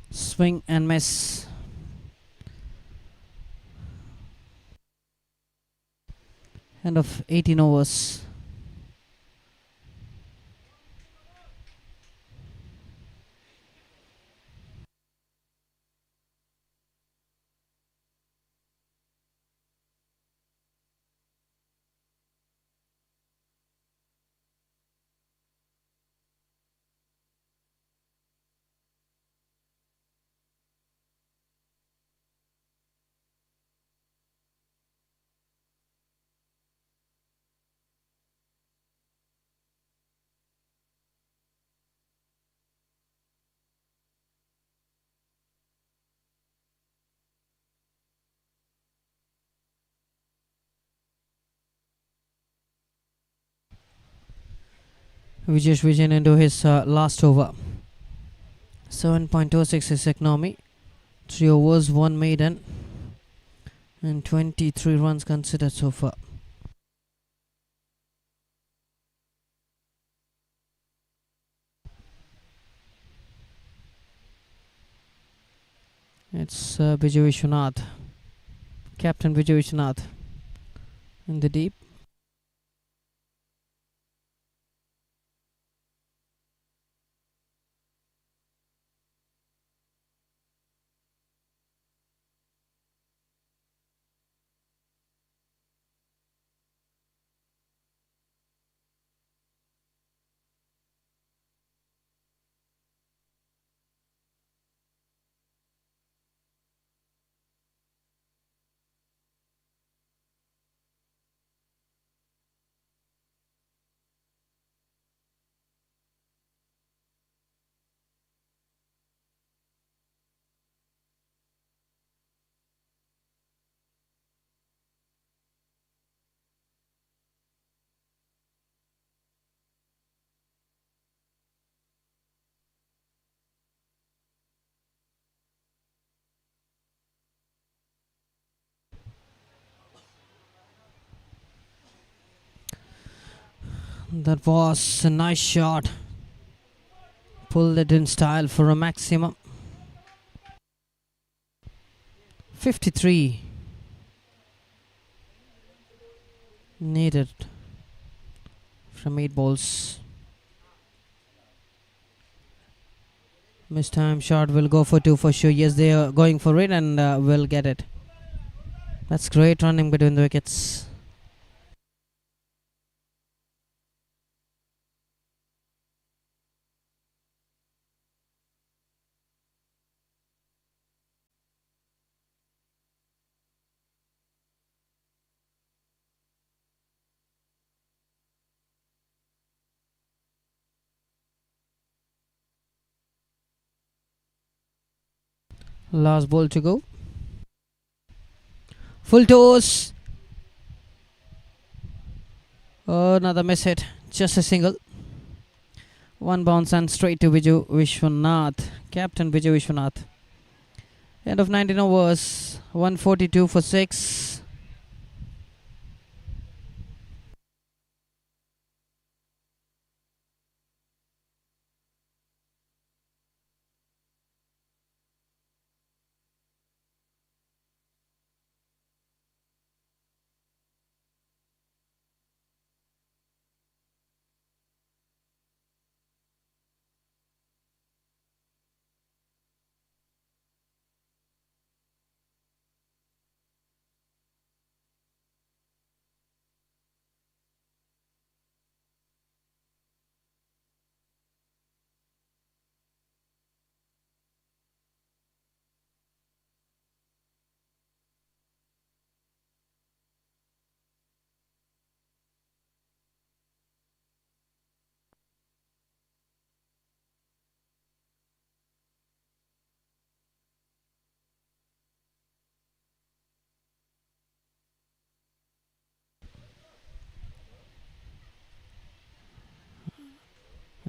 Swing and miss. End of 18 overs. Vijesh Vijayan into his last over. 7.26 is economy. 3 overs, 1 maiden, and 23 runs considered so far. It's Vijay Vishwanath, Captain Vijay Vishwanath, in the deep. That was a nice shot. Pulled it in style for a maximum. 53 needed from 8 balls. Missed time shot will go for 2 for sure. Yes, they are going for it and will get it. That's great running between the wickets. Last ball to go. Full toss. Oh, another miss hit. Just a single. One bounce and straight to Vijay Vishwanath. Captain Vijay Vishwanath. End of 19 overs. 142 for 6.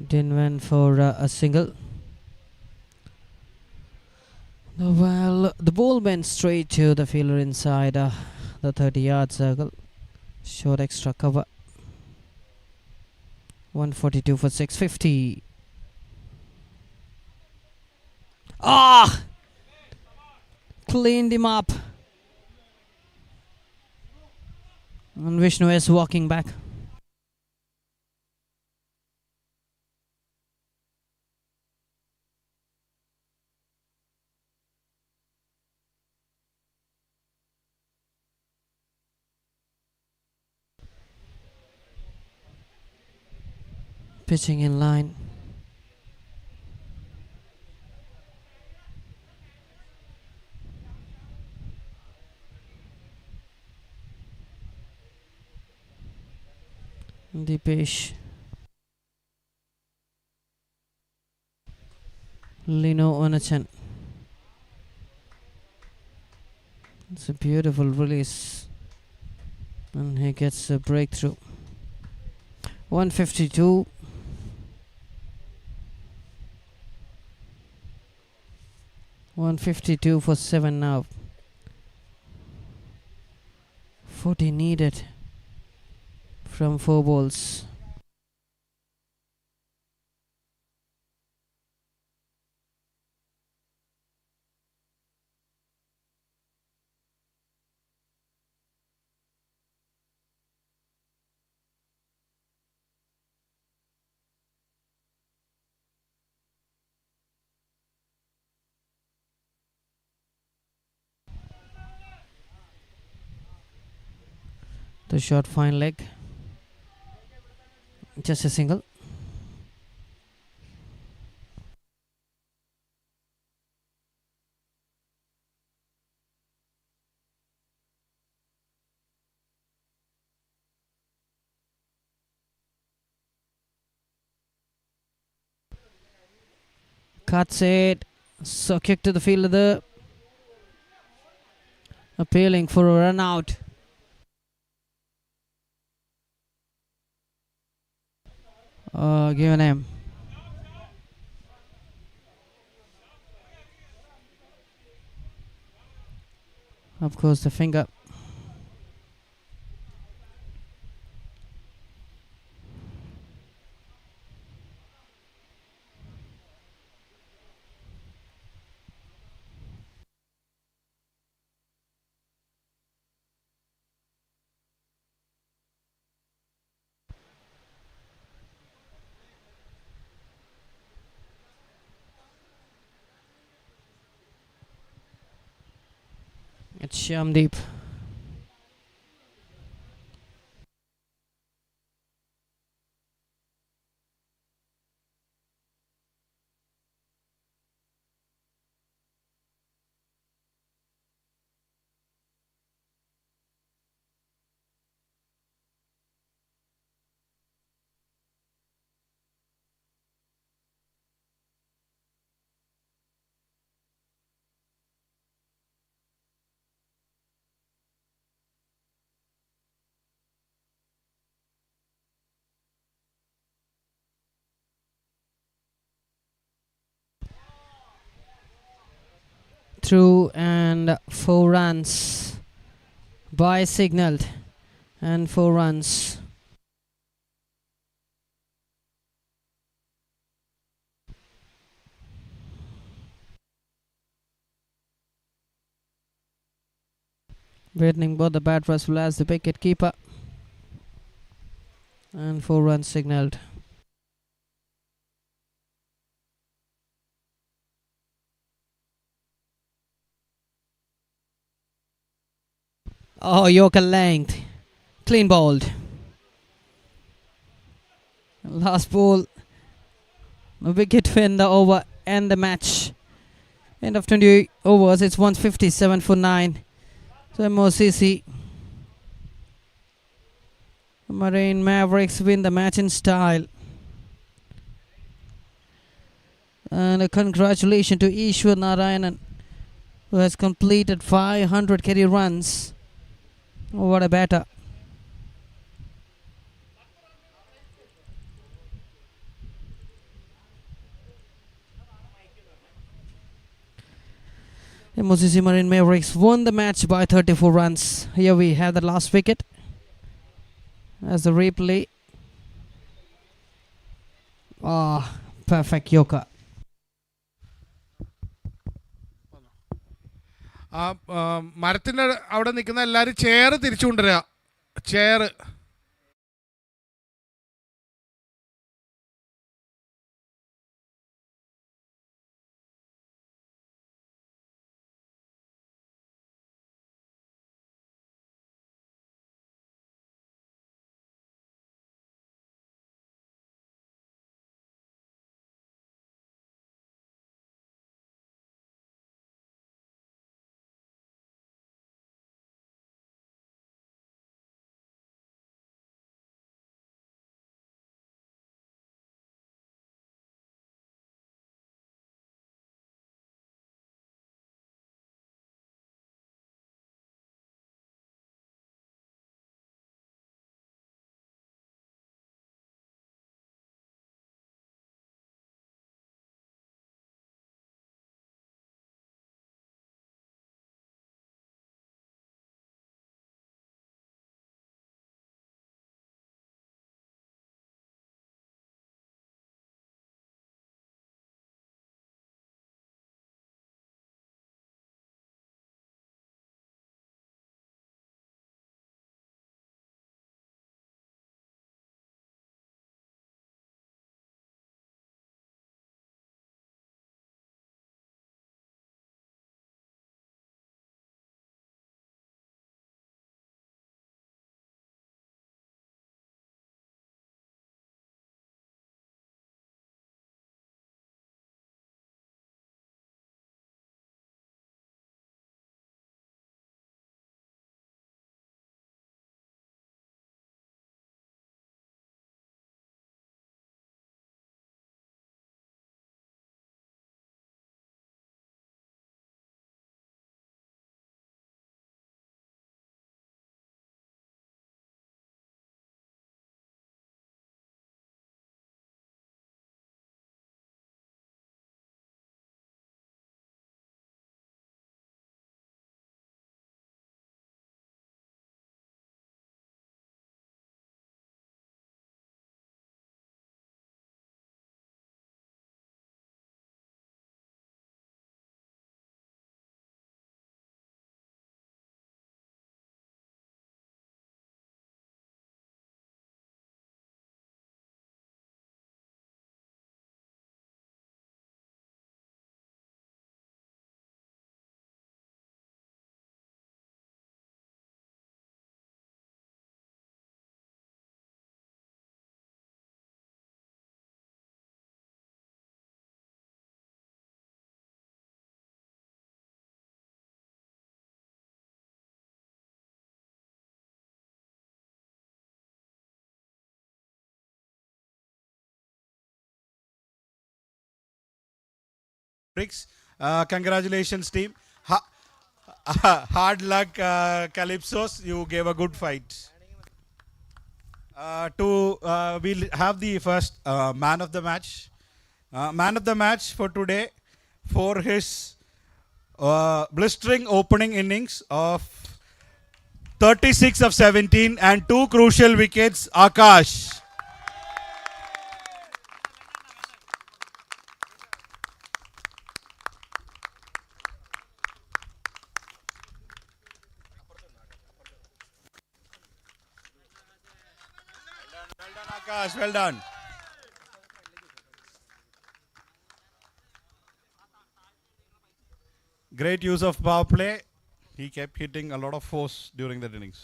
Didn't win for a single. Well, the ball went straight to the fielder inside the 30-yard circle. Short extra cover. 142 for 650. Ah! Cleaned him up. And Vishnu is walking back. Pitching in line. Deepesh. Lino Onachan. It's a beautiful release. And he gets a breakthrough. 152. $152 for 7 now. 40 needed from 4 balls. The short fine leg. Just a single. Cuts it. So kick to the fielder. Appealing for a run out. Given him. Of course, the finger. It's Shyamdeep. Through and 4 runs. By signaled. And 4 runs. Waiting both the batters as well as the wicket keeper. And 4 runs signaled. Oh, Yorker length. Clean bowled. Last ball. A wicket to end the over and the match. End of 20 overs. It's 157 for 9. So MOCC Marine Mavericks win the match in style. And a congratulations to Ishwar Narayanan, who has completed 500 career runs. Oh, what a batter. MOCC Marine Mavericks won the match by 34 runs. Here we have the last wicket as the replay. Ah, perfect Yorker. ആ മരത്തിൻ്റെ അവിടെ നിൽക്കുന്ന എല്ലാവരും chair തിരിച്ചു കൊണ്ടുവരിക. Chair Congratulations, team. Hard luck, CALYPSOS. You gave a good fight. We'll have the first man of the match. Man of the match for today, for his blistering opening innings of 36 of 17 and 2 crucial wickets, Akash. Well done, Akash. Well done. Great use of power play. He kept hitting a lot of force during that innings.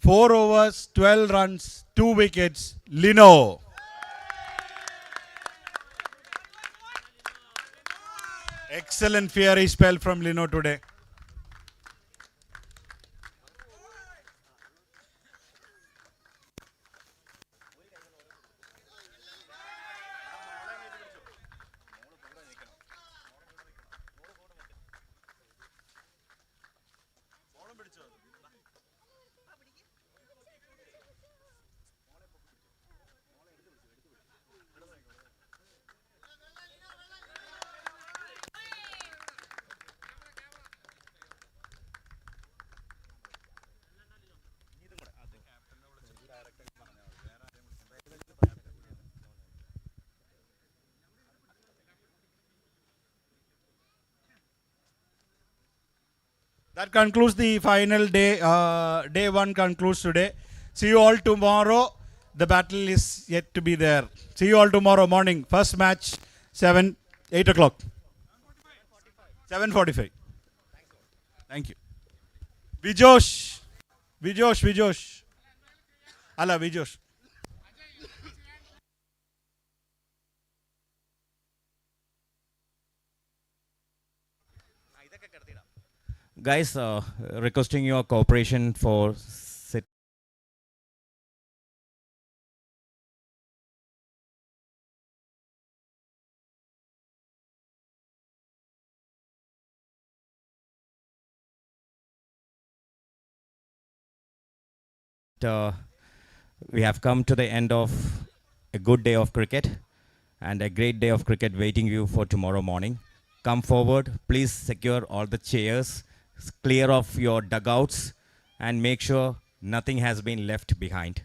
4 overs, 12 runs, 2 wickets, Lino. Excellent fiery spell from Lino today. That concludes the final day. Day 1 concludes today. See you all tomorrow. The battle is yet to be there. See you all tomorrow morning. First match, 8 o'clock. 7:45. Thank you. Vijosh. Alla, Vijosh. Guys, requesting your cooperation for we have come to the end of a good day of cricket and a great day of cricket waiting you for tomorrow morning. Come forward, please secure all the chairs, clear off your dugouts, and make sure nothing has been left behind.